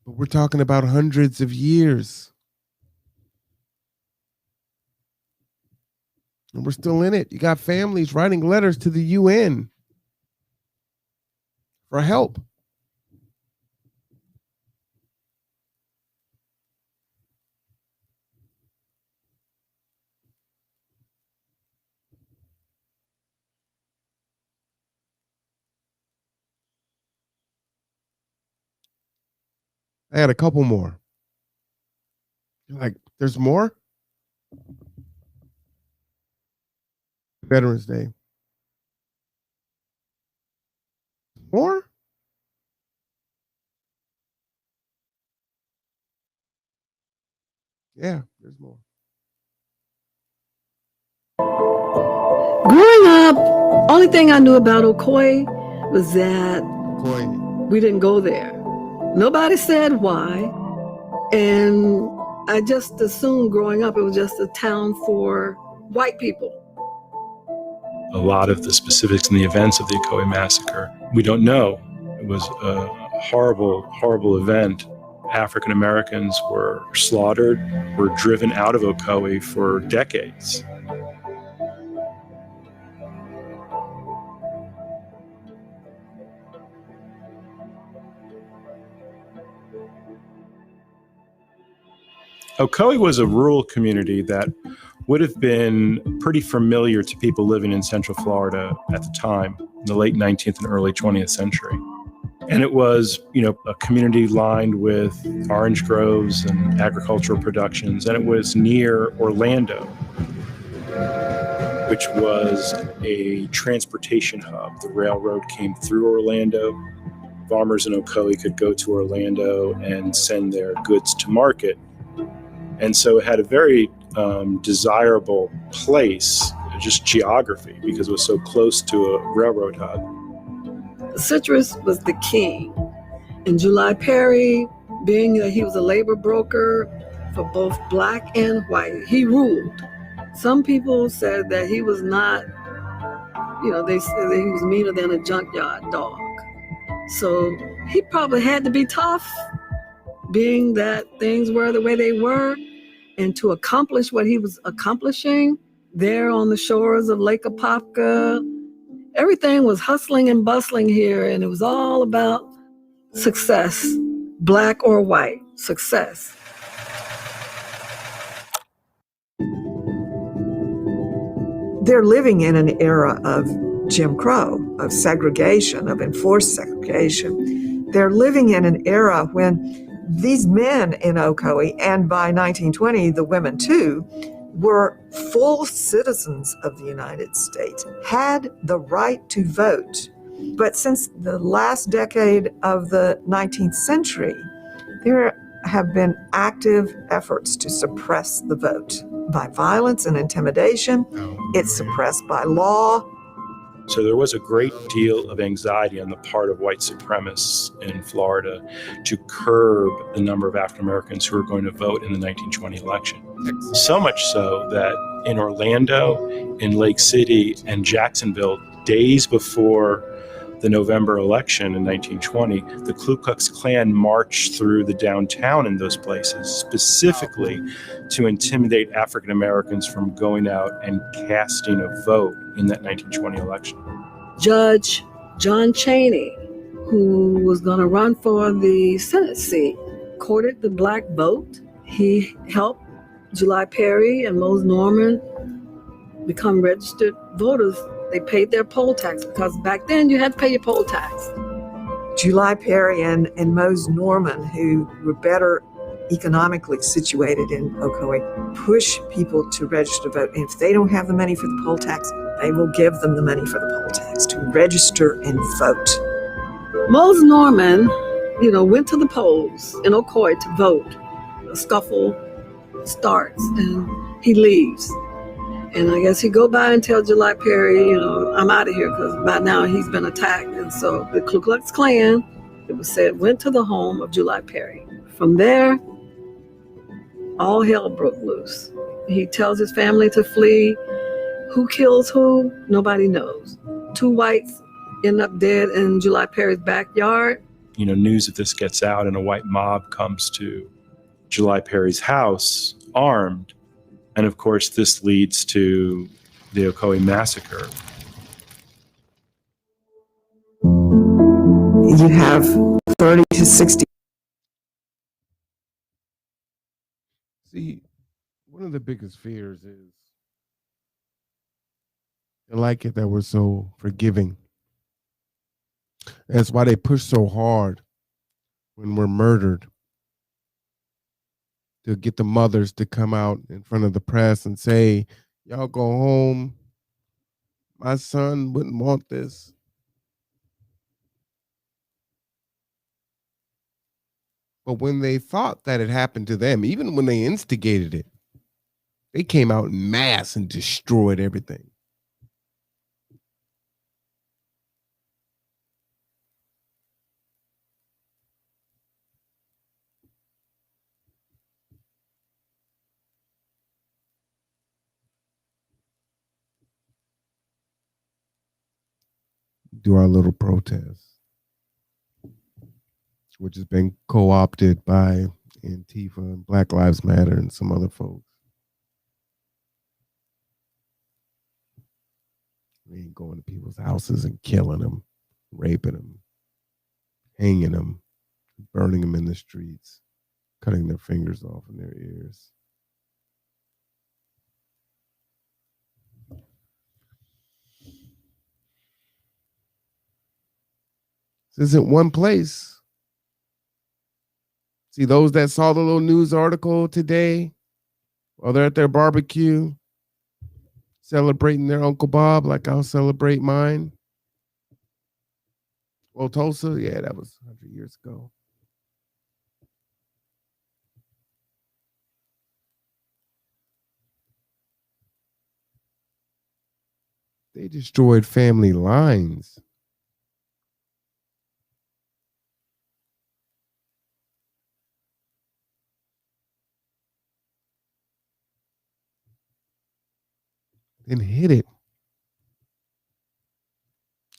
But we're talking about hundreds of years. And we're still in it. You got families writing letters to the UN for help. I had a couple more. You're like, there's more? Veterans Day. More? Yeah, there's more. Growing up, only thing I knew about Ocoee was that we didn't go there. Nobody said why. And I just assumed growing up it was just a town for white people. A lot of the specifics and the events of the Ocoee Massacre, we don't know. It was a horrible, horrible event. African Americans were slaughtered, were driven out of Ocoee for decades. Ocoee was a rural community that would have been pretty familiar to people living in Central Florida at the time, in the late 19th and early 20th century. And it was, a community lined with orange groves and agricultural productions, and it was near Orlando, which was a transportation hub. The railroad came through Orlando. Farmers in Ocoee could go to Orlando and send their goods to market. And so it had a very desirable place, just geography, because it was so close to a railroad hub. Citrus was the king. And July Perry, being that he was a labor broker for both black and white, he ruled. Some people said that he was not, they said that he was meaner than a junkyard dog. So he probably had to be tough, being that things were the way they were. And to accomplish what he was accomplishing there on the shores of Lake Apopka, everything was hustling and bustling here, and it was all about success, black or white, success. They're living in an era of Jim Crow, of segregation, of enforced segregation. They're living in an era when these men in Ocoee, and by 1920, the women too, were full citizens of the United States, had the right to vote. But since the last decade of the 19th century, there have been active efforts to suppress the vote by violence and intimidation. It's suppressed by law. So there was a great deal of anxiety on the part of white supremacists in Florida to curb the number of African Americans who were going to vote in the 1920 election. So much so that in Orlando, in Lake City, and Jacksonville, days before the November election in 1920, the Ku Klux Klan marched through the downtown in those places specifically to intimidate African Americans from going out and casting a vote in that 1920 election. Judge John Chaney, who was going to run for the Senate seat, courted the black vote. He helped July Perry and Mose Norman become registered voters. They paid their poll tax because back then you had to pay your poll tax. July Perry and Mose Norman, who were better economically situated in Ocoee, push people to register to vote. And if they don't have the money for the poll tax, they will give them the money for the poll tax to register and vote. Mose Norman, went to the polls in Ocoee to vote. A scuffle starts and he leaves. And I guess he'd go by and tell July Perry, I'm out of here because by now he's been attacked. And so the Ku Klux Klan, it was said, went to the home of July Perry. From there, all hell broke loose. He tells his family to flee. Who kills who? Nobody knows. 2 whites end up dead in July Perry's backyard. News of this gets out and a white mob comes to July Perry's house armed. And of course, this leads to the Ocoee massacre. You have 30 to 60. See, one of the biggest fears is I like it that we're so forgiving. That's why they push so hard when we're murdered to get the mothers to come out in front of the press and say, y'all go home. My son wouldn't want this. But when they thought that it happened to them, even when they instigated it, they came out in mass and destroyed everything. Do our little protest, which has been co-opted by Antifa and Black Lives Matter and some other folks. We ain't going to people's houses and killing them, raping them, hanging them, burning them in the streets, cutting their fingers off in their ears. This isn't one place. See, those that saw the little news article today, while they're at their barbecue, celebrating their Uncle Bob like I'll celebrate mine. Well, Tulsa, yeah, that was 100 years ago. They destroyed family lines. And hid it.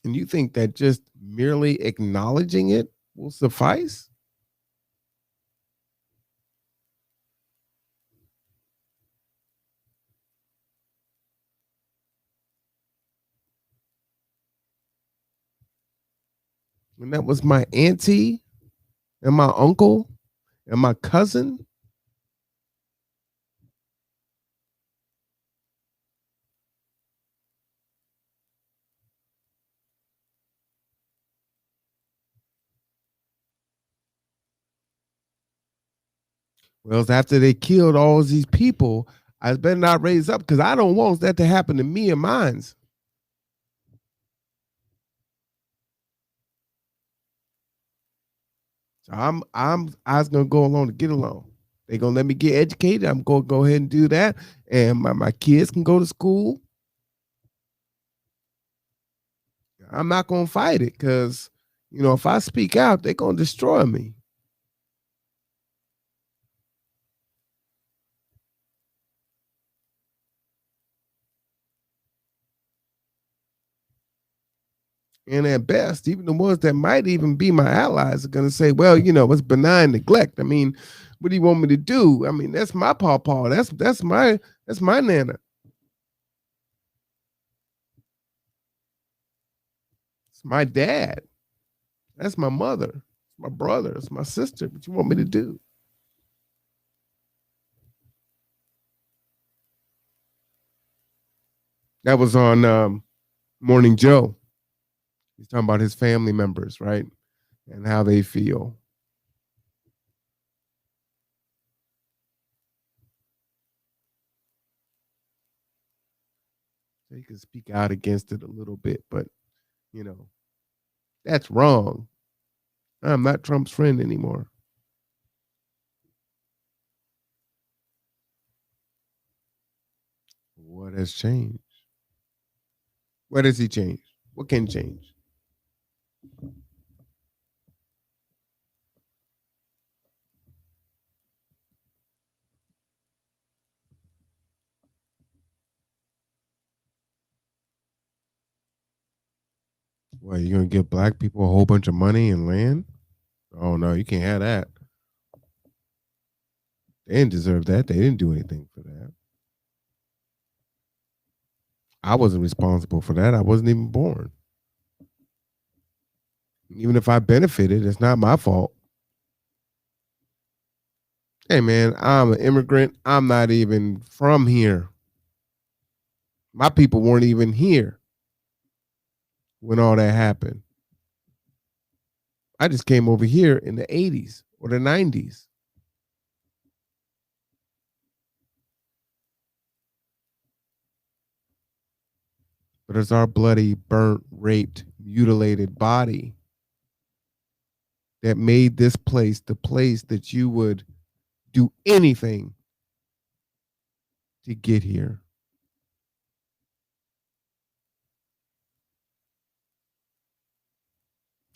And you think that just merely acknowledging it will suffice? And that was my auntie and my uncle and my cousin. Well, after they killed all these people, I better not raise up because I don't want that to happen to me and mine. I was gonna go along to get along. They gonna let me get educated. I'm gonna go ahead and do that, and my kids can go to school. I'm not gonna fight it because if I speak out, they're gonna destroy me. And at best, even the ones that might even be my allies are going to say, well, it's benign neglect. I mean, what do you want me to do? I mean, that's my pawpaw. That's my nana. It's my dad. That's my mother. It's my brother. It's my sister. What you want me to do? That was on Morning Joe. He's talking about his family members, right? And how they feel. So you can speak out against it a little bit, but that's wrong. I'm not Trump's friend anymore. What has changed? What has he changed? What can change? Well, you're gonna give black people a whole bunch of money and land? Oh no, you can't have that. They didn't deserve that. They didn't do anything for that. I wasn't responsible for that. I wasn't even born. Even if I benefited, it's not my fault. Hey man, I'm an immigrant. I'm not even from here. My people weren't even here when all that happened. I just came over here in the 80s or the 90s. But it's our bloody, burnt, raped, mutilated body that made this place the place that you would do anything to get here.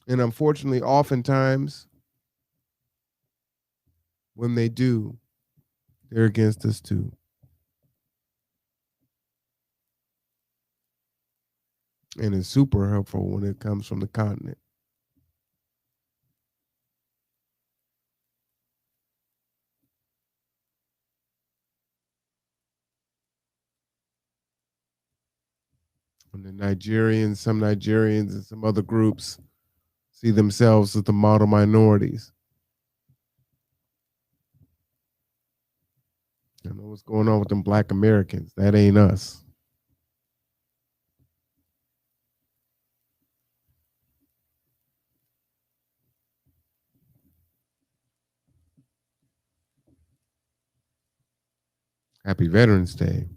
And unfortunately, oftentimes, when they do, they're against us too. And it's super helpful when it comes from the continent. When the Nigerians, some Nigerians, and some other groups see themselves as the model minorities. I know what's going on with them black Americans. That ain't us. Happy Veterans Day.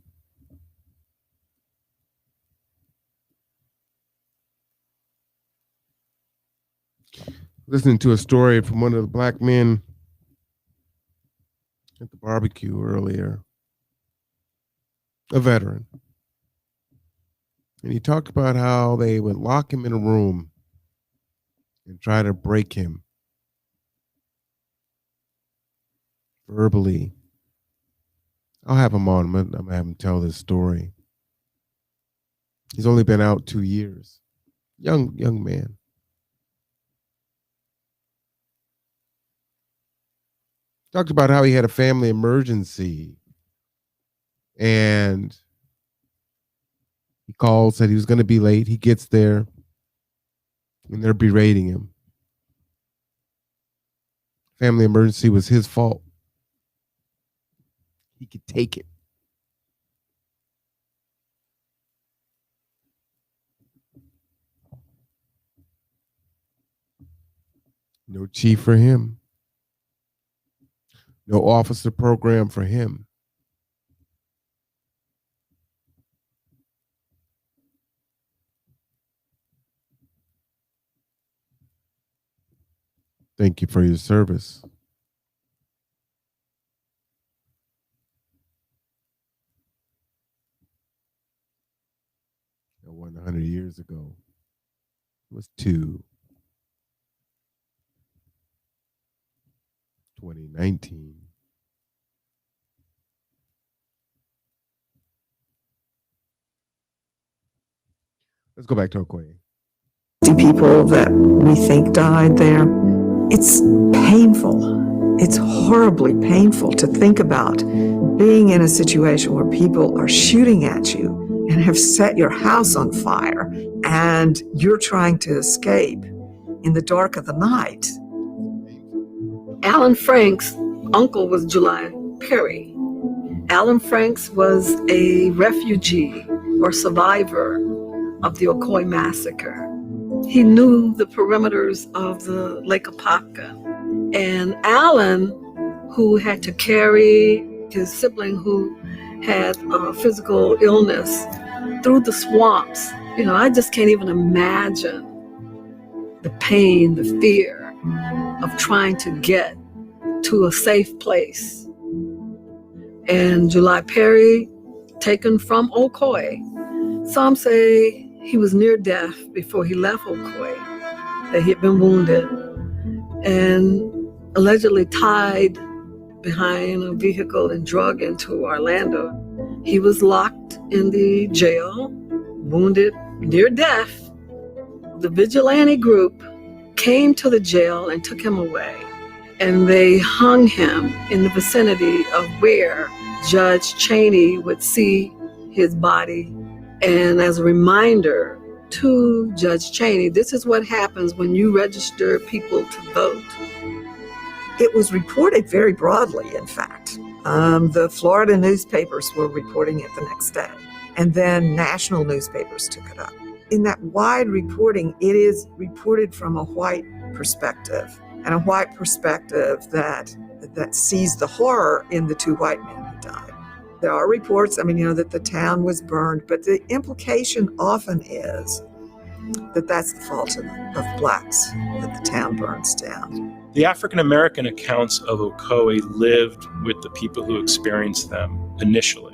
Listening to a story from one of the black men at the barbecue earlier, a veteran. And he talked about how they would lock him in a room and try to break him verbally. I'll have him on. I'm going to have him tell this story. He's only been out 2 years. Young man. Talked about how he had a family emergency and he called, said he was going to be late. He gets there and they're berating him. Family emergency was his fault. He could take it. No chief for him. No officer program for him. Thank you for your service. It wasn't 100 years ago. It was 2019. Let's go back to Okoye. People that we think died there. It's painful. It's horribly painful to think about being in a situation where people are shooting at you and have set your house on fire and you're trying to escape in the dark of the night. Alan Frank's uncle was July Perry. Alan Franks was a refugee or survivor of the Ocoee massacre. He knew the perimeters of the Lake Apopka. And Alan, who had to carry his sibling who had a physical illness through the swamps, I just can't even imagine the pain, the fear of trying to get to a safe place. And July Perry, taken from Ocoee. Some say he was near death before he left Ocoee, that he had been wounded and allegedly tied behind a vehicle and drug into Orlando. He was locked in the jail, wounded near death. The vigilante group came to the jail and took him away, and they hung him in the vicinity of where Judge Cheney would see his body. And as a reminder to Judge Cheney, this is what happens when you register people to vote. It was reported very broadly, in fact. The Florida newspapers were reporting it the next day, and then national newspapers took it up. In that wide reporting, it is reported from a white perspective, and a white perspective that sees the horror in the two white men who died. There are reports, that the town was burned, but the implication often is that that's the fault of blacks, that the town burns down. The African American accounts of Ocoee lived with the people who experienced them initially.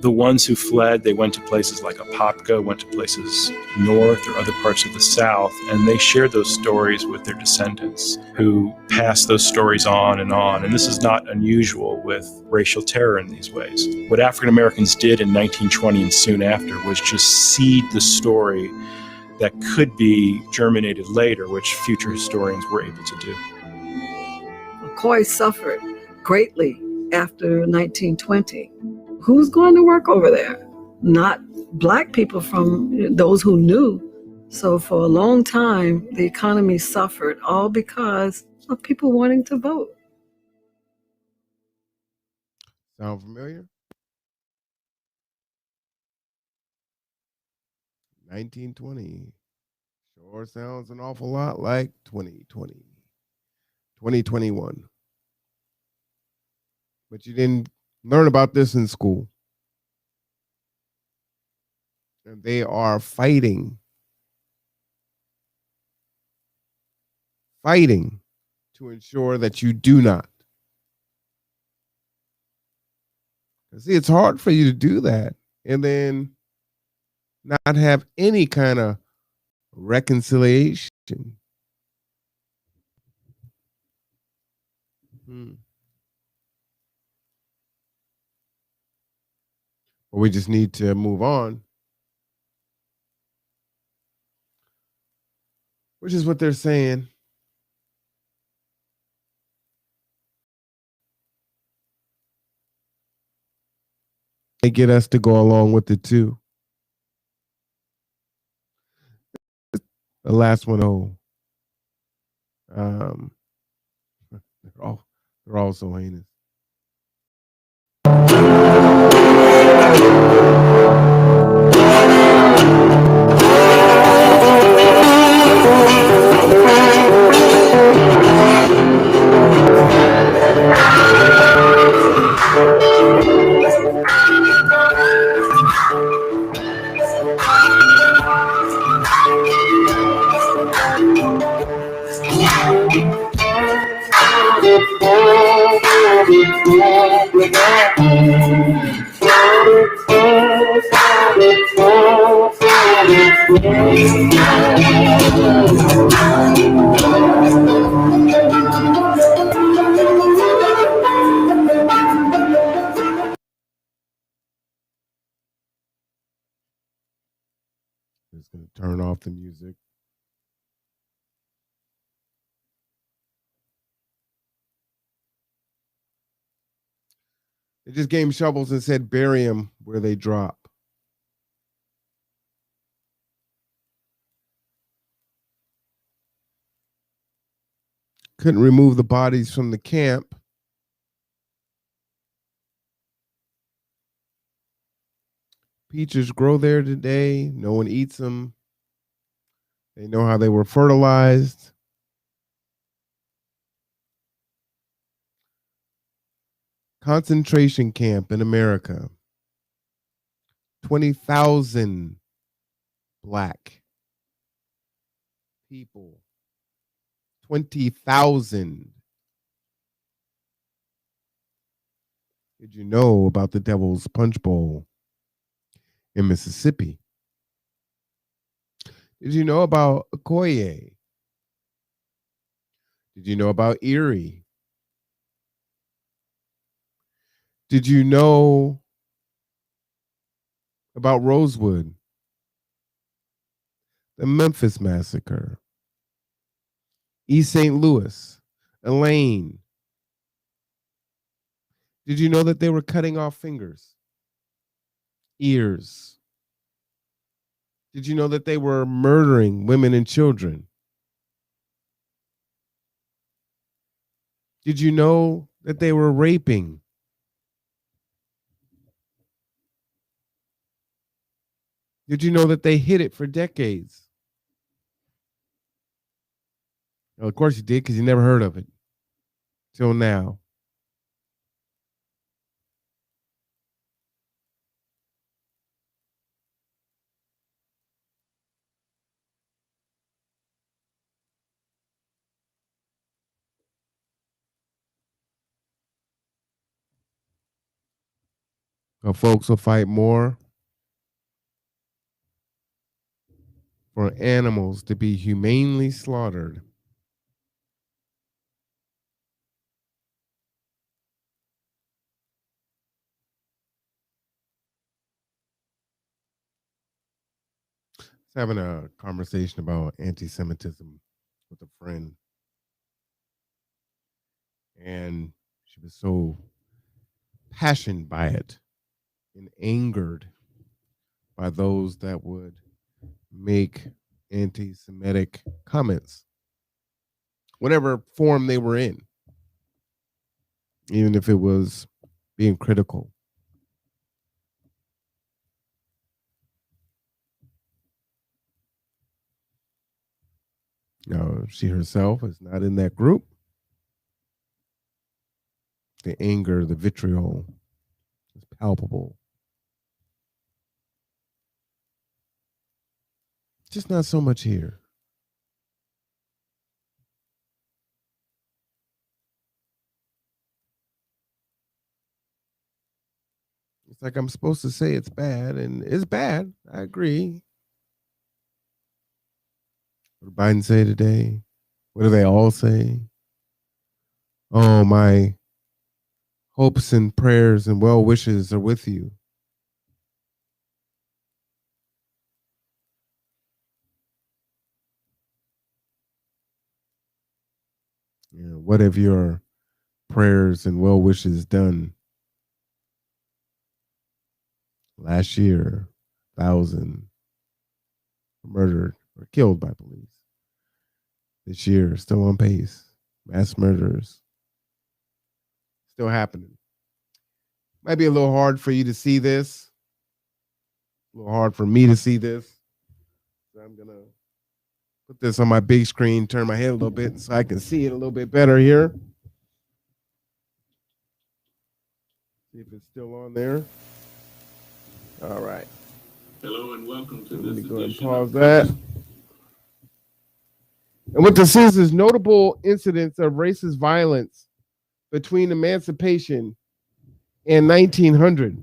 The ones who fled, they went to places like Apopka, went to places north or other parts of the South, and they shared those stories with their descendants who passed those stories on. And this is not unusual with racial terror in these ways. What African Americans did in 1920 and soon after was just seed the story that could be germinated later, which future historians were able to do. Ocoee suffered greatly after 1920. Who's going to work over there? Not black people from those who knew. So for a long time, the economy suffered, all because of people wanting to vote. Sound familiar? 1920. Sure sounds an awful lot like 2020. 2021. But you didn't learn about this in school. And they are fighting to ensure that you do not. See, it's hard for you to do that and then not have any kind of reconciliation. But we just need to move on, which is what they're saying. They get us to go along with it too. The last one, they're all so heinous. Just going to turn off the music. They just gave him shovels and said, bury him where they drop. Couldn't remove the bodies from the camp. Peaches grow there today. No one eats them. They know how they were fertilized. Concentration camp in America. 20,000 black people. 20,000. Did you know about the Devil's Punch Bowl in Mississippi? Did you know about Okoye? Did you know about Erie? Did you know about Rosewood? The Memphis Massacre? East St. Louis? Elaine? Did you know that they were cutting off fingers, ears? Did you know that they were murdering women and children? Did you know that they were raping? Did you know that they hid it for decades? Well, of course you did, because you never heard of it till now. But folks will fight more for animals to be humanely slaughtered having a conversation about anti-Semitism with a friend, and she was so passionate by it and angered by those that would make anti-Semitic comments, whatever form they were in, even if it was being critical. Now, she herself is not in that group. The anger, the vitriol is palpable. Just not so much here. It's like I'm supposed to say it's bad, and it's bad. I agree. What did Biden say today? What do they all say? Oh, my hopes and prayers and well wishes are with you. You know, what have your prayers and well wishes done? Last year, 1,000 murdered or killed by police. This year, still on pace. Mass murders still happening. Might be a little hard for you to see this. A little hard for me to see this. So I'm going to put this on my big screen, turn my head a little bit so I can see it a little bit better here. See if it's still on there. All right. Hello and welcome to Let this me go ahead and edition pause of that. And what this is notable incidents of racist violence between emancipation and 1900,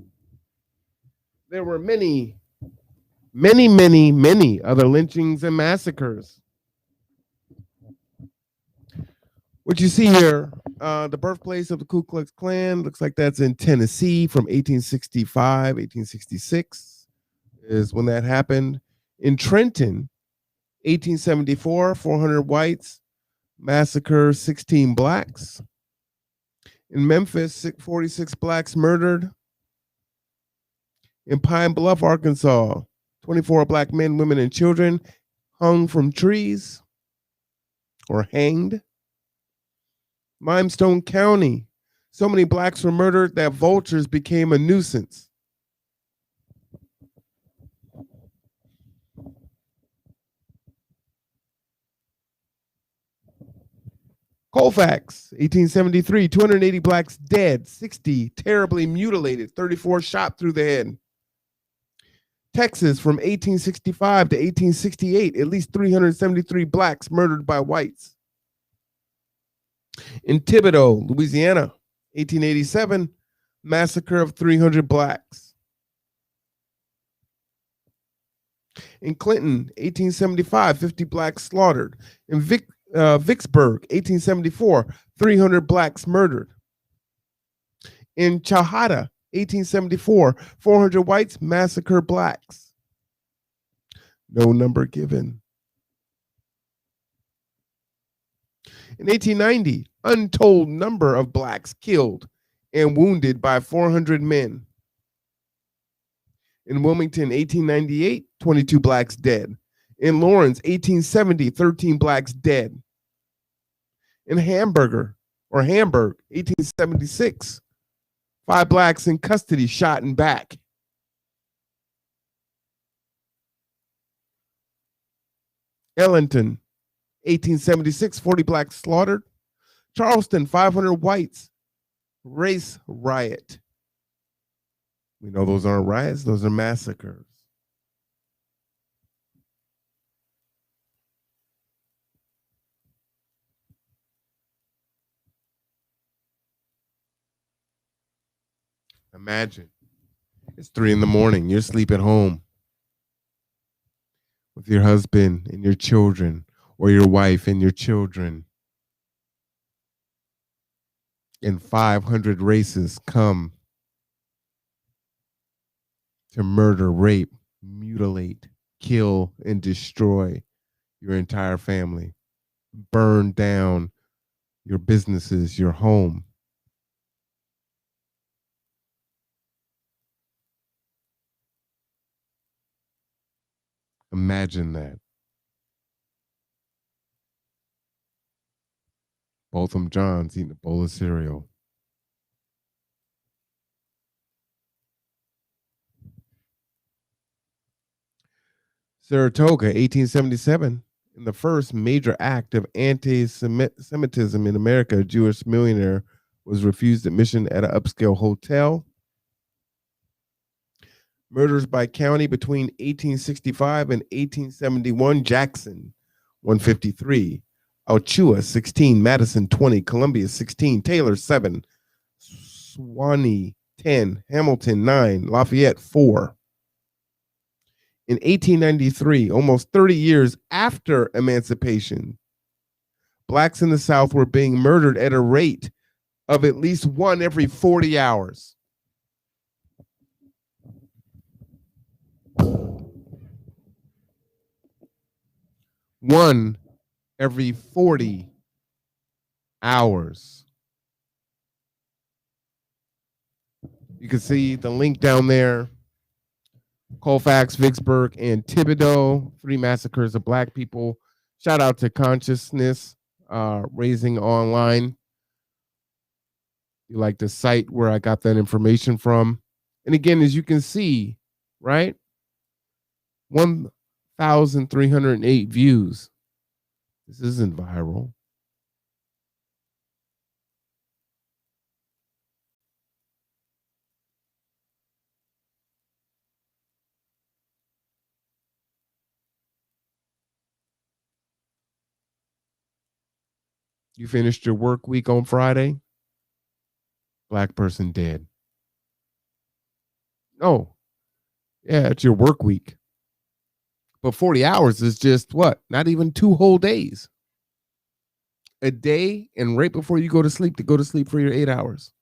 there were many other lynchings and massacres. What you see here, the birthplace of the Ku Klux Klan, looks like that's in Tennessee from 1865, 1866 is when that happened. In Trenton, 1874, 400 whites massacre 16 blacks. In Memphis, 46 blacks murdered. In Pine Bluff, Arkansas, 24 black men, women, and children hung from trees or hanged. Limestone County, so many blacks were murdered that vultures became a nuisance. Colfax, 1873, 280 blacks dead, 60 terribly mutilated, 34 shot through the head. Texas, from 1865 to 1868, at least 373 blacks murdered by whites. In Thibodaux, Louisiana, 1887, massacre of 300 blacks. In Clinton, 1875, 50 blacks slaughtered. In Vicksburg, 1874, 300 blacks murdered. In Chahata, 1874, 400 whites massacre blacks. No number given. In 1890, untold number of blacks killed and wounded by 400 men. In Wilmington, 1898, 22 blacks dead. In Lawrence, 1870, 13 blacks dead. In Hamburg, 1876, 5 blacks in custody shot and back. Ellington, 1876, 40 blacks slaughtered. Charleston, 500 whites, race riot. We know those aren't riots, those are massacres. Imagine it's 3 a.m. You're asleep at home with your husband and your children, or your wife and your children. And 500 races come to murder, rape, mutilate, kill, and destroy your entire family. Burn down your businesses, your home. Imagine that. Botham John's eating a bowl of cereal. Saratoga, 1877. In the first major act of anti-Semitism in America, a Jewish millionaire was refused admission at an upscale hotel. Murders by county between 1865 and 1871, Jackson, 153. Alachua, 16. Madison, 20. Columbia, 16. Taylor, 7. Suwanee, 10. Hamilton, 9. Lafayette, 4. In 1893, almost 30 years after emancipation, blacks in the South were being murdered at a rate of at least 1 every 40 hours. One every 40 hours. You can see the link down there. Colfax, Vicksburg, and Thibodaux, 3 massacres of black people. Shout out to Consciousness Raising Online. You like the site where I got that information from. And again, as you can see, right? 1,308 views. This isn't viral. You finished your work week on Friday? Black person dead. Oh, yeah, it's your work week. But 40 hours is just what? Not even 2 whole days. A day, and right before you go to sleep for your 8 hours.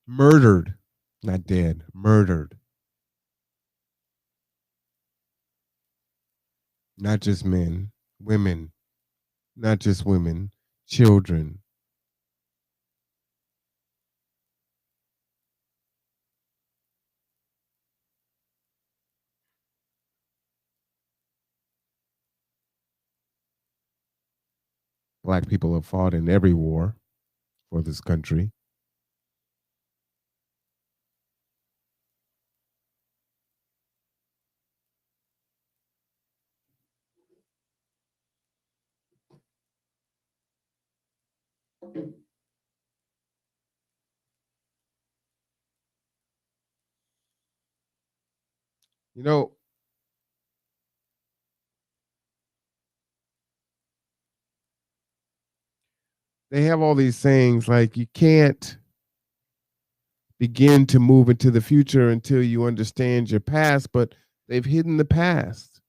Murdered. Not dead. Murdered. Not just men, women. Not just women, children. Black people have fought in every war for this country. You know, they have all these sayings like you can't begin to move into the future until you understand your past, but they've hidden the past.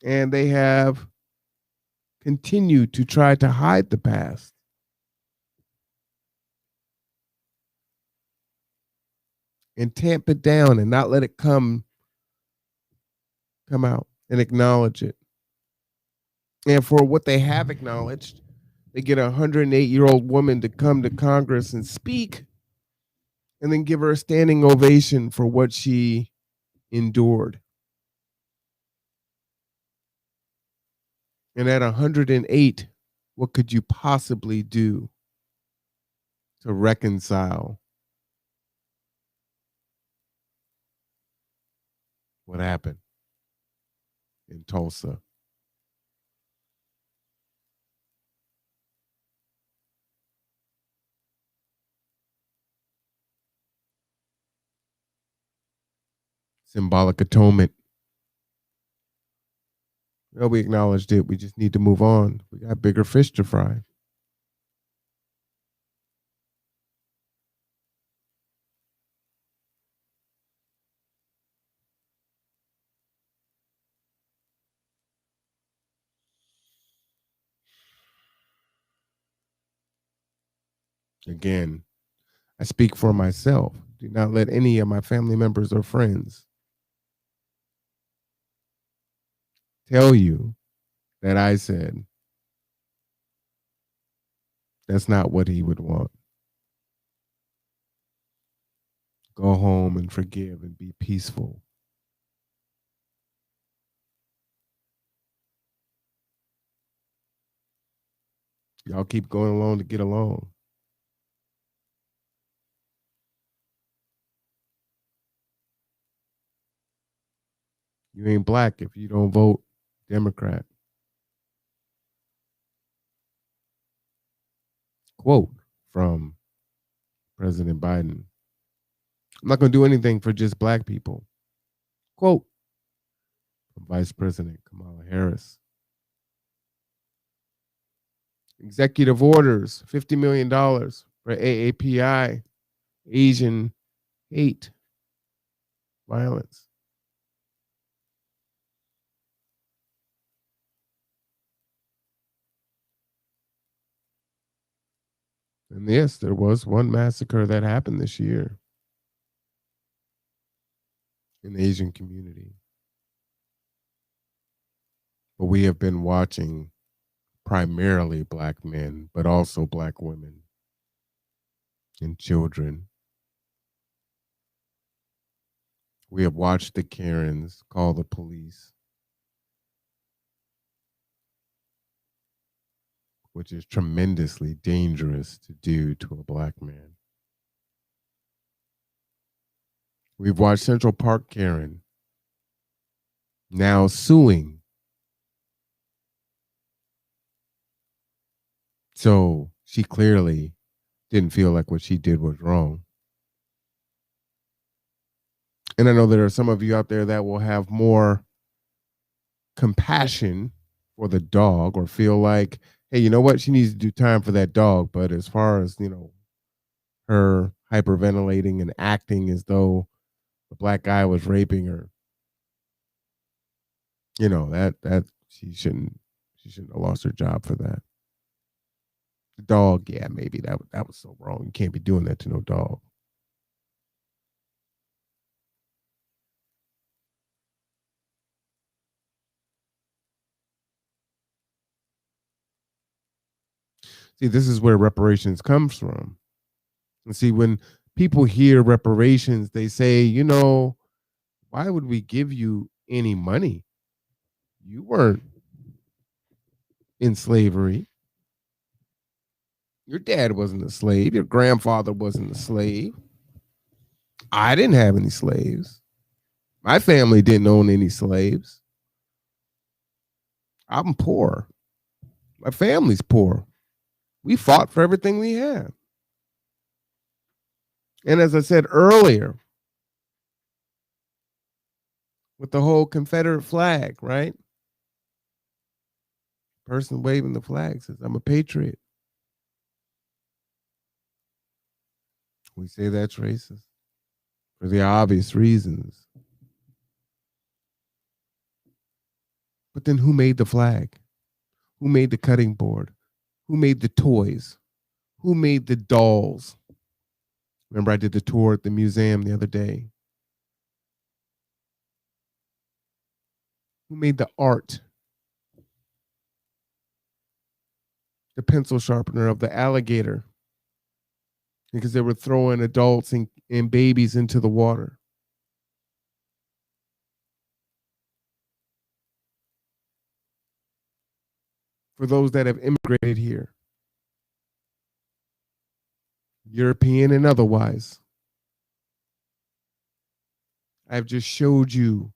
And they have continued to try to hide the past. And tamp it down and not let it come out and acknowledge it. And for what they have acknowledged, they get a 108-year-old woman to come to Congress and speak and then give her a standing ovation for what she endured. And at 108, what could you possibly do to reconcile what happened in Tulsa? Symbolic atonement. Well, we acknowledged it. We just need to move on. We got bigger fish to fry. Again, I speak for myself. Do not let any of my family members or friends tell you that I said that's not what he would want. Go home and forgive and be peaceful. Y'all keep going along to get along. You ain't black if you don't vote Democrat. Quote from President Biden. I'm not going to do anything for just black people. Quote from Vice President Kamala Harris. Executive orders, $50 million for AAPI, Asian hate violence. And yes, there was one massacre that happened this year in the Asian community. But we have been watching primarily black men, but also black women and children. We have watched the Karens call the police, which is tremendously dangerous to do to a black man. We've watched Central Park Karen now suing. So she clearly didn't feel like what she did was wrong. And I know there are some of you out there that will have more compassion for the dog or feel like hey, you know what? She needs to do time for that dog. But as far as, her hyperventilating and acting as though the black guy was raping her, that she shouldn't have lost her job for that. The dog, yeah, maybe that was so wrong. You can't be doing that to no dog. See, this is where reparations comes from. And see, when people hear reparations, they say, why would we give you any money? You weren't in slavery. Your dad wasn't a slave. Your grandfather wasn't a slave. I didn't have any slaves. My family didn't own any slaves. I'm poor. My family's poor. We fought for everything we have. And as I said earlier, with the whole Confederate flag, right? Person waving the flag says, I'm a patriot. We say that's racist for the obvious reasons. But then who made the flag? Who made the cutting board? Who made the toys? Who made the dolls? Remember, I did the tour at the museum the other day. Who made the art? The pencil sharpener of the alligator. Because they were throwing adults and babies into the water. For those that have immigrated here, European and otherwise, I've just showed you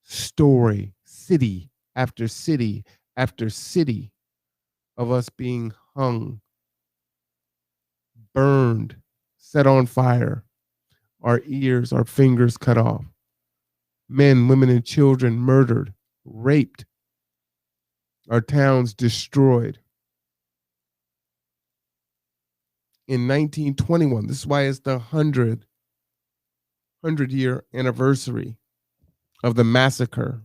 story, city after city after city of us being hung, burned, set on fire, our ears, our fingers cut off, men, women, and children murdered, raped, our towns destroyed. In 1921, this is why it's the 100-year anniversary of the massacre.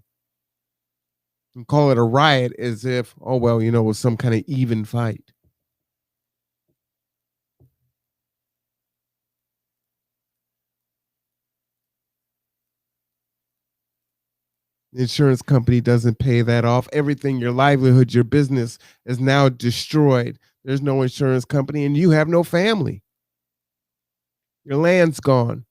And call it a riot as if, it was some kind of even fight. The insurance company doesn't pay that off. Everything, your livelihood, your business is now destroyed. There's no insurance company and you have no family. Your land's gone.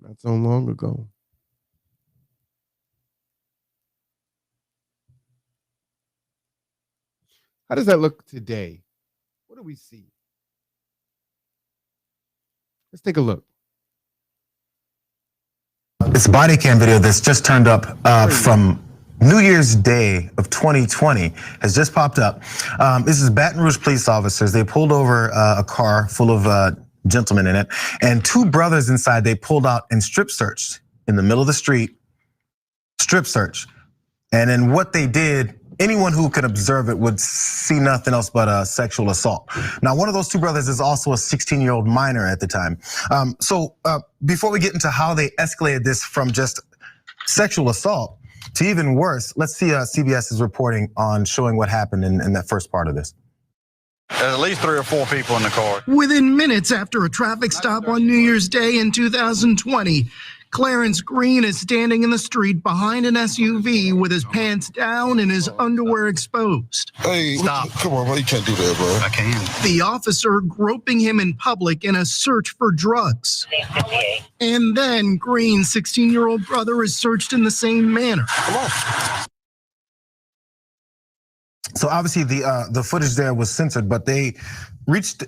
Not so long ago. How does that look today? What do we see? Let's take a look. This body cam video that's just turned up from New Year's Day of 2020 has just popped up. This is Baton Rouge police officers. They pulled over a car full of gentlemen in it, and two brothers inside. They pulled out and strip searched in the middle of the street. Strip search. And then what they did, anyone who could observe it would see nothing else but a sexual assault. Now, one of those two brothers is also a 16-year-old minor at the time. So before we get into how they escalated this from just sexual assault to even worse, let's see CBS's reporting on showing what happened in that first part of this. There's at least 3 or 4 people in the car. Within minutes after a traffic stop on New Year's Day in 2020, Clarence Green is standing in the street behind an SUV with his pants down and his underwear exposed. Hey, stop. Come on, bro. You can't do that, bro. I can't. The officer groping him in public in a search for drugs. And then Green's 16-year-old brother is searched in the same manner. Come on. So obviously the footage there was censored, but they reached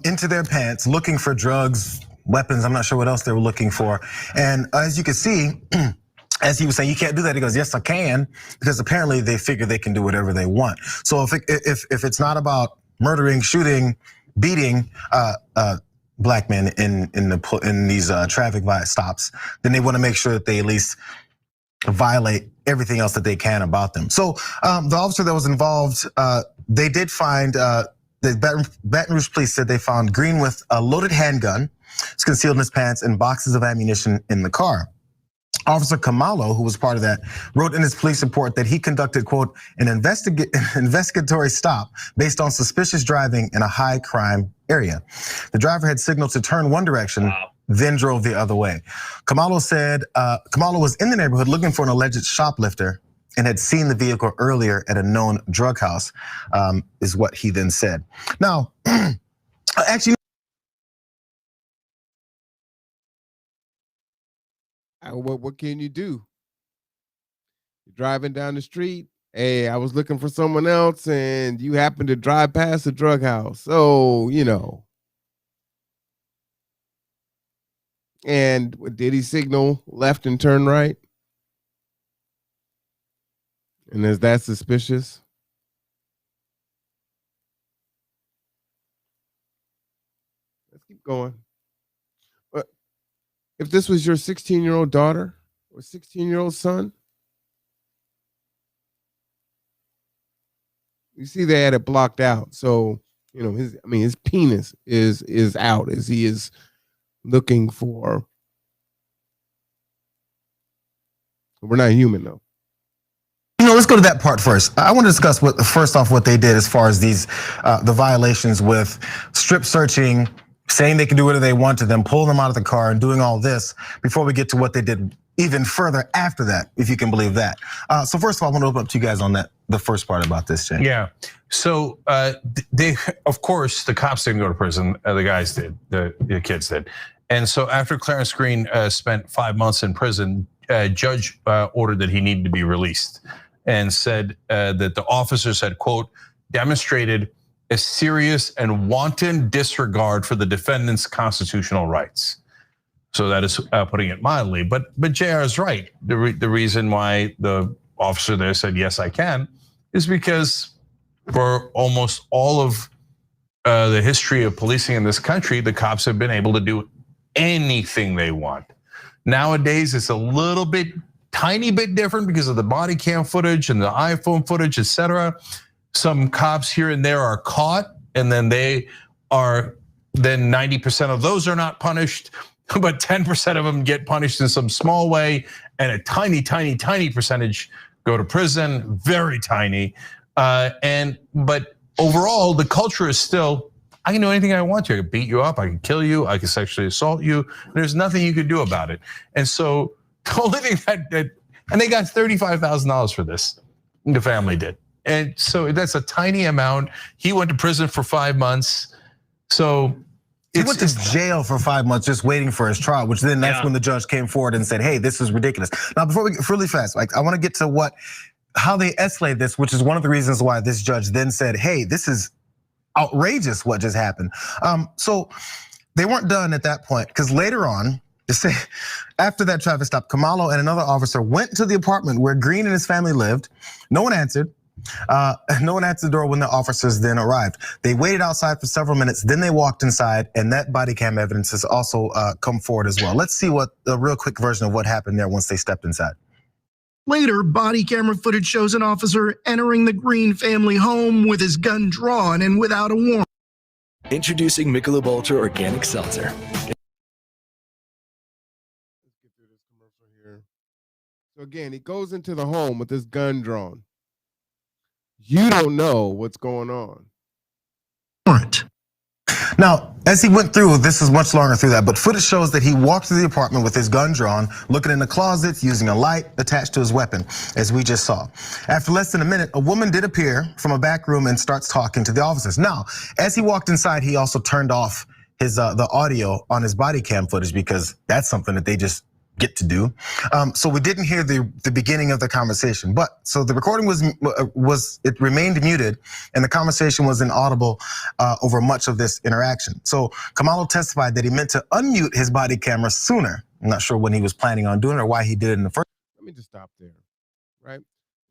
into their pants looking for drugs, weapons. I'm not sure what else they were looking for. And as you can see, as he was saying, you can't do that. He goes, yes, I can, because apparently they figure they can do whatever they want. So if it's not about murdering, shooting, beating black men in these traffic stops, then they want to make sure that they at least violate everything else that they can about them. So the officer that was involved, they did find, the Baton Rouge police said they found Green with a loaded handgun. It's concealed in his pants and boxes of ammunition in the car. Officer Kamalo, who was part of that, wrote in his police report that he conducted, quote, an investigatory stop based on suspicious driving in a high crime area. The driver had signaled to turn one direction, then drove the other way. Kamalo said Kamalo was in the neighborhood looking for an alleged shoplifter and had seen the vehicle earlier at a known drug house, is what he then said. Now, actually, what can you do? You're driving down the street. Hey, I was looking for someone else, and you happen to drive past the drug house. So, you know. And did he signal left and turn right? And is that suspicious? Let's keep going. But if this was your 16-year-old daughter or 16-year-old son, you see they had it blocked out. So, you know, his penis is out as he is looking for. We're not human though. You know, let's go to that part first. I want to discuss first off what they did as far as these the violations with strip searching, saying they can do whatever they want to them, pulling them out of the car and doing all this before we get to what they did even further after that, if you can believe that. So first of all, I want to open up to you guys on the first part about this, Jay. Yeah. So they, of course, the cops didn't go to prison. The guys did. The kids did. And so after Clarence Green spent 5 months in prison, judge ordered that he needed to be released, and said that the officers had, quote, demonstrated a serious and wanton disregard for the defendant's constitutional rights. So that is putting it mildly. But JR is right. The reason why the officer there said, yes, I can, is because for almost all of the history of policing in this country, the cops have been able to do anything they want. Nowadays, it's a little bit, tiny bit different because of the body cam footage and the iPhone footage, et cetera. Some cops here and there are caught, and then then 90% of those are not punished, but 10% of them get punished in some small way, and a tiny, tiny, tiny percentage go to prison, very tiny. But overall, the culture is still, I can do anything I want to. I can beat you up, I can kill you, I can sexually assault you. There's nothing you can do about it. And so the only thing and they got $35,000 for this, the family did. And so that's a tiny amount. He went to prison for 5 months. So he went to jail for 5 months just waiting for his trial, which then that's when the judge came forward and said, hey, this is ridiculous. Now, before we get really fast, like I want to get to how they escalate this, which is one of the reasons why this judge then said, hey, this is outrageous what just happened. So they weren't done at that point, because later on, after that traffic stop, Kamalo and another officer went to the apartment where Green and his family lived. No one answered. No one answered the door when the officers then arrived. They waited outside for several minutes, then they walked inside, and that body cam evidence has also come forward as well. Let's see what a real quick version of what happened there once they stepped inside. Later, body camera footage shows an officer entering the Green family home with his gun drawn and without a warrant. Introducing Michelob Ultra Organic Seltzer. So again, he goes into the home with his gun drawn. You don't know what's going on. Now, as he went through, this is much longer through that, but footage shows that he walked through the apartment with his gun drawn, looking in the closets, using a light attached to his weapon, as we just saw. After less than a minute, a woman did appear from a back room and starts talking to the officers. Now, as he walked inside, he also turned off his the audio on his body cam footage, because that's something that they just get to do. So we didn't hear the beginning of the conversation, but so the recording it remained muted, and the conversation was inaudible over much of this interaction. So Kamalo testified that he meant to unmute his body camera sooner. I'm not sure when he was planning on doing it or why he did it in the first. Let me just stop there, right?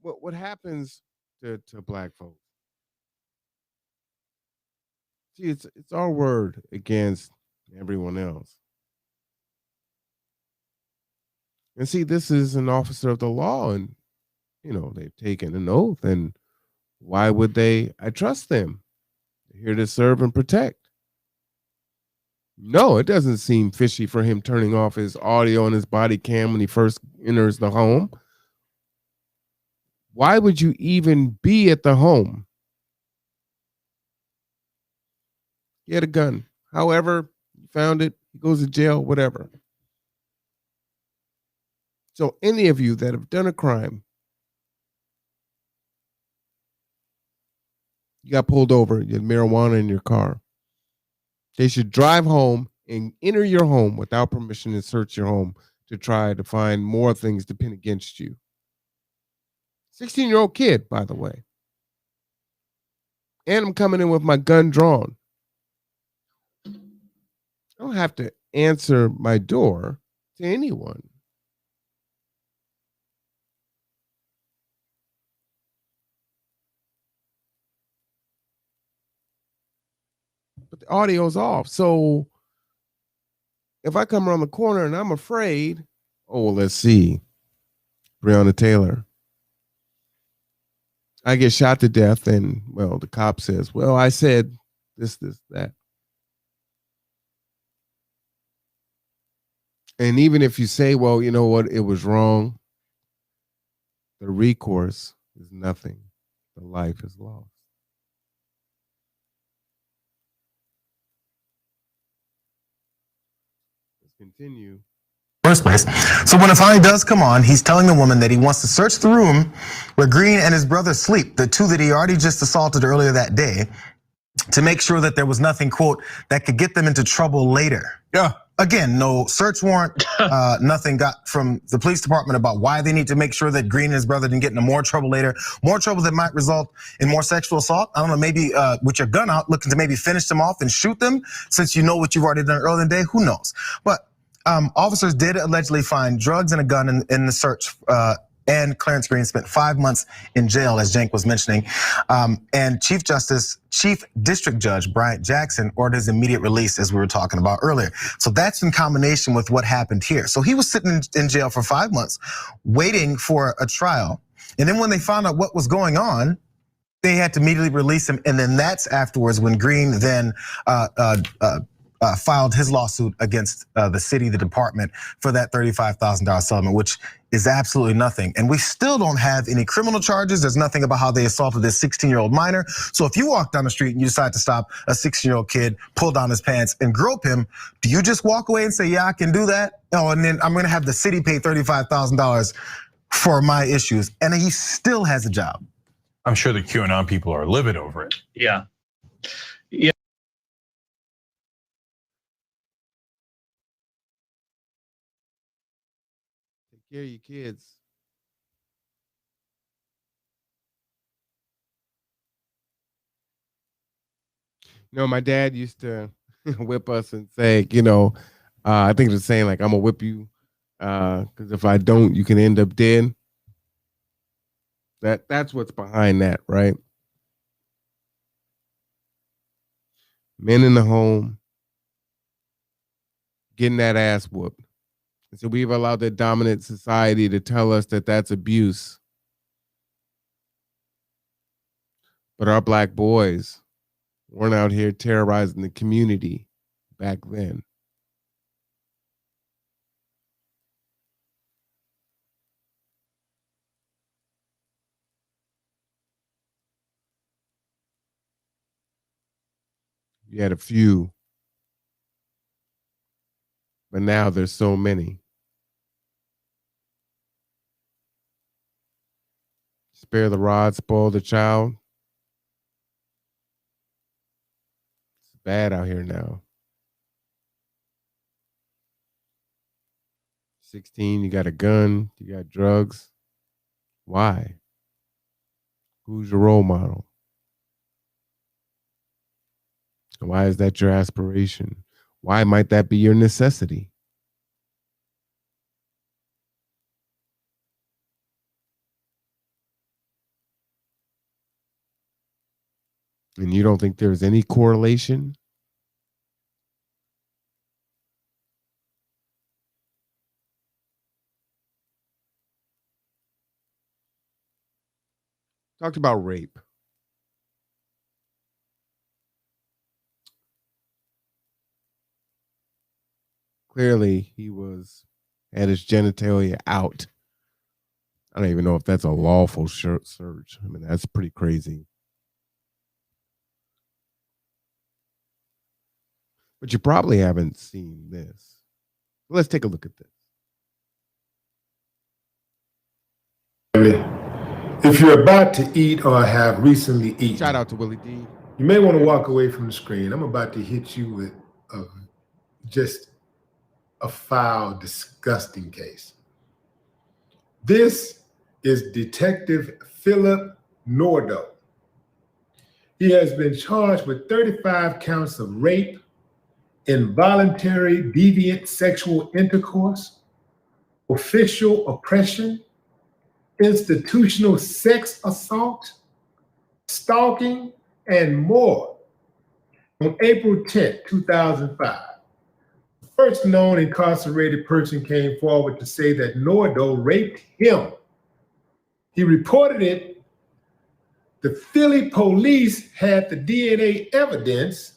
What happens to black folks? See, it's our word against everyone else. And see, this is an officer of the law, and they've taken an oath, and why would they? I trust them. They're here to serve and protect. No, it doesn't seem fishy for him turning off his audio and his body cam when he first enters the home. Why would you even be at the home? He had a gun. However, he found it. He goes to jail, whatever. So any of you that have done a crime, you got pulled over, you had marijuana in your car. They should drive home and enter your home without permission and search your home to try to find more things to pin against you. 16-year-old kid, by the way. And I'm coming in with my gun drawn. I don't have to answer my door to anyone. But the audio's off. So if I come around the corner and I'm afraid, oh, well, let's see. Breonna Taylor. I get shot to death, and, well, the cop says, well, I said this, that. And even if you say, well, you know what, it was wrong, the recourse is nothing. The life is lost. Let's continue. First place. So when it finally does come on, he's telling the woman that he wants to search the room where Green and his brother sleep, the two that he already just assaulted earlier that day, to make sure that there was nothing, quote, that could get them into trouble later. Yeah. Again, no search warrant, nothing got from the police department about why they need to make sure that Green and his brother didn't get into more trouble later. More trouble that might result in more sexual assault. I don't know, maybe with your gun out, looking to maybe finish them off and shoot them, since you know what you've already done earlier in the day. Who knows? But officers did allegedly find drugs and a gun in the search, and Clarence Green spent 5 months in jail, as Cenk was mentioning. And Chief District Judge Bryant Jackson ordered his immediate release, as we were talking about earlier. So that's in combination with what happened here. So he was sitting in jail for 5 months, waiting for a trial. And then when they found out what was going on, they had to immediately release him. And then that's afterwards when Green then filed his lawsuit against the city, the department, for that $35,000 settlement, which is absolutely nothing. And we still don't have any criminal charges. There's nothing about how they assaulted this 16-year-old minor. So if you walk down the street and you decide to stop a 16-year-old kid, pull down his pants and grope him, do you just walk away and say, yeah, I can do that? Oh, and then I'm gonna have the city pay $35,000 for my issues. And he still has a job. I'm sure the QAnon people are livid over it. Yeah. Take care of your kids. My dad used to whip us and say, I think it was saying, like, I'm gonna whip you, because if I don't, you can end up dead. That's what's behind that, right? Men in the home getting that ass whooped. And so we've allowed the dominant society to tell us that that's abuse. But our black boys weren't out here terrorizing the community back then. You had a few, but now there's so many. Spare the rod, spoil the child. It's bad out here now. 16, you got a gun, you got drugs. Why? Who's your role model? Why is that your aspiration? Why might that be your necessity? And you don't think there's any correlation? Talked about rape. Clearly, he had his genitalia out. I don't even know if that's a lawful search. I mean, that's pretty crazy. But you probably haven't seen this. Let's take a look at this. If you're about to eat or have recently eaten, shout out to Willie D. You may want to walk away from the screen. I'm about to hit you with just a foul, disgusting case. This is Detective Philip Nordo. He has been charged with 35 counts of rape, involuntary deviant sexual intercourse, official oppression, institutional sex assault, stalking, and more. On April 10, 2005, the first known incarcerated person came forward to say that Nordo raped him. He reported it. The Philly police had the DNA evidence,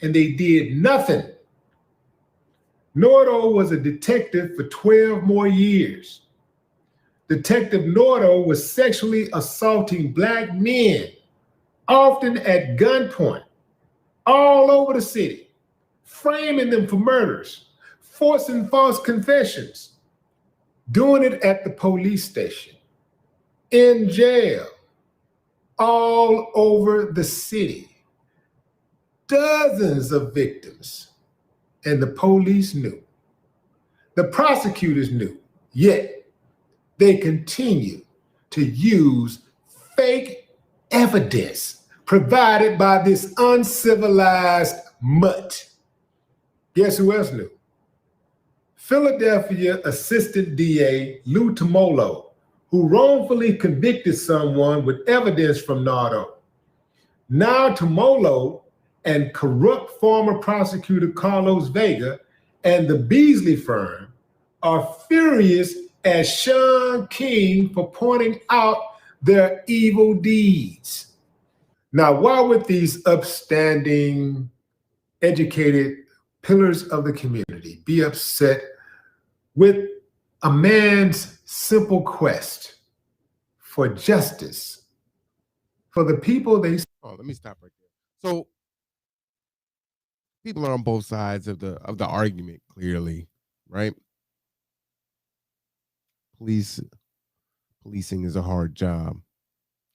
and they did nothing. Nordo was a detective for 12 more years. Detective Nordo was sexually assaulting Black men, often at gunpoint, all over the city, framing them for murders, forcing false confessions, doing it at the police station, in jail, all over the city. Dozens of victims, and the police knew. The prosecutors knew, yet they continue to use fake evidence provided by this uncivilized mutt. Guess who else knew? Philadelphia Assistant DA Lou Tomolo, who wrongfully convicted someone with evidence from Nardo. Now Tomolo and corrupt former prosecutor Carlos Vega and the Beasley firm are furious at Sean King for pointing out their evil deeds. Now, why would these upstanding, educated pillars of the community be upset with a man's simple quest for justice for the people they... Oh, let me stop right there. So people are on both sides of the argument, clearly, right? Policing is a hard job.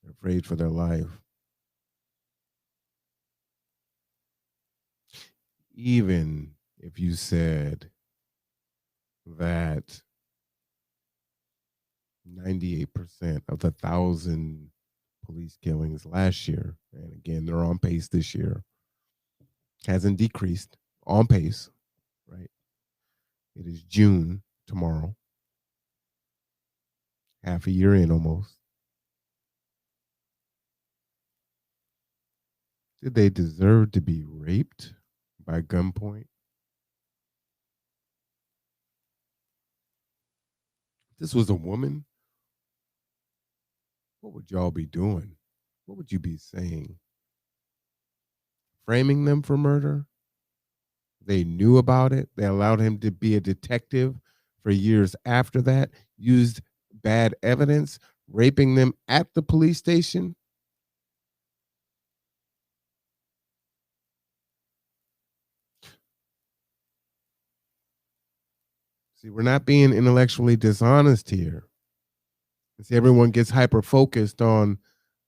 They're afraid for their life. Even if you said that 98% of the 1,000 police killings last year, and again, they're on pace this year, hasn't decreased, on pace, right? It is June tomorrow, half a year in almost. Did they deserve to be raped by gunpoint? If this was a woman, what would y'all be doing? What would you be saying? Framing them for murder? They knew about it. They allowed him to be a detective for years after that, used bad evidence, raping them at the police station. See, we're not being intellectually dishonest here. See, everyone gets hyper-focused on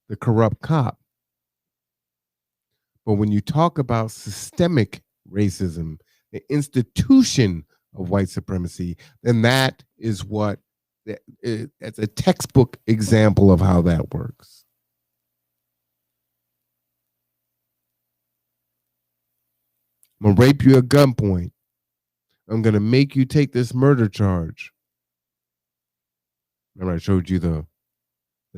the corrupt cop. But when you talk about systemic racism, the institution of white supremacy, then that is what, it's a textbook example of how that works. I'm gonna rape you at gunpoint. I'm gonna make you take this murder charge. Remember, I showed you the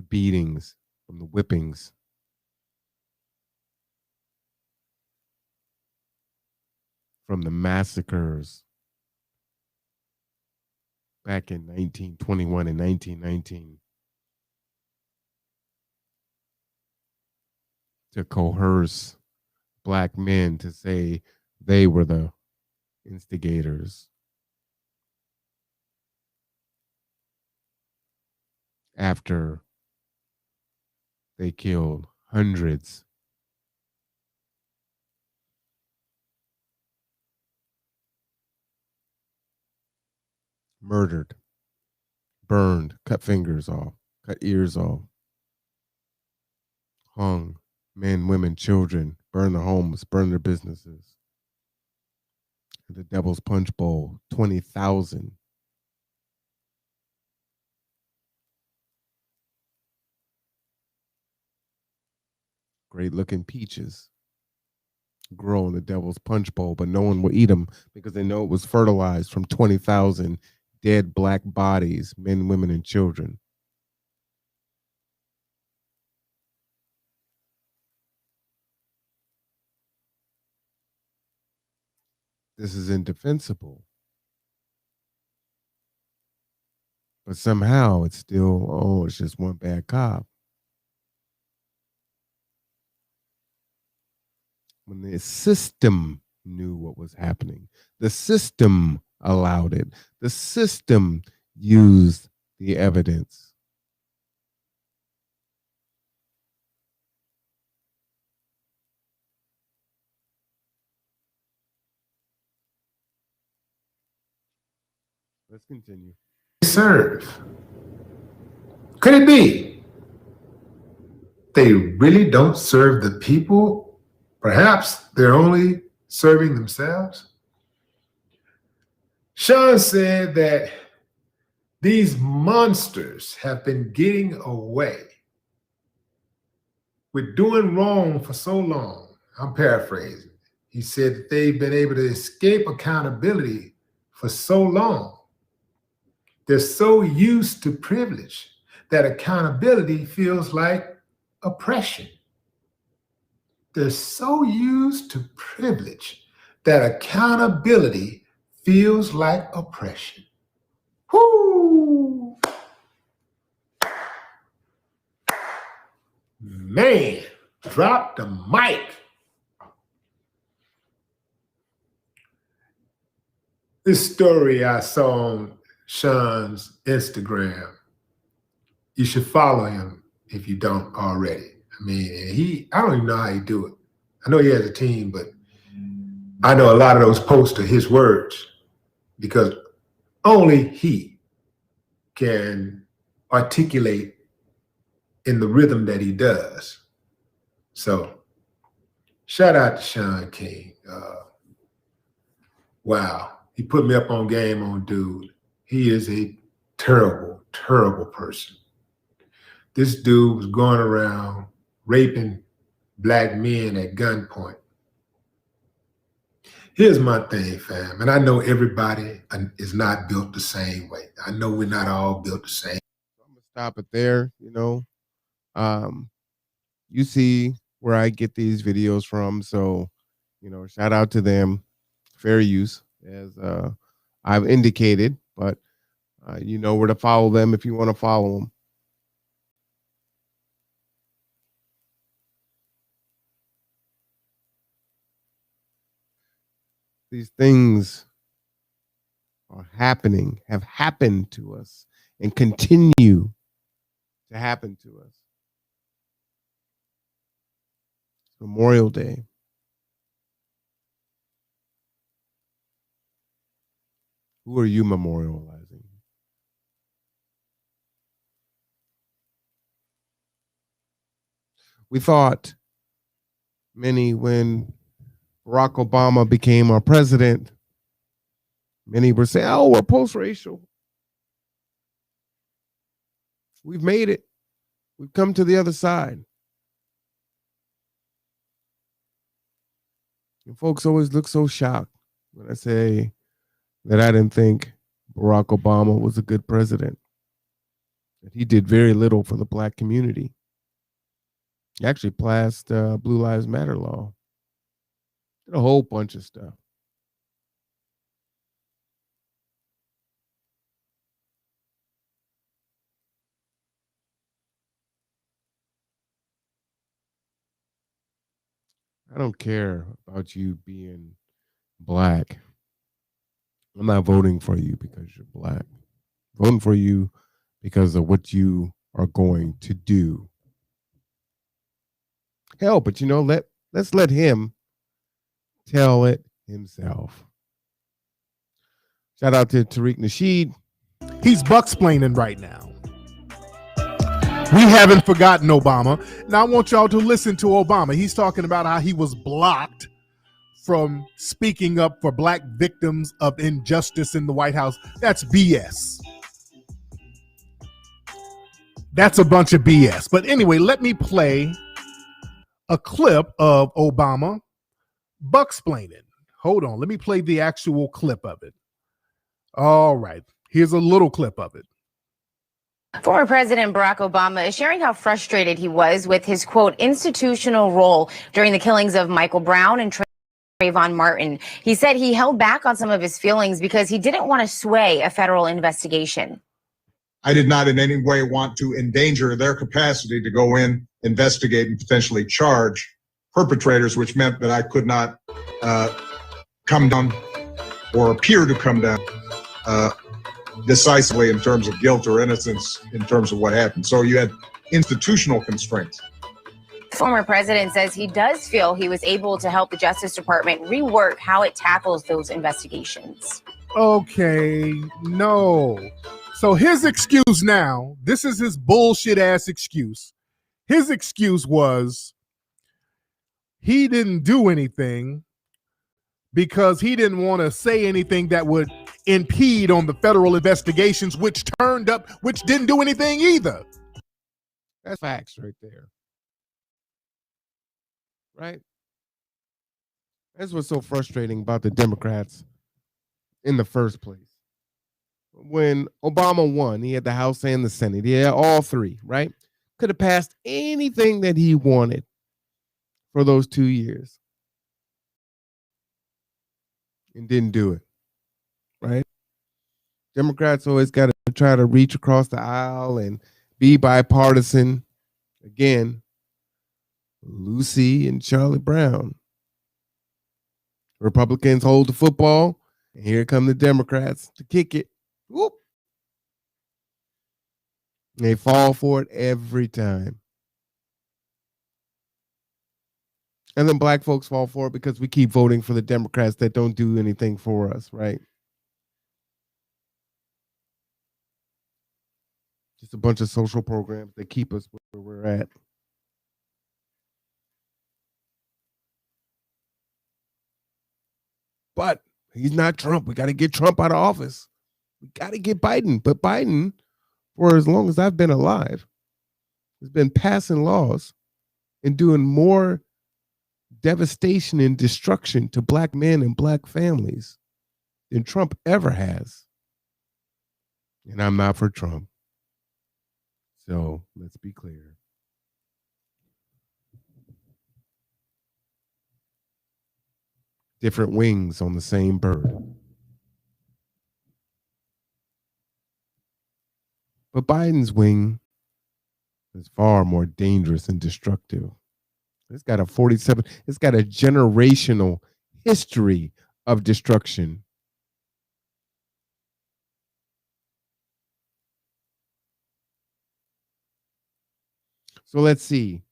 beatings from the whippings. from the massacres back in 1921 and 1919 to coerce black men to say they were the instigators after they killed hundreds. Murdered, burned, cut fingers off, cut ears off, hung men, women, children, burned their homes, burned their businesses. The Devil's Punch Bowl, 20,000. Great looking peaches grow in the Devil's Punch Bowl, but no one will eat them because they know it was fertilized from 20,000 dead black bodies, men, women, and children. This is indefensible. But somehow it's still, oh, it's just one bad cop. When the system knew what was happening, the system allowed it, the system used the evidence. Let's continue. Serve. Could it be they really don't serve the people? Perhaps they're only serving themselves? Sean said that these monsters have been getting away with doing wrong for so long. I'm paraphrasing. He said that they've been able to escape accountability for so long. They're so used to privilege that accountability feels like oppression. They're so used to privilege that accountability feels like oppression. Whoo! Man, drop the mic. This story I saw on Sean's Instagram, you should follow him if you don't already. I mean, I don't even know how he do it. I know he has a team, but I know a lot of those posts are his words because only he can articulate in the rhythm that he does. So shout out to Sean King. Wow, he put me up on game on dude. He is a terrible, terrible person. This dude was going around raping black men at gunpoint. Here's my thing, fam, and I know everybody is not built the same way. I know we're not all built the same. I'm gonna stop it there. You see where I get these videos from, so shout out to them. Fair use, as I've indicated, but you know where to follow them if you want to follow them. These things are happening, have happened to us, and continue to happen to us. Memorial Day. Who are you memorializing? We thought many when Barack Obama became our president, many were saying, oh, we're post-racial. We've made it. We've come to the other side. And folks always look so shocked when I say that I didn't think Barack Obama was a good president, that he did very little for the black community. He actually passed Blue Lives Matter law, did a whole bunch of stuff. I don't care about you being black. I'm not voting for you because you're black. I'm voting for you because of what you are going to do. Hell, but let's let him tell it himself. Shout out to Tariq Nasheed. He's bucksplaining right now. We haven't forgotten Obama. Now I want y'all to listen to Obama. He's talking about how he was blocked from speaking up for black victims of injustice in the White House. That's BS. That's a bunch of BS. But anyway, let me play a clip of Obama bucksplaining. Hold on. Let me play the actual clip of it. All right. Here's a little clip of it. Former President Barack Obama is sharing how frustrated he was with his, quote, institutional role during the killings of Michael Brown and Trayvon Martin. He said he held back on some of his feelings because he didn't want to sway a federal investigation. I did not in any way want to endanger their capacity to go in, investigate, and potentially charge perpetrators, which meant that I could not come down or appear to come down decisively in terms of guilt or innocence in terms of what happened. So you had institutional constraints. The former president says he does feel he was able to help the Justice Department rework how it tackles those investigations. Okay, no. So his excuse now, this is his bullshit ass excuse. His excuse was he didn't do anything because he didn't want to say anything that would impede on the federal investigations, which didn't do anything either. That's facts right there. Right? That's what's so frustrating about the Democrats in the first place. When Obama won, he had the House and the Senate. He had all three, right? Could have passed anything that he wanted for those 2 years and didn't do it, right? Democrats always got to try to reach across the aisle and be bipartisan. Again, Lucy and Charlie Brown. Republicans hold the football, and here come the Democrats to kick it. Whoop. They fall for it every time. And then black folks fall for it because we keep voting for the Democrats that don't do anything for us, right? Just a bunch of social programs that keep us where we're at. But he's not Trump. We got to get Trump out of office. We got to get Biden. But Biden, for as long as I've been alive, has been passing laws and doing more devastation and destruction to black men and black families than Trump ever has. And I'm not for Trump. So let's be clear. Different wings on the same bird. But Biden's wing is far more dangerous and destructive. It's got a generational history of destruction. So let's see.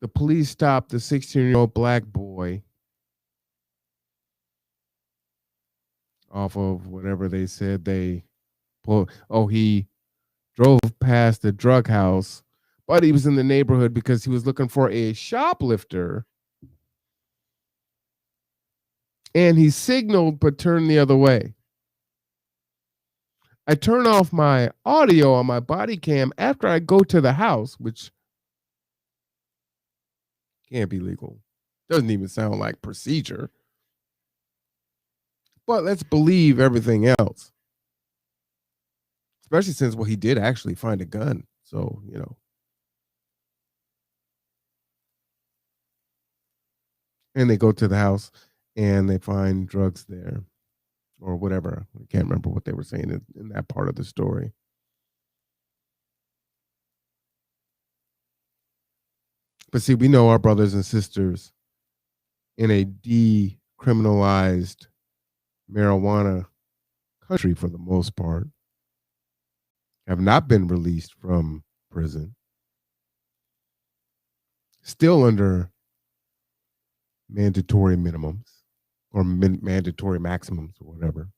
The police stopped the 16-year-old black boy off of whatever they said they pulled. Oh, he drove past the drug house, but he was in the neighborhood because he was looking for a shoplifter. And he signaled but turned the other way. I turn off my audio on my body cam after I go to the house, which can't be legal. Doesn't even sound like procedure. But let's believe everything else. Especially since, well, he did actually find a gun. So, you know. And they go to the house and they find drugs there or whatever. I can't remember what they were saying in that part of the story. But see, we know our brothers and sisters in a decriminalized marijuana country, for the most part, have not been released from prison, still under mandatory minimums or mandatory maximums or whatever.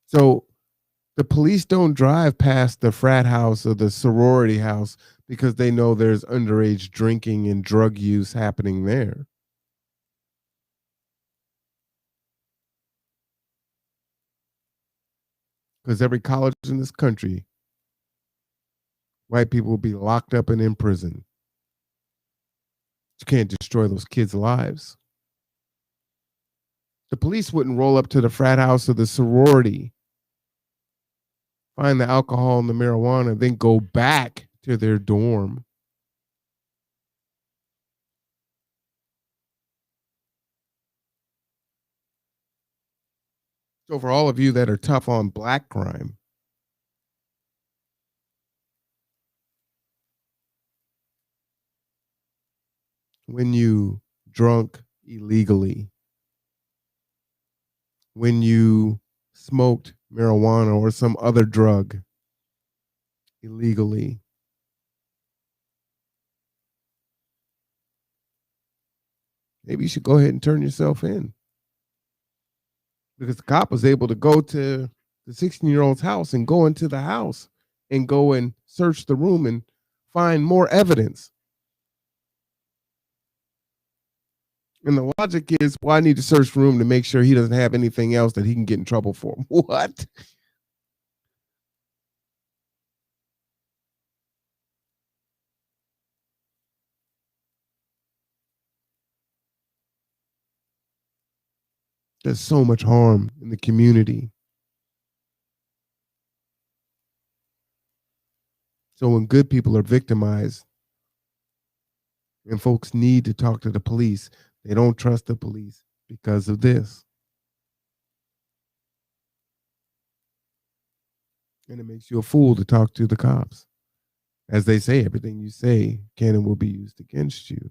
So the police don't drive past the frat house or the sorority house because they know there's underage drinking and drug use happening there. Because every college in this country, white people will be locked up and in prison. You can't destroy those kids' lives. The police wouldn't roll up to the frat house or the sorority, find the alcohol and the marijuana, then go back to their dorm. So for all of you that are tough on black crime, when you drunk illegally, when you smoked marijuana or some other drug illegally, maybe you should go ahead and turn yourself in. Because the cop was able to go to the 16-year-old's house and go into the house and go and search the room and find more evidence. And the logic is, well, I need to search the room to make sure he doesn't have anything else that he can get in trouble for. What? There's so much harm in the community. So when good people are victimized and folks need to talk to the police, they don't trust the police because of this. And it makes you a fool to talk to the cops. As they say, everything you say can and will be used against you.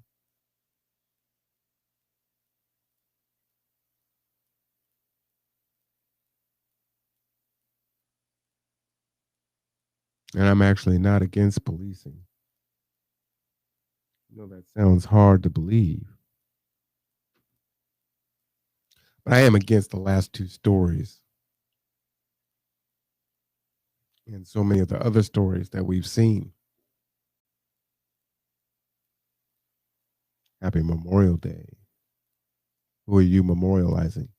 And I'm actually not against policing. I know that sounds hard to believe. But I am against the last two stories. And so many of the other stories that we've seen. Happy Memorial Day. Who are you memorializing?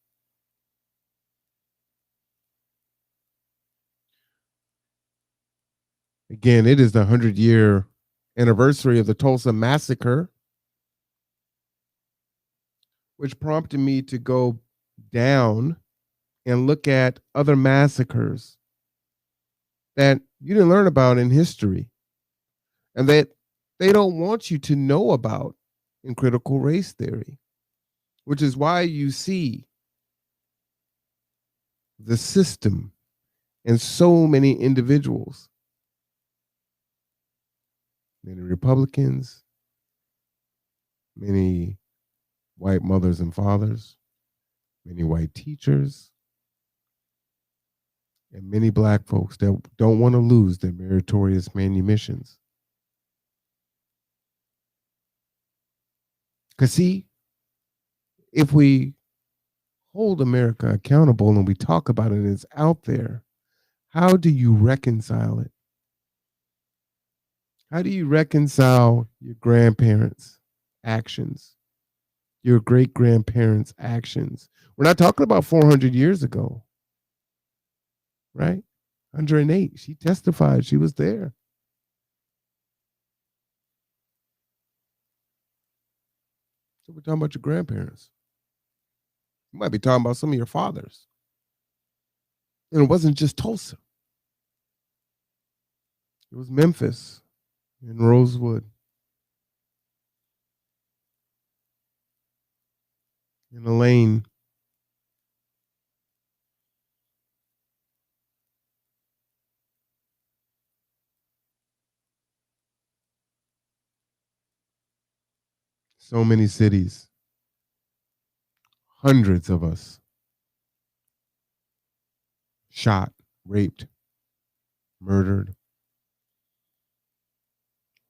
Again, it is the 100-year anniversary of the Tulsa Massacre, which prompted me to go down and look at other massacres that you didn't learn about in history and that they don't want you to know about in critical race theory, which is why you see the system and so many individuals, many Republicans, many white mothers and fathers, many white teachers, and many black folks that don't want to lose their meritorious manumissions. Because see, if we hold America accountable and we talk about it and it's out there, how do you reconcile it? How do you reconcile your grandparents' actions, your great-grandparents' actions? We're not talking about 400 years ago, right? 108, she testified, she was there. So we're talking about your grandparents. You might be talking about some of your fathers. And it wasn't just Tulsa. It was Memphis and Rosewood and Elaine. So many cities, hundreds of us shot, raped, murdered,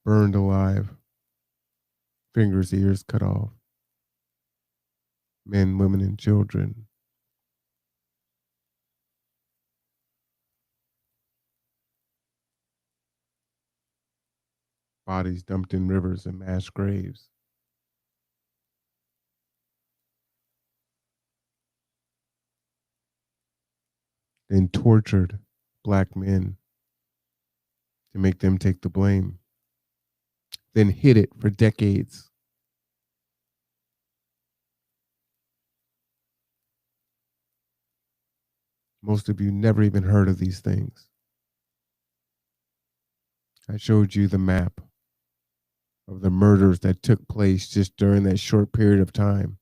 burned alive, fingers, ears cut off, men, women, and children. Bodies dumped in rivers and mass graves. Then tortured black men to make them take the blame. Then hid it for decades. Most of you never even heard of these things. I showed you the map of the murders that took place just during that short period of time,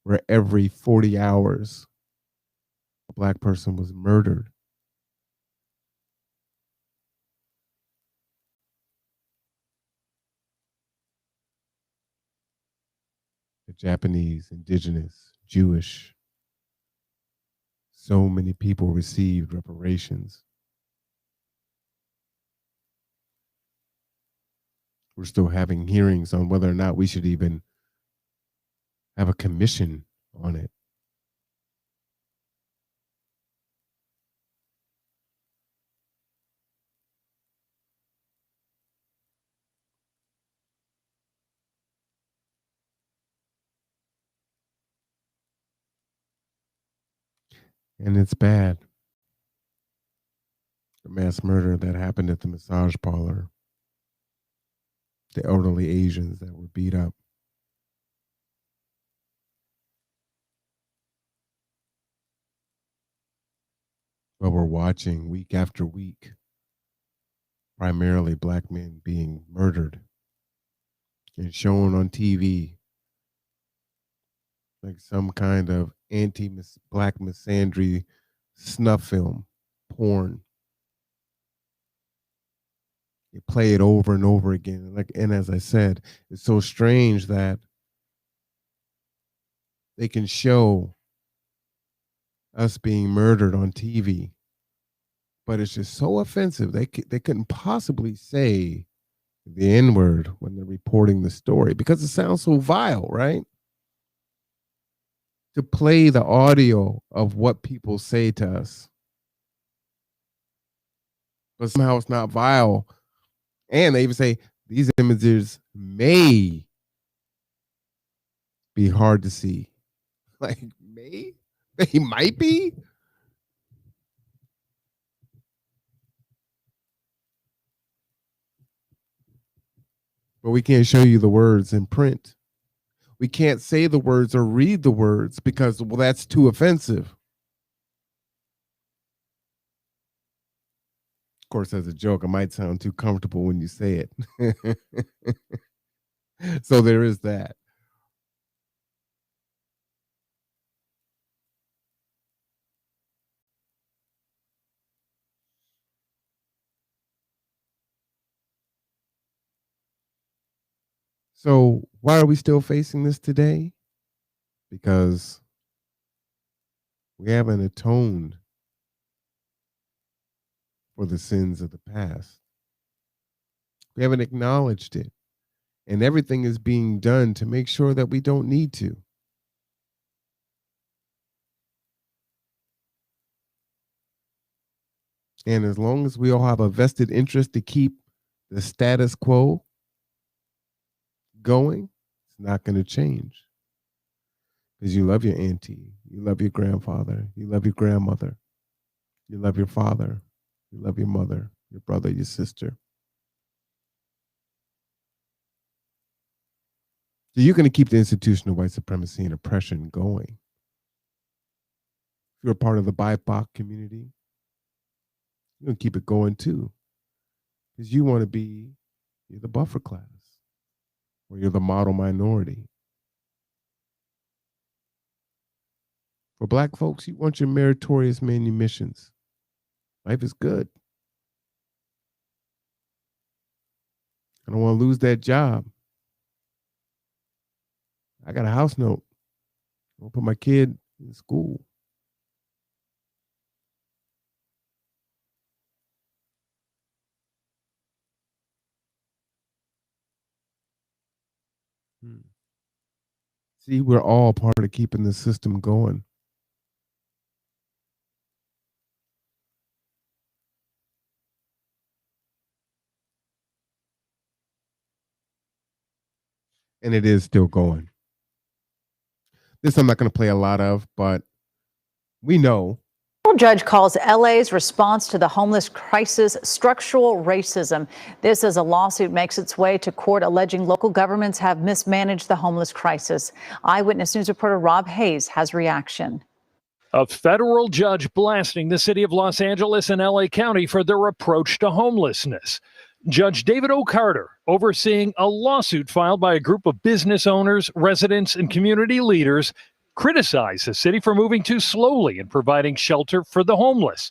where every 40 hours a black person was murdered. The Japanese, indigenous, Jewish, so many people received reparations. We're still having hearings on whether or not we should even have a commission on it. And it's bad. The mass murder that happened at the massage parlor, the elderly Asians that were beat up. But we're watching week after week, primarily black men being murdered and shown on TV like some kind of anti-black misandry snuff film, porn. You play it over and over again. And as I said, it's so strange that they can show us being murdered on TV, but it's just so offensive. They couldn't possibly say the N-word when they're reporting the story because it sounds so vile, right? To play the audio of what people say to us, but somehow it's not vile. And they even say these images may be hard to see. Like, may? They might be? But we can't show you the words in print. We can't say the words or read the words because, well, that's too offensive. Of course, as a joke, it might sound too comfortable when you say it. So there is that. So why are we still facing this today? Because we haven't atoned for the sins of the past. We haven't acknowledged it. And everything is being done to make sure that we don't need to. And as long as we all have a vested interest to keep the status quo going, it's not going to change. Because you love your auntie, you love your grandfather, you love your grandmother, you love your father, you love your mother, your brother, your sister. So you're going to keep the institution of white supremacy and oppression going. If you're a part of the BIPOC community, you're going to keep it going too. Because you want to be, you're the buffer class, or you're the model minority. For black folks, you want your meritorious manumissions. Life is good. I don't want to lose that job. I got a house note. I'll put my kid in school. See, we're all part of keeping the system going. And it is still going. This I'm not going to play a lot of, but we know. A judge calls LA's response to the homeless crisis structural racism. This as a lawsuit makes its way to court alleging local governments have mismanaged the homeless crisis. Eyewitness News reporter Rob Hayes has reaction. A federal judge blasting the city of Los Angeles and LA County for their approach to homelessness. Judge David O. Carter overseeing a lawsuit filed by a group of business owners, residents, and community leaders criticized the city for moving too slowly in providing shelter for the homeless.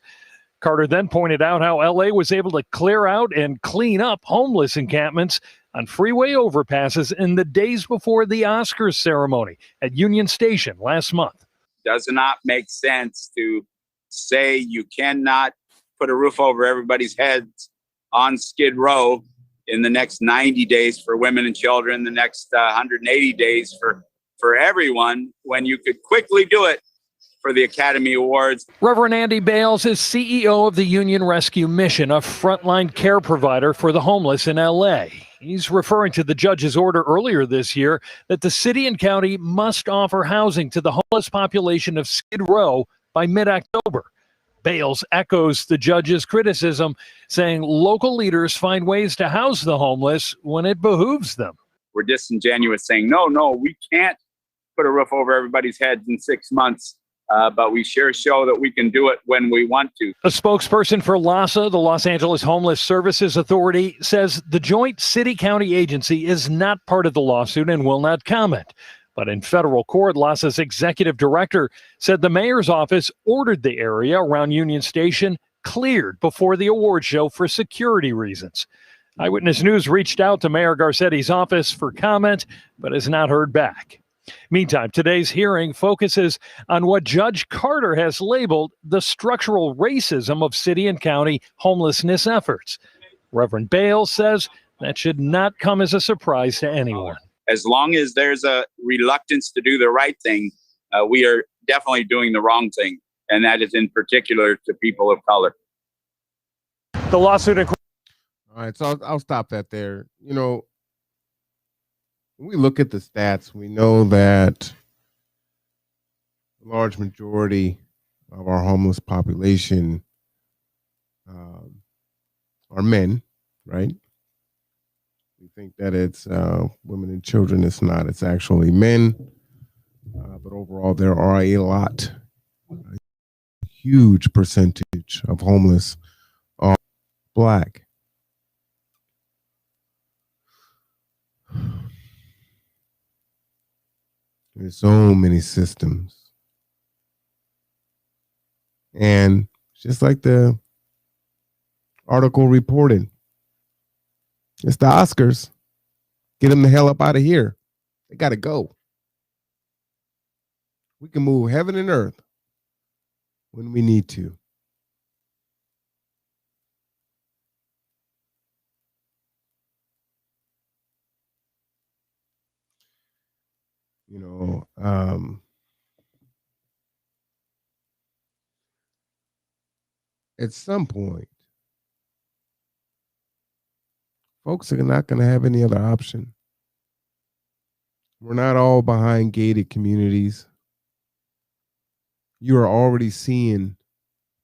Carter then pointed out how LA was able to clear out and clean up homeless encampments on freeway overpasses in the days before the Oscars ceremony at Union Station last month. Does not make sense to say you cannot put a roof over everybody's heads on Skid Row in the next 90 days for women and children, the next 180 days for everyone, when you could quickly do it for the Academy Awards. Reverend Andy Bales is CEO of the Union Rescue Mission, a frontline care provider for the homeless in LA. He's referring to the judge's order earlier this year that the city and county must offer housing to the homeless population of Skid Row by mid-October. Bales echoes the judge's criticism, saying local leaders find ways to house the homeless when it behooves them. We're disingenuous saying, no, we can't put a roof over everybody's heads in 6 months. But we sure show that we can do it when we want to. A spokesperson for LAHSA, the Los Angeles Homeless Services Authority, says the joint city-county agency is not part of the lawsuit and will not comment. But in federal court, LAHSA's executive director said the mayor's office ordered the area around Union Station cleared before the award show for security reasons. Eyewitness News reached out to Mayor Garcetti's office for comment, but has not heard back. Meantime, today's hearing focuses on what Judge Carter has labeled the structural racism of city and county homelessness efforts. Reverend Bales says that should not come as a surprise to anyone. As long as there's a reluctance to do the right thing, we are definitely doing the wrong thing, and that is in particular to people of color. The lawsuit. All right, so I'll stop that there. You know, when we look at the stats, we know that a large majority of our homeless population are men, right? We think that it's women and children. It's not. It's actually men. But overall, there are a huge percentage of homeless are Black. There's so many systems. And just like the article reported, it's the Oscars. Get them the hell up out of here. They got to go. We can move heaven and earth when we need to. You know, at some point, folks are not going to have any other option. We're not all behind gated communities. You are already seeing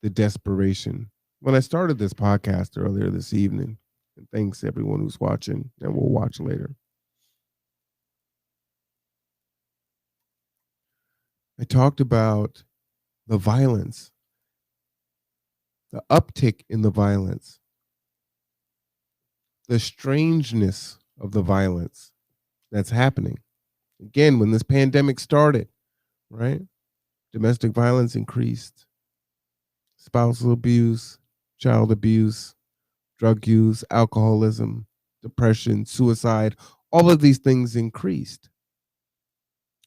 the desperation. When I started this podcast earlier this evening, and thanks to everyone who's watching and will watch later, I talked about the violence, the uptick in the violence, the strangeness of the violence that's happening. Again, when this pandemic started, right? Domestic violence increased, spousal abuse, child abuse, drug use, alcoholism, depression, suicide, all of these things increased.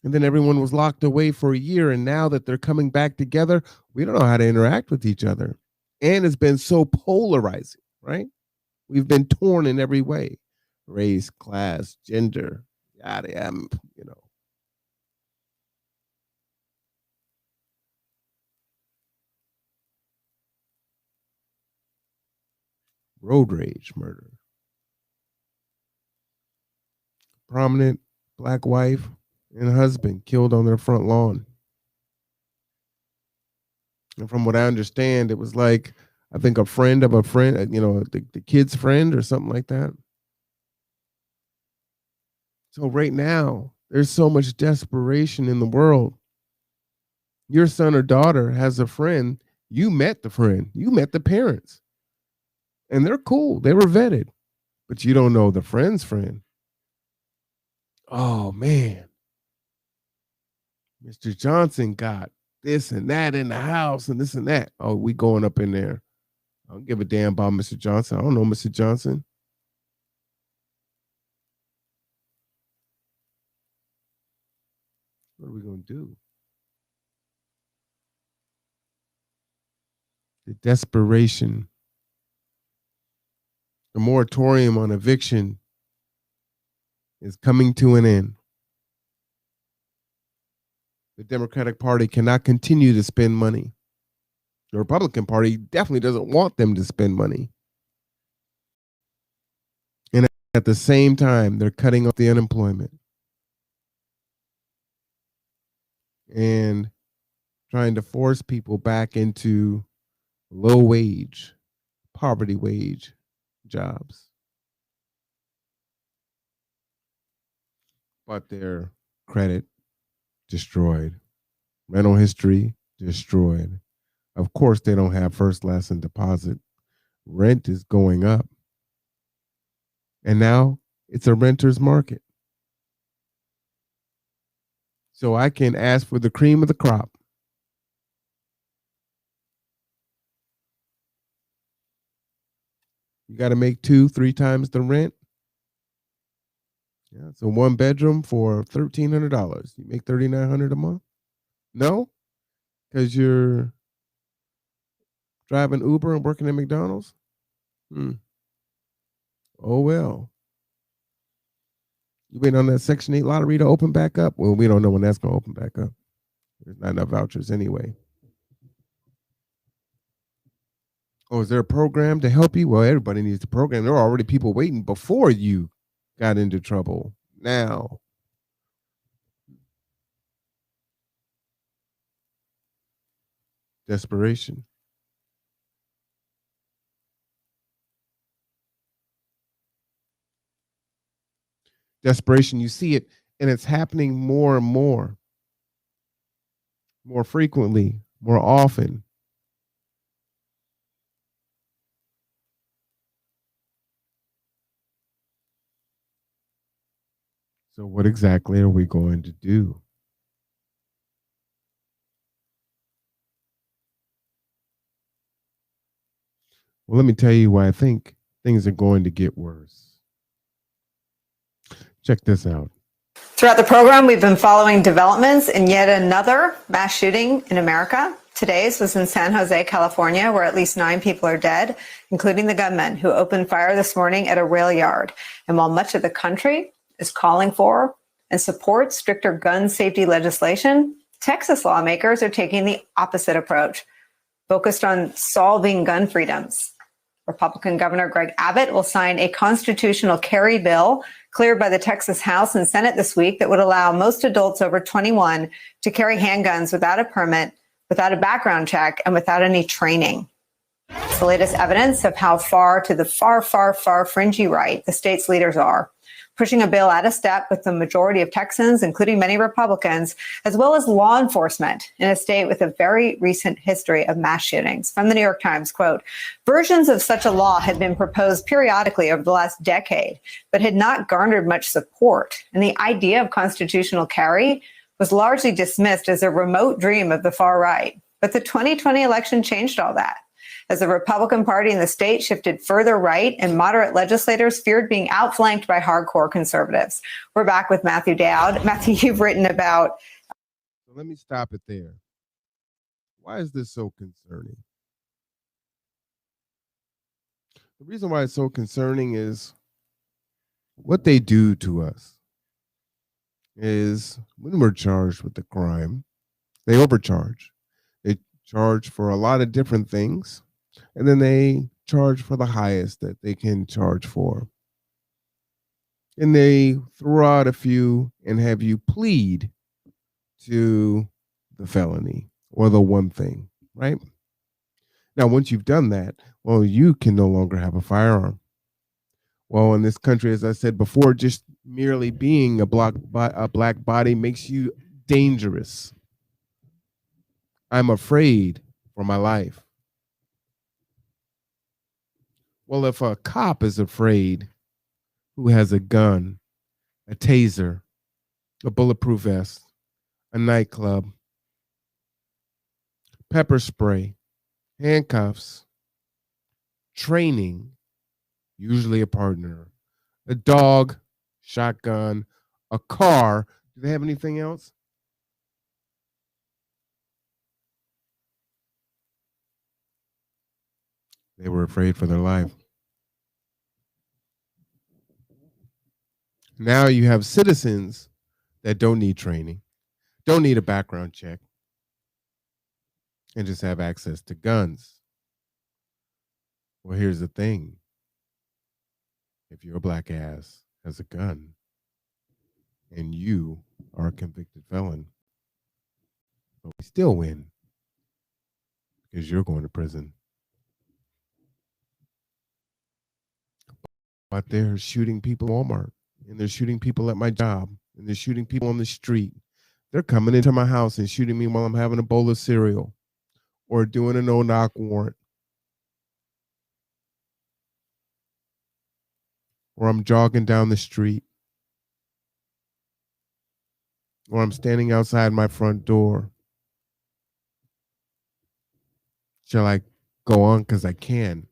And then everyone was locked away for a year. And now that they're coming back together, we don't know how to interact with each other. And it's been so polarizing, right? We've been torn in every way. Race, class, gender, yada, yada, you know. Road rage murder. Prominent black wife and husband killed on their front lawn. And from what I understand, it was like, I think a friend of a friend, you know, the kid's friend or something like that. So right now, there's so much desperation in the world. Your son or daughter has a friend. You met the friend. You met the parents. And they're cool. They were vetted. But you don't know the friend's friend. Oh, man. Mr. Johnson got this and that in the house and this and that. Oh, we going up in there. I don't give a damn about Mr. Johnson. I don't know Mr. Johnson. What are we going to do? The desperation. The moratorium on eviction is coming to an end. The Democratic Party cannot continue to spend money. The Republican Party definitely doesn't want them to spend money. And at the same time, they're cutting off the unemployment and trying to force people back into low wage, poverty wage jobs. But their credit destroyed, rental history destroyed. Of course, they don't have first, last, and deposit. Rent is going up. And now it's a renter's market. So I can ask for the cream of the crop. You got to make 2-3 times the rent. Yeah, so 1 bedroom for $1,300. You make $3,900 a month? No, because you're driving Uber and working at McDonald's. Oh well. You waiting on that Section 8 lottery to open back up? Well, we don't know when that's going to open back up. There's not enough vouchers anyway. Oh, is there a program to help you? Well, everybody needs a program. There are already people waiting before you got into trouble. Now, desperation. Desperation, you see it, and it's happening more and more frequently, more often. So what exactly are we going to do? Well, let me tell you why I think things are going to get worse. Check this out. Throughout the program, we've been following developments in yet another mass shooting in America. Today's was in San Jose, California, where at least 9 people are dead, including the gunman who opened fire this morning at a rail yard. And while much of the country is calling for and supports stricter gun safety legislation, Texas lawmakers are taking the opposite approach, focused on solving gun freedoms. Republican Governor Greg Abbott will sign a constitutional carry bill cleared by the Texas House and Senate this week that would allow most adults over 21 to carry handguns without a permit, without a background check, and without any training. It's the latest evidence of how far to the far, far, far fringy right the state's leaders are, pushing a bill out of step with the majority of Texans, including many Republicans, as well as law enforcement in a state with a very recent history of mass shootings. From the New York Times, quote, versions of such a law had been proposed periodically over the last decade, but had not garnered much support. And the idea of constitutional carry was largely dismissed as a remote dream of the far right. But the 2020 election changed all that. as the Republican Party in the state shifted further right and moderate legislators feared being outflanked by hardcore conservatives. We're back with Matthew Dowd. Matthew, you've written about. So let me stop it there. Why is this so concerning? The reason why it's so concerning is what they do to us is when we're charged with the crime, they overcharge. They charge for a lot of different things, and then they charge for the highest that they can charge for. And they throw out a few and have you plead to the felony or the one thing, right? Now, once you've done that, well, you can no longer have a firearm. Well, in this country, as I said before, just merely being a black body makes you dangerous. I'm afraid for my life. Well, if a cop is afraid, who has a gun, a taser, a bulletproof vest, a nightclub, pepper spray, handcuffs, training, usually a partner, a dog, shotgun, a car. Do they have anything else? They were afraid for their life. Now you have citizens that don't need training, don't need a background check, and just have access to guns. Well, here's the thing. If your black ass has a gun and you are a convicted felon, but we still win because you're going to prison. But they're shooting people at Walmart, and they're shooting people at my job, and they're shooting people on the street. They're coming into my house and shooting me while I'm having a bowl of cereal or doing a no-knock warrant. Or I'm jogging down the street. Or I'm standing outside my front door. Shall I go on? Because I can.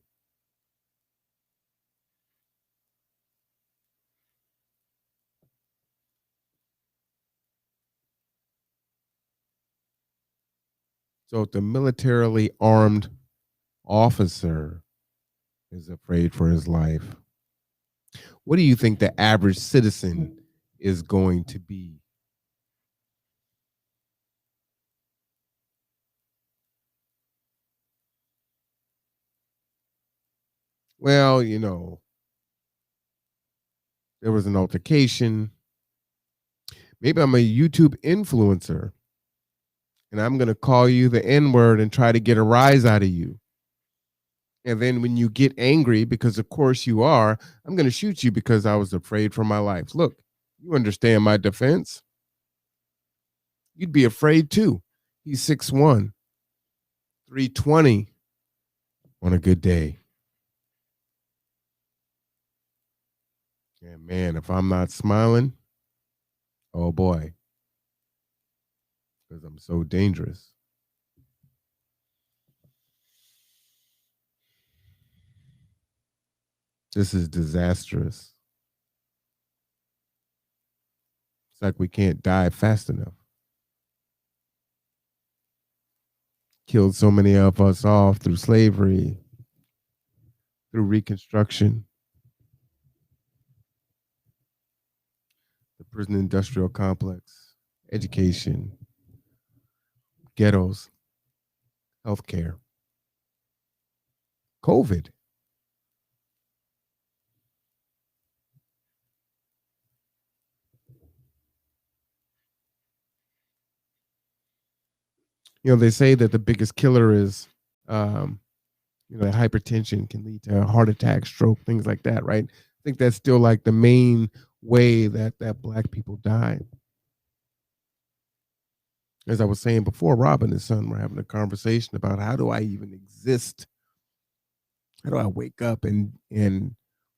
So if the militarily armed officer is afraid for his life, what do you think the average citizen is going to be? Well, you know, there was an altercation. Maybe I'm a YouTube influencer and I'm going to call you the N-word and try to get a rise out of you. And then when you get angry, because of course you are, I'm going to shoot you because I was afraid for my life. Look, you understand my defense. You'd be afraid too. He's 6'1", 320 on a good day. And man, if I'm not smiling, oh boy, because I'm so dangerous. This is disastrous. It's like we can't die fast enough. Killed so many of us off through slavery, through Reconstruction, the prison industrial complex, education, ghettos, healthcare, COVID. You know, they say that the biggest killer is, hypertension can lead to a heart attack, stroke, things like that, right? I think that's still like the main way that Black people die. As I was saying before, Rob and his son were having a conversation about how do I even exist? How do I wake up and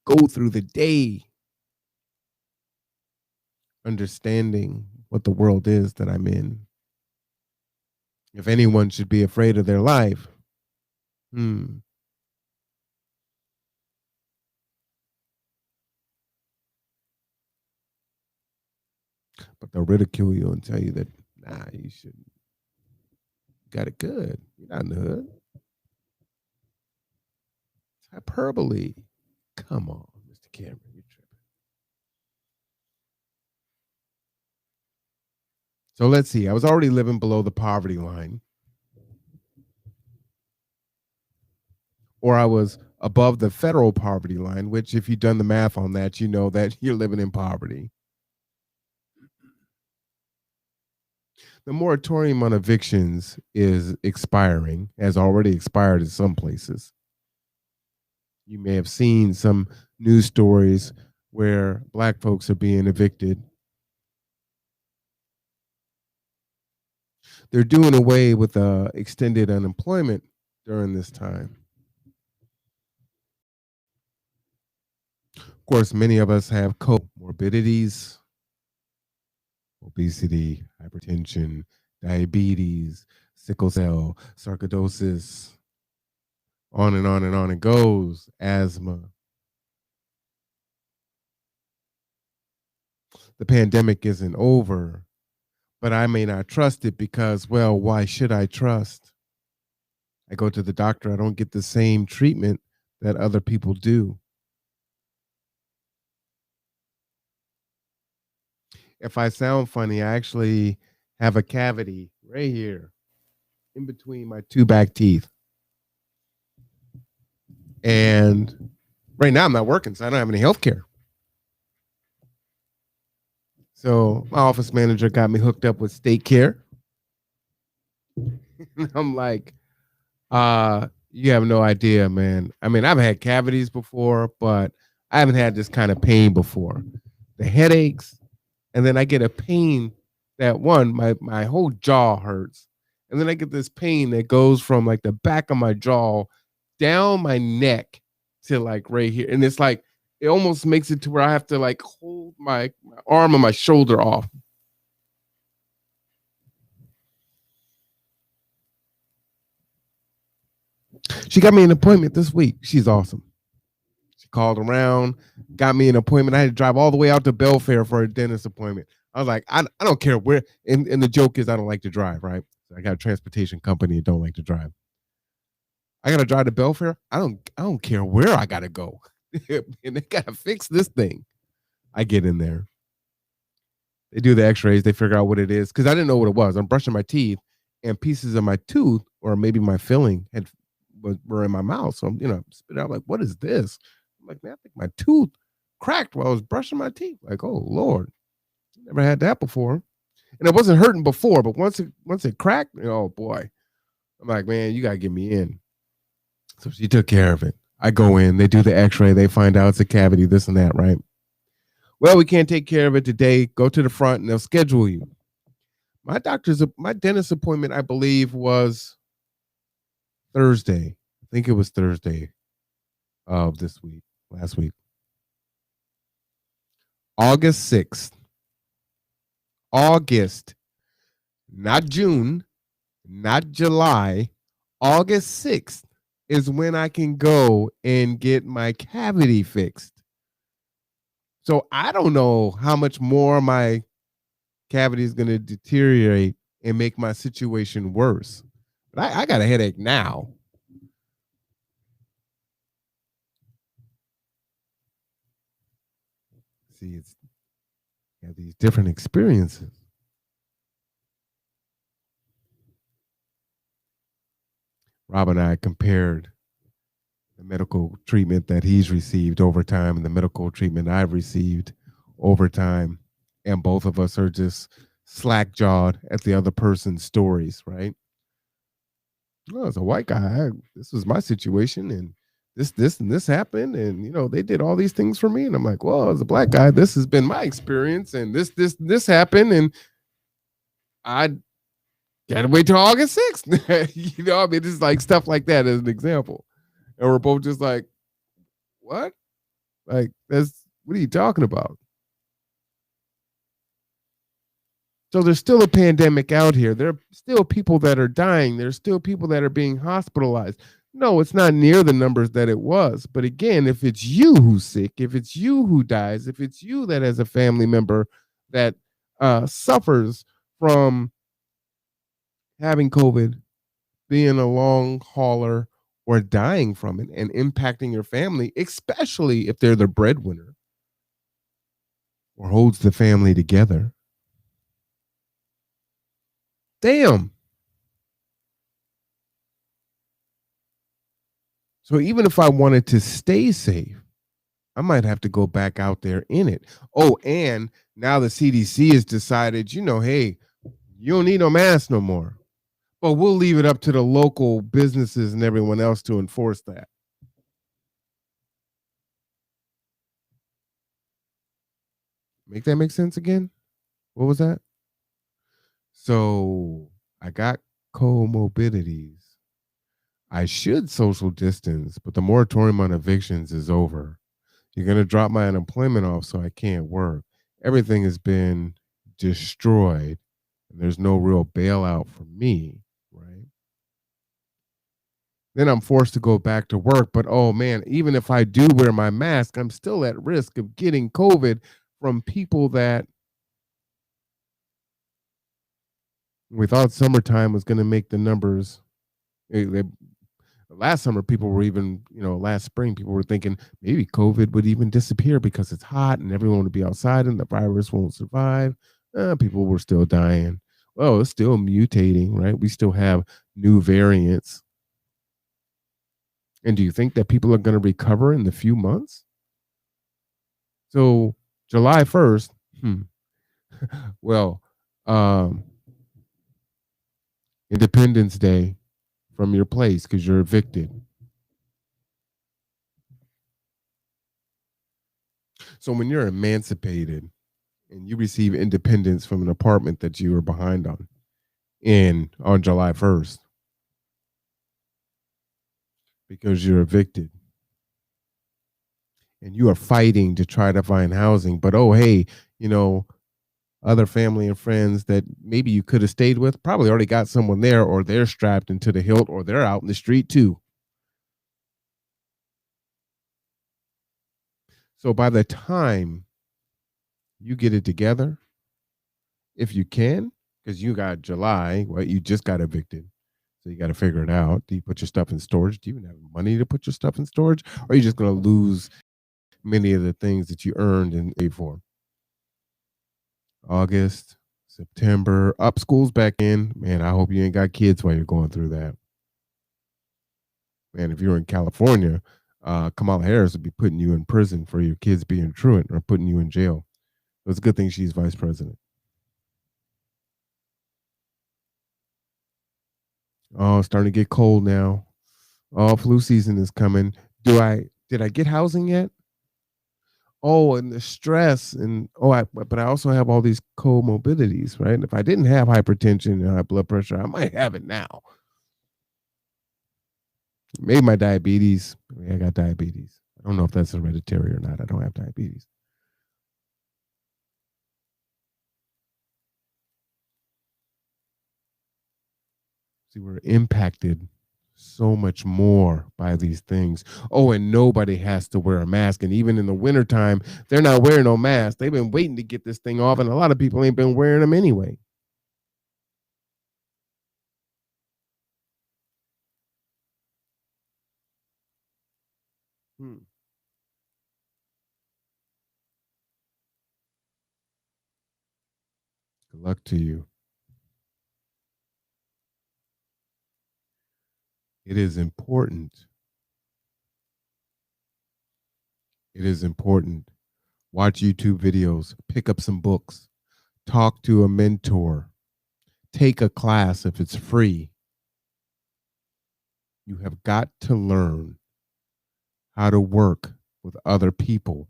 go through the day understanding what the world is that I'm in? If anyone should be afraid of their life, But they'll ridicule you and tell you that, nah, you shouldn't. You got it good. You're not in the hood. It's hyperbole. Come on, Mr. Cameron. You're tripping. So let's see. I was already living below the poverty line. Or I was above the federal poverty line, which if you've done the math on that, you know that you're living in poverty. The moratorium on evictions is expiring, has already expired in some places. You may have seen some news stories where Black folks are being evicted. They're doing away with extended unemployment during this time. Of course, many of us have comorbidities, obesity, hypertension, diabetes, sickle cell, sarcoidosis, on and on and on it goes, asthma. The pandemic isn't over, but I may not trust it because, well, why should I trust? I go to the doctor, I don't get the same treatment that other people do. If I sound funny, I actually have a cavity right here in between my two back teeth. And right now I'm not working, so I don't have any health care. So my office manager got me hooked up with state care. I'm like, you have no idea, man. I mean, I've had cavities before, but I haven't had this kind of pain before. The headaches, and then I get a pain that my whole jaw hurts. And then I get this pain that goes from like the back of my jaw down my neck to like right here. And it's like, it almost makes it to where I have to like hold my arm and my shoulder off. She got me an appointment this week. She's awesome. She called around, got me an appointment. I had to drive all the way out to Belfair for a dentist appointment. I was like, I don't care where. And the joke is I don't like to drive, right? So I got a transportation company and don't like to drive. I got to drive to Belfair. I don't care where I got to go. And they got to fix this thing. I get in there. They do the x-rays. They figure out what it is. Because I didn't know what it was. I'm brushing my teeth and pieces of my tooth or maybe my filling were in my mouth. So I'm, spit out like, what is this? I'm like, man, I think my tooth cracked while I was brushing my teeth. Like, oh Lord, never had that before. And it wasn't hurting before, but once it cracked, oh boy. I'm like, man, you gotta get me in. So she took care of it. I go in, they do the x-ray, they find out it's a cavity, this and that, right? Well, we can't take care of it today. Go to the front and they'll schedule you. My dentist appointment, I believe, was Thursday. I think it was Thursday of this week, last week. August 6th. August, not June, not July. August 6th is when I can go and get my cavity fixed. So I don't know how much more my cavity is going to deteriorate and make my situation worse. But I got a headache now. See, it's these different experiences. Rob and I compared the medical treatment that he's received over time and the medical treatment I've received over time. And both of us are just slack-jawed at the other person's stories, right? Oh, as a white guy, this was my situation, and this and this happened, and they did all these things for me. And I'm like, well, as a black guy, this has been my experience, and this happened, and I gotta wait till August 6th. I mean, it's like stuff like that as an example. And we're both just like, what? Like, what are you talking about? So there's still a pandemic out here. There are still people that are dying. There's still people that are being hospitalized. No, it's not near the numbers that it was. But again, if it's you who's sick, if it's you who dies, if it's you that has a family member that suffers from having COVID, being a long hauler, or dying from it and impacting your family, especially if they're the breadwinner or holds the family together. Damn. So even if I wanted to stay safe, I might have to go back out there in it. Oh, and now the CDC has decided, hey, you don't need no mask no more. But we'll leave it up to the local businesses and everyone else to enforce that. Make that make sense again? What was that? So I got comorbidities. I should social distance, but the moratorium on evictions is over. You're going to drop my unemployment off so I can't work. Everything has been destroyed. And there's no real bailout for me, right? Then I'm forced to go back to work. But oh man, even if I do wear my mask, I'm still at risk of getting COVID from people that we thought summertime was going to make the numbers. Last summer, people were even, last spring, people were thinking maybe COVID would even disappear because it's hot and everyone would be outside and the virus won't survive. People were still dying. Well, it's still mutating, right? We still have new variants. And do you think that people are going to recover in the few months? So July 1st, well, Independence Day from your place because you're evicted. So when you're emancipated and you receive independence from an apartment that you were behind on July 1st because you're evicted and you are fighting to try to find housing, but oh, hey, other family and friends that maybe you could have stayed with probably already got someone there, or they're strapped into the hilt, or they're out in the street too. So by the time you get it together, if you can, because you got July, right? You just got evicted. So you got to figure it out. Do you put your stuff in storage? Do you even have money to put your stuff in storage? Or are you just going to lose many of the things that you earned and paid for? August, September, up, school's back in. Man, I hope you ain't got kids while you're going through that. Man, if you're in California, Kamala Harris would be putting you in prison for your kids being truant or putting you in jail. It's a good thing she's vice president. Oh, it's starting to get cold now. Oh, flu season is coming. Did I get housing yet? Oh, and the stress and but I also have all these comorbidities, right? If I didn't have hypertension and high blood pressure, I might have it now. Maybe my diabetes. I got diabetes. I don't know if that's hereditary or not. I don't have diabetes. See, we're impacted so much more by these things. Oh, and nobody has to wear a mask. And even in the wintertime, they're not wearing no mask. They've been waiting to get this thing off, and a lot of people ain't been wearing them anyway. Good luck to you. It is important. It is important. Watch YouTube videos, pick up some books, talk to a mentor, take a class if it's free. You have got to learn how to work with other people.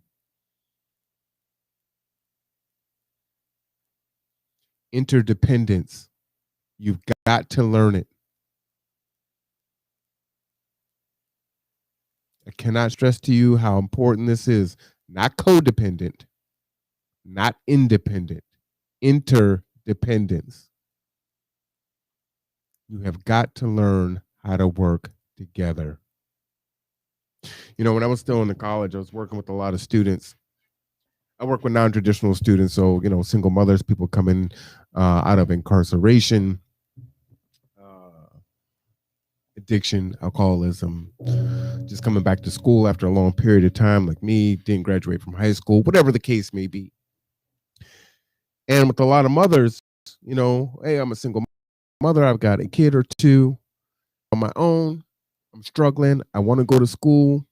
Interdependence. You've got to learn it. I cannot stress to you how important this is. Not codependent, not independent, interdependence. You have got to learn how to work together. When I was still in the college, I was working with a lot of students I work with non-traditional students, so single mothers, people coming out of incarceration, addiction, alcoholism, just coming back to school after a long period of time, like me, didn't graduate from high school, whatever the case may be. And with a lot of mothers, hey, I'm a single mother, I've got a kid or two on my own, I'm struggling, I want to go to school.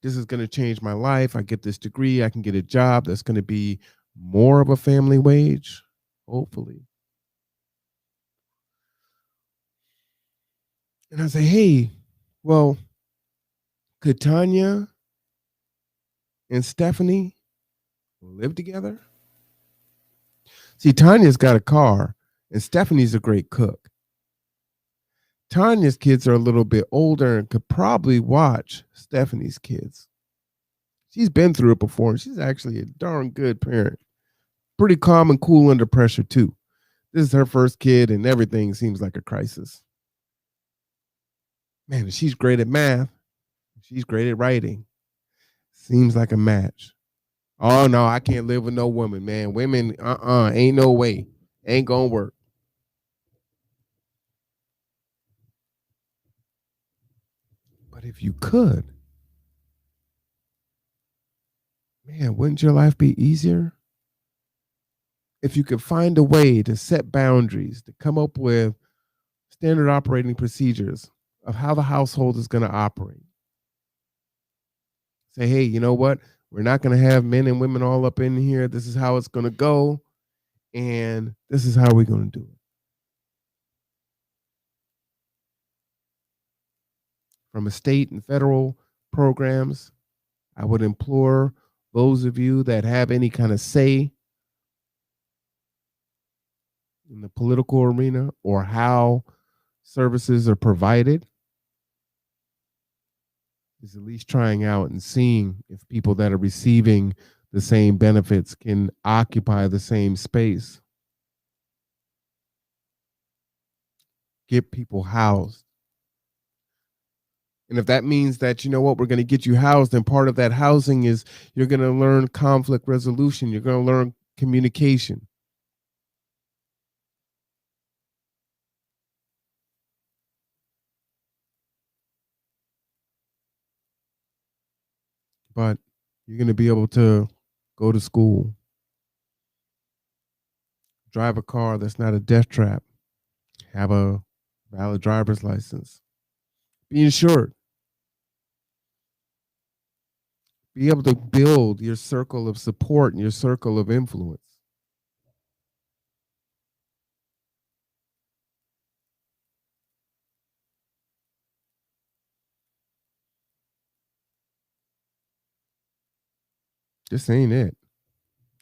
This is going to change my life. I get this degree, I can get a job that's going to be more of a family wage, hopefully. And I say, hey, well, could Tanya and Stephanie live together? See, Tanya's got a car and Stephanie's a great cook. Tanya's kids are a little bit older and could probably watch Stephanie's kids. She's been through it before, and she's actually a darn good parent. Pretty calm and cool under pressure, too. This is her first kid, and everything seems like a crisis. Man, she's great at math. She's great at writing. Seems like a match. Oh, no, I can't live with no woman, man. Women, ain't no way. Ain't gonna work. But if you could, man, wouldn't your life be easier? If you could find a way to set boundaries, to come up with standard operating procedures of how the household is going to operate. Say, hey, you know what? We're not going to have men and women all up in here. This is how it's going to go. And this is how we're going to do it. From a state and federal programs, I would implore those of you that have any kind of say in the political arena or how services are provided is at least trying out and seeing if people that are receiving the same benefits can occupy the same space. Get people housed. And if that means that, you know what, we're going to get you housed, and part of that housing is you're going to learn conflict resolution. You're going to learn communication. But you're going to be able to go to school, drive a car that's not a death trap, have a valid driver's license, be insured, be able to build your circle of support and your circle of influence. This ain't it.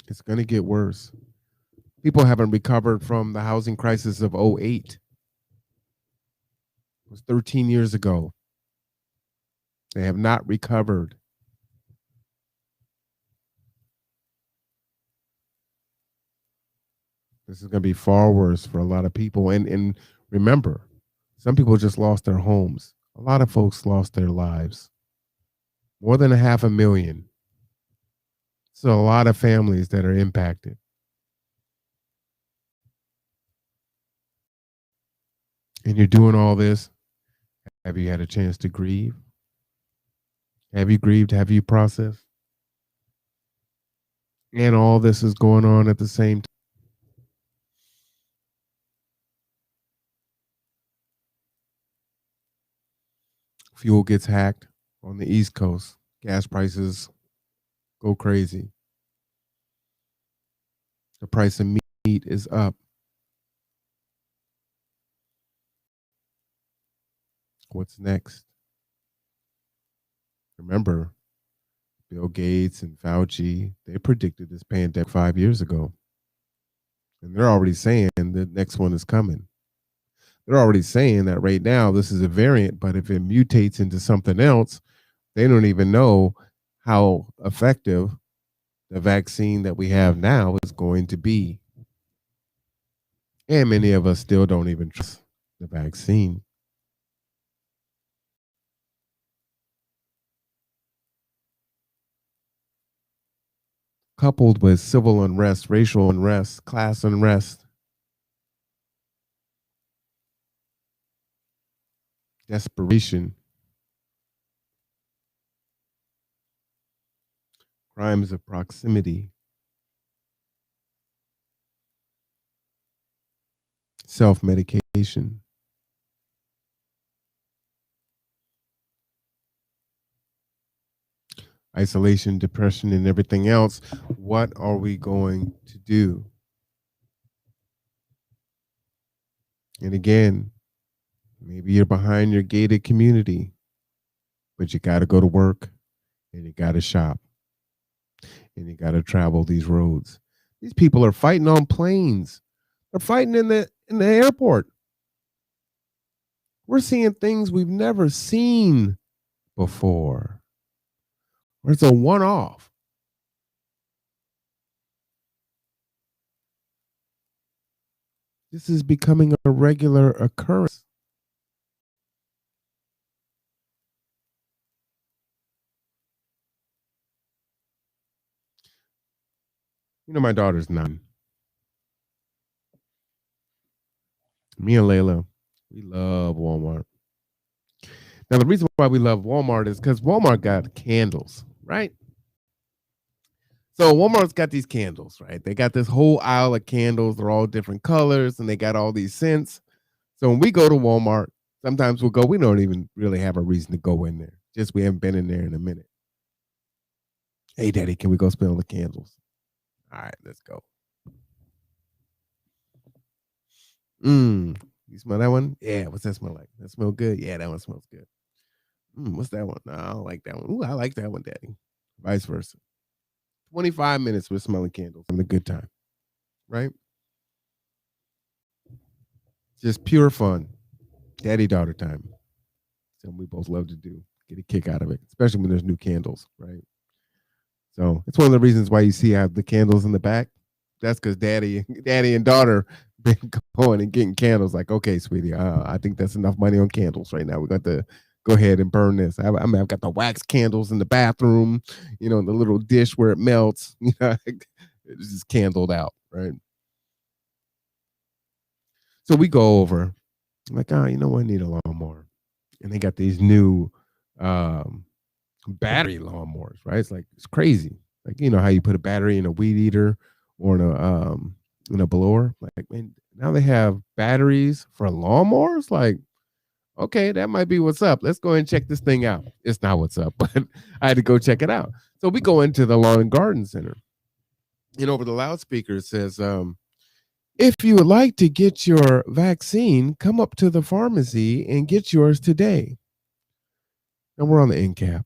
It's going to get worse. People haven't recovered from the housing crisis of 2008. It was 13 years ago. They have not recovered. This is going to be far worse for a lot of people. And remember, some people just lost their homes. A lot of folks lost their lives. More than 500,000. So a lot of families that are impacted. And you're doing all this. Have you had a chance to grieve? Have you grieved? Have you processed? And all this is going on at the same time. Fuel gets hacked on the East Coast. Gas prices go crazy. The price of meat is up. What's next? Remember, Bill Gates and Fauci, they predicted this pandemic 5 years ago. And they're already saying the next one is coming. They're already saying that right now this is a variant, but if it mutates into something else, they don't even know how effective the vaccine that we have now is going to be. And many of us still don't even trust the vaccine. coupled with civil unrest, racial unrest, class unrest, desperation, crimes of proximity, self-medication, isolation, depression, and everything else. What are we going to do? And again, maybe you're behind your gated community, but you got to go to work and you got to shop and you got to travel these roads. These people are fighting on planes. They're fighting in the airport. We're seeing things we've never seen before. Or it's a one-off. This is becoming a regular occurrence. You know, my daughter's 9. Me and Layla, we love Walmart. Now, the reason why we love Walmart is because Walmart got candles, right? So Walmart's got these candles, right? They got this whole aisle of candles. They're all different colors, and they got all these scents. So when we go to Walmart, sometimes we'll go, we don't even really have a reason to go in there. Just we haven't been in there in a minute. Hey, Daddy, can we go smell the candles? All right, let's go. You smell that one? Yeah, what's that smell like? That smell good? Yeah, that one smells good. What's that one? No, I don't like that one. Ooh, I like that one, Daddy. Vice versa. 25 minutes we're smelling candles, having a good time, right? Just pure fun. Daddy-daughter time. Something we both love to do. Get a kick out of it, especially when there's new candles, right? So it's one of the reasons why you see I have the candles in the back. That's because daddy and daughter been going and getting candles. Like, okay, sweetie, I think that's enough money on candles right now. We got to go ahead and burn this. I've got the wax candles in the bathroom, you know, in the little dish where it melts. You know, it's just candled out, right? So we go over. I'm like, you know what? I need a lawnmower. And they got these new battery lawnmowers, right? It's like, it's crazy. Like, you know how you put a battery in a weed eater or in a blower? Like, man, now they have batteries for lawnmowers? Like, okay, that might be what's up. Let's go ahead and check this thing out. It's not what's up, but I had to go check it out. So we go into the lawn and garden center. And over the loudspeaker it says, if you would like to get your vaccine, come up to the pharmacy and get yours today. And we're on the end cap.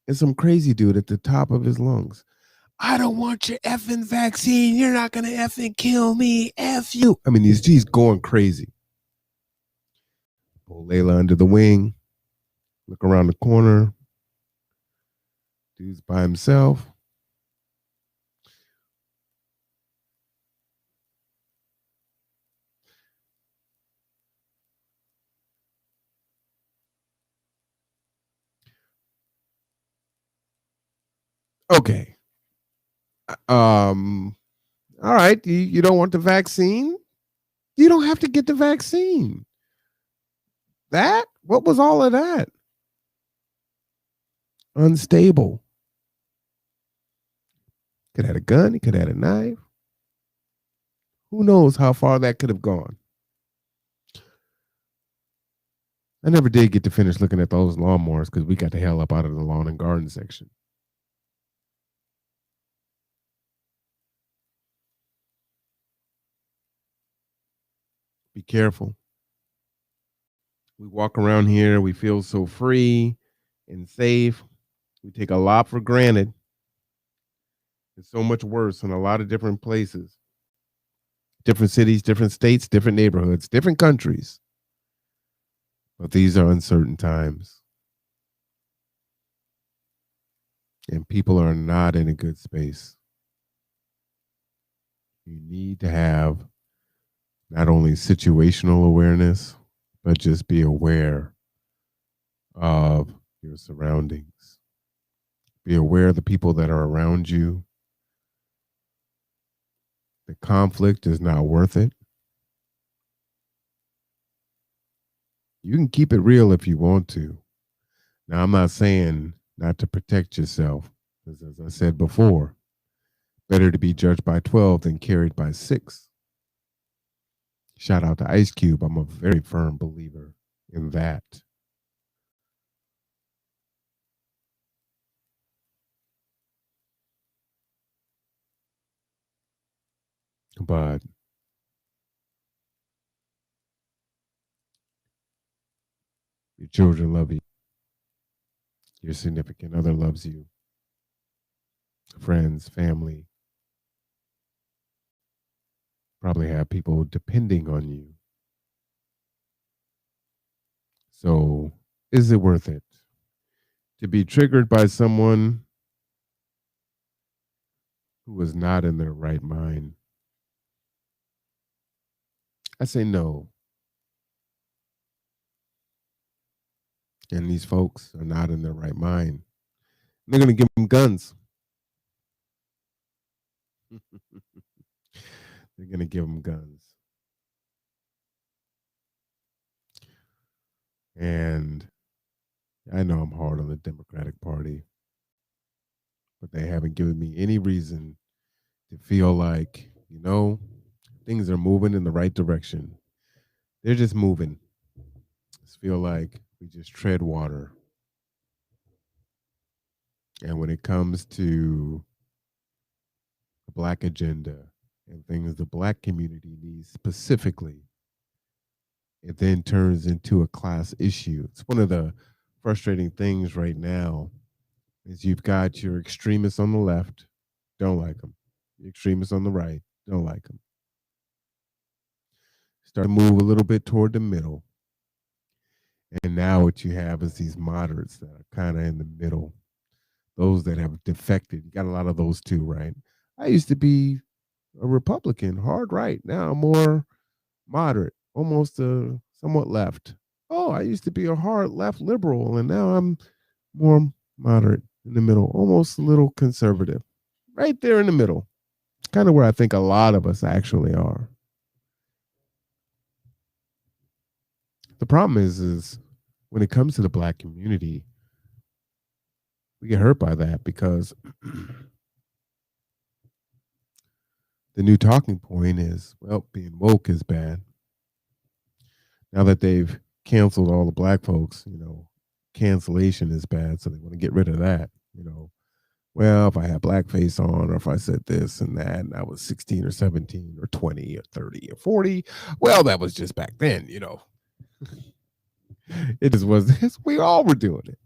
And some crazy dude at the top of his lungs. I don't want your effing vaccine. You're not going to effing kill me. F you. I mean, he's going crazy. Pull Layla under the wing. Look around the corner. Dude's by himself. Okay. All right. You don't want the vaccine? You don't have to get the vaccine. That? What was all of that? Unstable. Could have had a gun. He could have had a knife. Who knows how far that could have gone? I never did get to finish looking at those lawnmowers because we got the hell up out of the lawn and garden section. Be careful. We walk around here, we feel so free and safe. We take a lot for granted. It's so much worse in a lot of different places, different cities, different states, different neighborhoods, different countries. But these are uncertain times. And people are not in a good space. You need to have not only situational awareness, but just be aware of your surroundings. Be aware of the people that are around you. The conflict is not worth it. You can keep it real if you want to. Now, I'm not saying not to protect yourself, because as I said before, better to be judged by 12 than carried by 6. Shout out to Ice Cube. I'm a very firm believer in that. But your children love you. Your significant other loves you. Friends, family. Probably have people depending on you. So, is it worth it to be triggered by someone who is not in their right mind? I say no. And these folks are not in their right mind. They're going to give them guns. They're going to give them guns. And I know I'm hard on the Democratic Party, but they haven't given me any reason to feel like, things are moving in the right direction. They're just moving. I feel like we just tread water. And when it comes to the Black agenda and things the Black community needs specifically, it then turns into a class issue. It's one of the frustrating things right now is you've got your extremists on the left, don't like them. The extremists on the right, don't like them. Start to move a little bit toward the middle. And now what you have is these moderates that are kind of in the middle. Those that have defected. You got a lot of those too, right? I used to be a Republican, hard right. Now I'm more moderate, almost somewhat left. Oh, I used to be a hard left liberal, and now I'm more moderate in the middle, almost a little conservative. Right there in the middle. Kind of where I think a lot of us actually are. The problem is when it comes to the Black community, we get hurt by that because the new talking point is, well, being woke is bad. Now that they've canceled all the Black folks, cancellation is bad, so they want to get rid of that. Well, if I had blackface on, or if I said this and that, and I was 16 or 17 or 20 or 30 or 40, well, that was just back then, It just was, we all were doing it.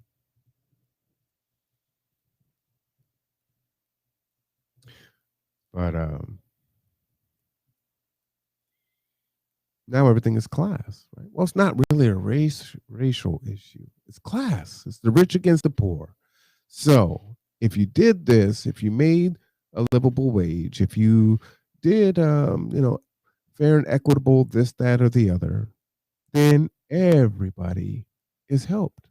But now everything is class, right? Well, it's not really a racial issue. It's class. It's the rich against the poor. So if you did this, if you made a livable wage, if you did, fair and equitable, this, that, or the other, then everybody is helped.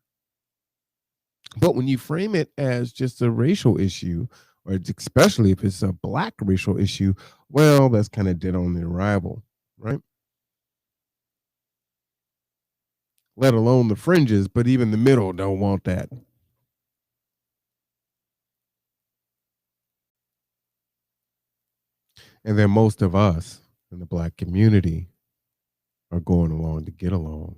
But when you frame it as just a racial issue, or especially if it's a Black racial issue, well, that's kind of dead on the arrival, right? Let alone the fringes, but even the middle don't want that. And then most of us in the Black community are going along to get along.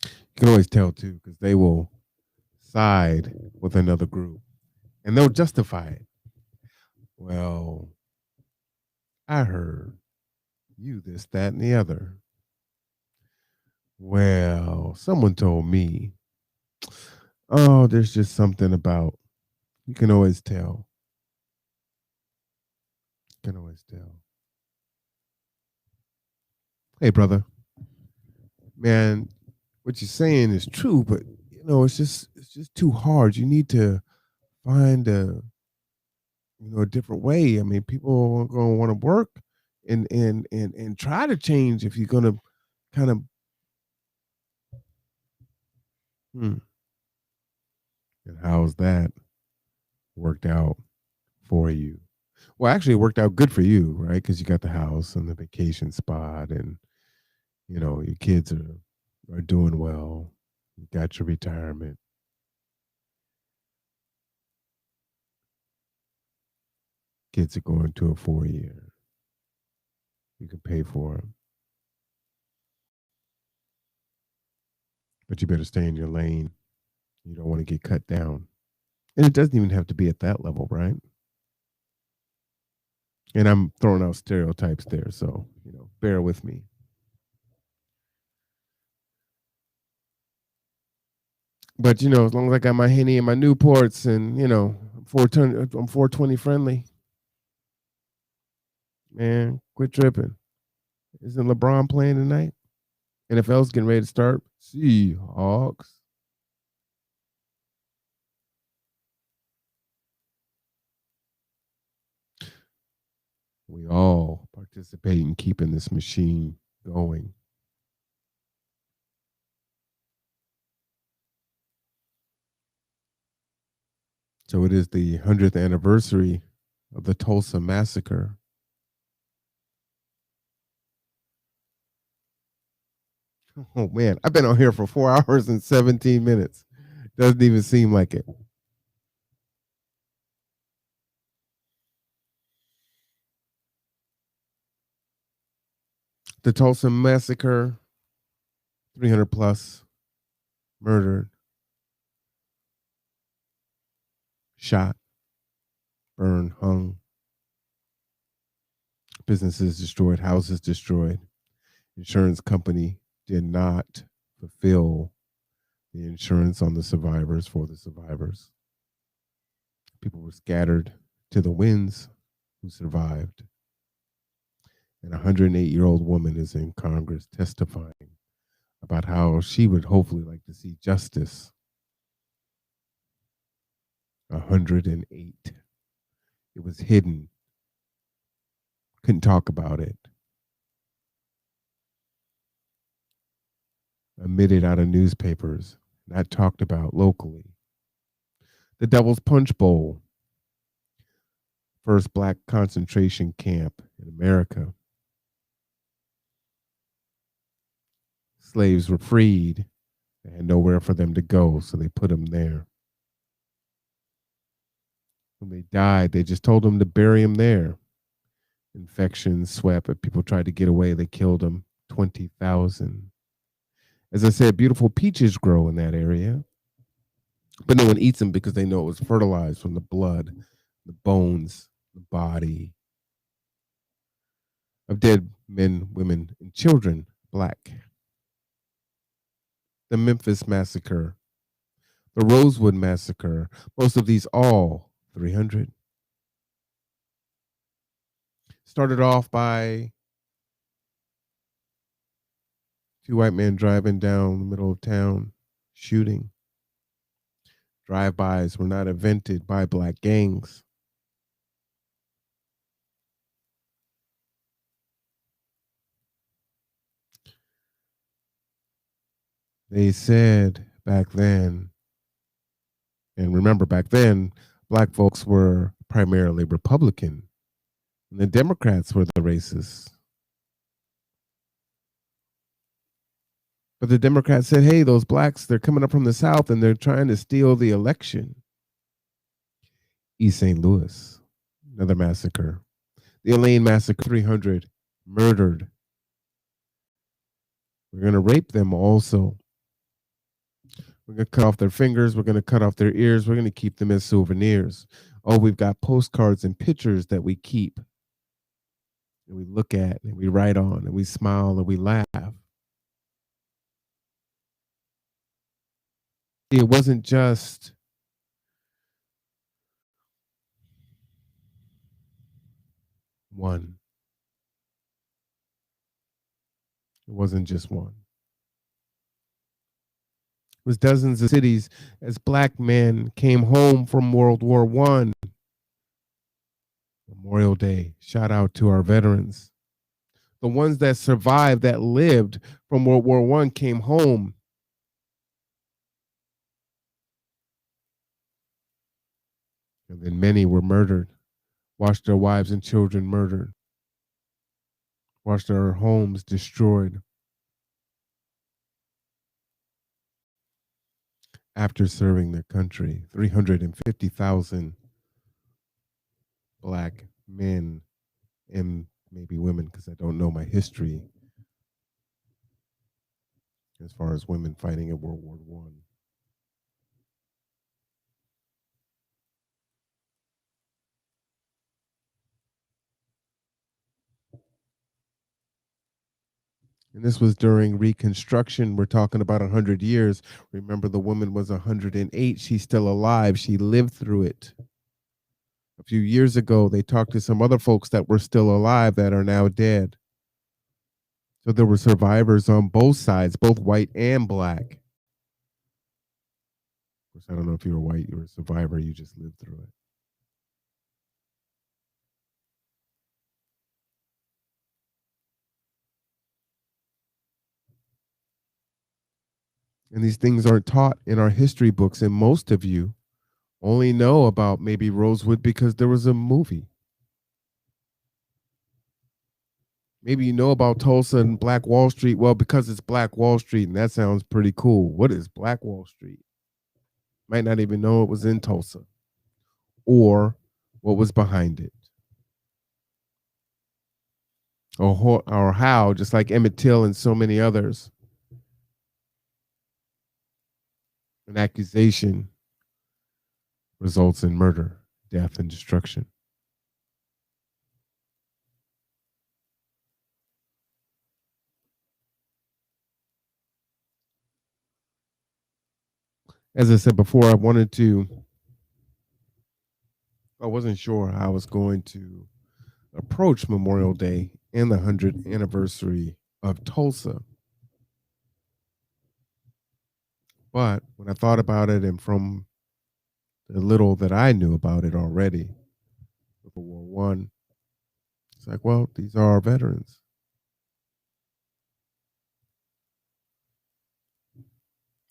You can always tell too, because they will side with another group and they'll justify it. Well, I heard you this, that, and the other. Well, someone told me, oh, there's just something about, you can always tell. You can always tell. Hey, brother, man, what you're saying is true, but it's just too hard. You need to find a different way. I mean, people are going to want to work and try to change if you're going to kind of, and how's that worked out for you? Well, actually, it worked out good for you, right? Because you got the house and the vacation spot, and your kids are doing well. You got your retirement. Kids are going to a 4-year. You can pay for them. But you better stay in your lane. You don't want to get cut down. And it doesn't even have to be at that level, right? And I'm throwing out stereotypes there, so, bear with me. But, as long as I got my Henny and my Newports and, I'm 420 friendly. Man, quit tripping. Isn't LeBron playing tonight? NFL's getting ready to start. Seahawks. We all participate in keeping this machine going. So it is the 100th anniversary of the Tulsa Massacre. Oh, man, I've been on here for 4 hours and 17 minutes. Doesn't even seem like it. The Tulsa Massacre, 300 plus murdered, shot, burned, hung, businesses destroyed, houses destroyed. Insurance company did not fulfill the insurance on the survivors for the survivors. People were scattered to the winds who survived. And a 108-year-old woman is in Congress testifying about how she would hopefully like to see justice. 108. It was hidden. Couldn't talk about it. Omitted out of newspapers, not talked about locally. The Devil's Punch Bowl, first black concentration camp in America. Slaves were freed. They had nowhere for them to go, so they put them there. When they died, they just told them to bury them there. Infections swept, but people tried to get away. They killed them. 20,000. As I said, beautiful peaches grow in that area, but no one eats them because they know it was fertilized from the blood, the bones, the body of dead men, women, and children, black. The Memphis Massacre, the Rosewood Massacre, most of these all 300. Started off by 2 white men driving down the middle of town, shooting. Drive-bys were not invented by black gangs. They said back then, and remember back then, black folks were primarily Republican, and the Democrats were the racists. But the Democrats said, hey, those blacks, they're coming up from the South and they're trying to steal the election. East St. Louis, another massacre. The Elaine Massacre, 300 murdered. We're going to rape them also. We're going to cut off their fingers. We're going to cut off their ears. We're going to keep them as souvenirs. Oh, we've got postcards and pictures that we keep. And we look at and we write on and we smile and we laugh. It wasn't just one. It wasn't just one. It was dozens of cities as black men came home from World War I. Memorial Day, shout out to our veterans. The ones that survived, that lived from World War I, came home. And then many were murdered, watched their wives and children murdered, watched their homes destroyed. After serving their country, 350,000 Black men and maybe women, because I don't know my history as far as women fighting in World War I. And this was during Reconstruction. We're talking about 100 years. Remember, the woman was 108. She's still alive. She lived through it. A few years ago, they talked to some other folks that were still alive that are now dead. So there were survivors on both sides, both white and Black. Of course, I don't know if you were white, you were a survivor, you just lived through it. And these things aren't taught in our history books, and most of you only know about maybe Rosewood because there was a movie. Maybe you know about Tulsa and Black Wall Street. Well, because it's Black Wall Street, and that sounds pretty cool. What is Black Wall Street? Might not even know it was in Tulsa or what was behind it. Or how, just like Emmett Till and so many others, an accusation results in murder, death, and destruction. As I said before, I wasn't sure how I was going to approach Memorial Day and the 100th anniversary of Tulsa. But when I thought about it, and from the little that I knew about it already, World War I, it's like, well, these are our veterans.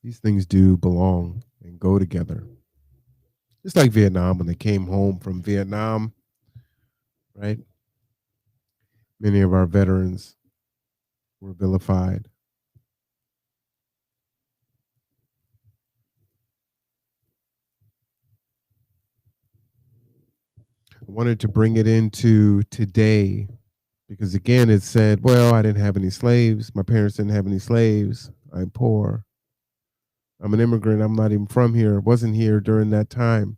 These things do belong and go together. Just like Vietnam, when they came home from Vietnam, right? Many of our veterans were vilified. I wanted to bring it into today because, again, it said, well, I didn't have any slaves. My parents didn't have any slaves. I'm poor. I'm an immigrant. I'm not even from here. Wasn't here during that time.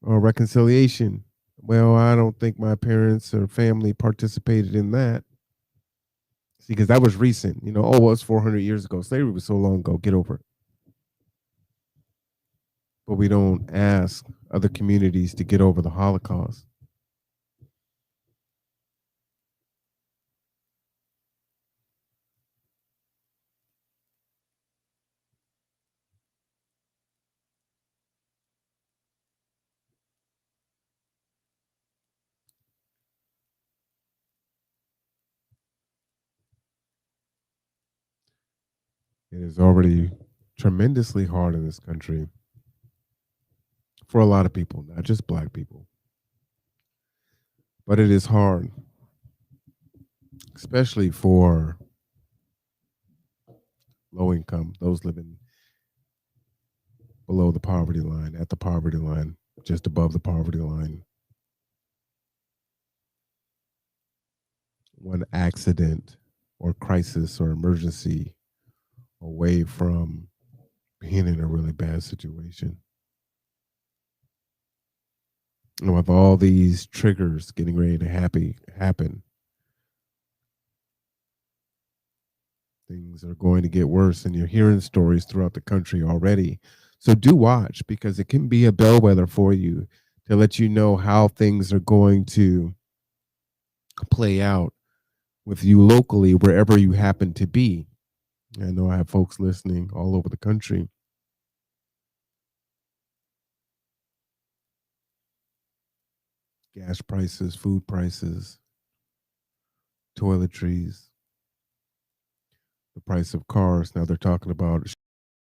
Or reconciliation. Well, I don't think my parents or family participated in that. See, because that was recent. You know, oh, well, it's 400 years ago. Slavery was so long ago. Get over it. But we don't ask other communities to get over the Holocaust. It is already tremendously hard in this country for a lot of people, not just Black people. But it is hard, especially for low income, those living below the poverty line, at the poverty line, just above the poverty line. One accident or crisis or emergency away from being in a really bad situation. And with all these triggers getting ready to happen, things are going to get worse, and you're hearing stories throughout the country already. So do watch, because it can be a bellwether for you to let you know how things are going to play out with you locally, wherever you happen to be. I know I have folks listening all over the country. gas prices, food prices, toiletries, the price of cars. Now they're talking about a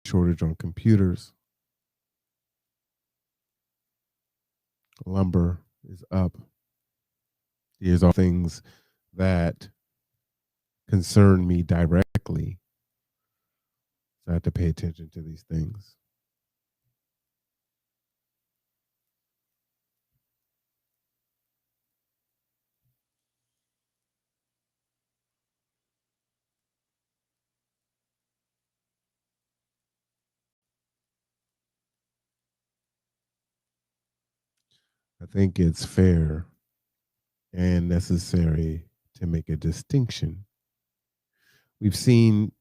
shortage on computers. Lumber is up. These are things that concern me directly. So I have to pay attention to these things. I think it's fair and necessary to make a distinction. We've seen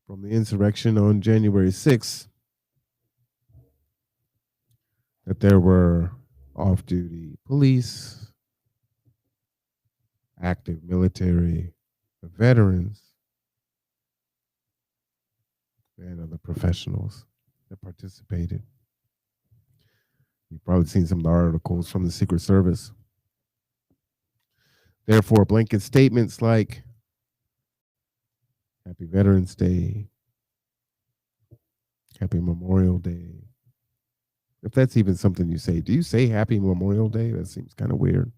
from the insurrection on January 6th that there were off-duty police, active military, veterans, and other professionals that participated. You've probably seen some of the articles from the Secret Service. Therefore, blanket statements like Happy Veterans Day, Happy Memorial Day. If that's even something you say, do you say Happy Memorial Day? That seems kind of weird.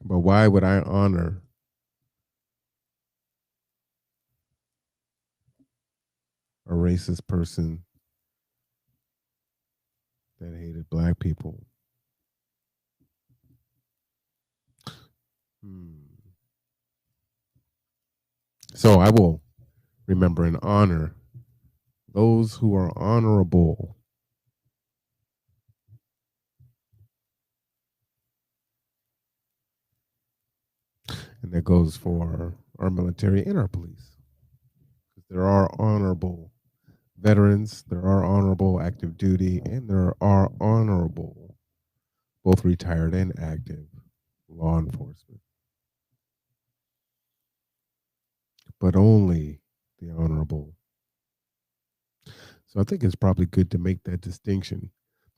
But why would I honor a racist person that hated black people? So I will remember and honor those who are honorable. And that goes for our military and our police. There are honorable veterans, there are honorable active duty, and there are honorable, both retired and active, law enforcement. But only the honorable. So I think it's probably good to make that distinction.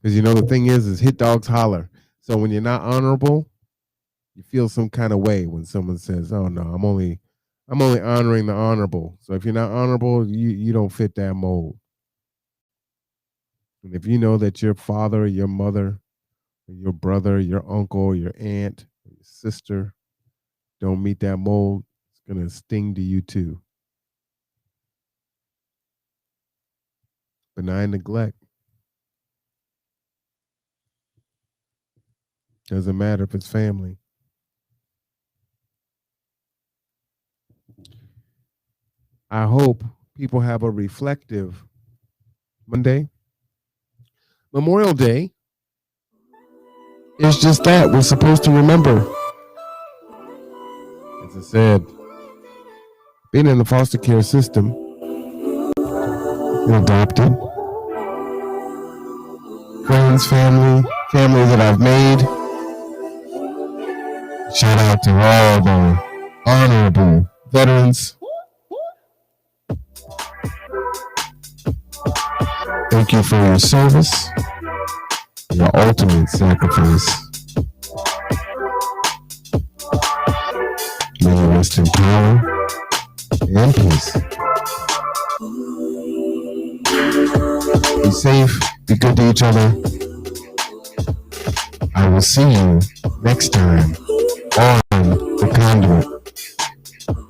Because the thing is hit dogs holler. So when you're not honorable, you feel some kind of way when someone says, oh no, I'm only honoring the honorable. So if you're not honorable, you don't fit that mold. And if you know that your father, your mother, your brother, your uncle, your aunt, your sister don't meet that mold, it's going to sting to you too. Benign neglect. Doesn't matter if it's family. I hope people have a reflective Monday. Memorial Day is just that. We're supposed to remember. As I said, being in the foster care system, adopted, friends, family that I've made. Shout out to all the honorable veterans. Thank you for your service, your ultimate sacrifice. May you rest in power and peace. Be safe, be good to each other. I will see you next time on The Conduit.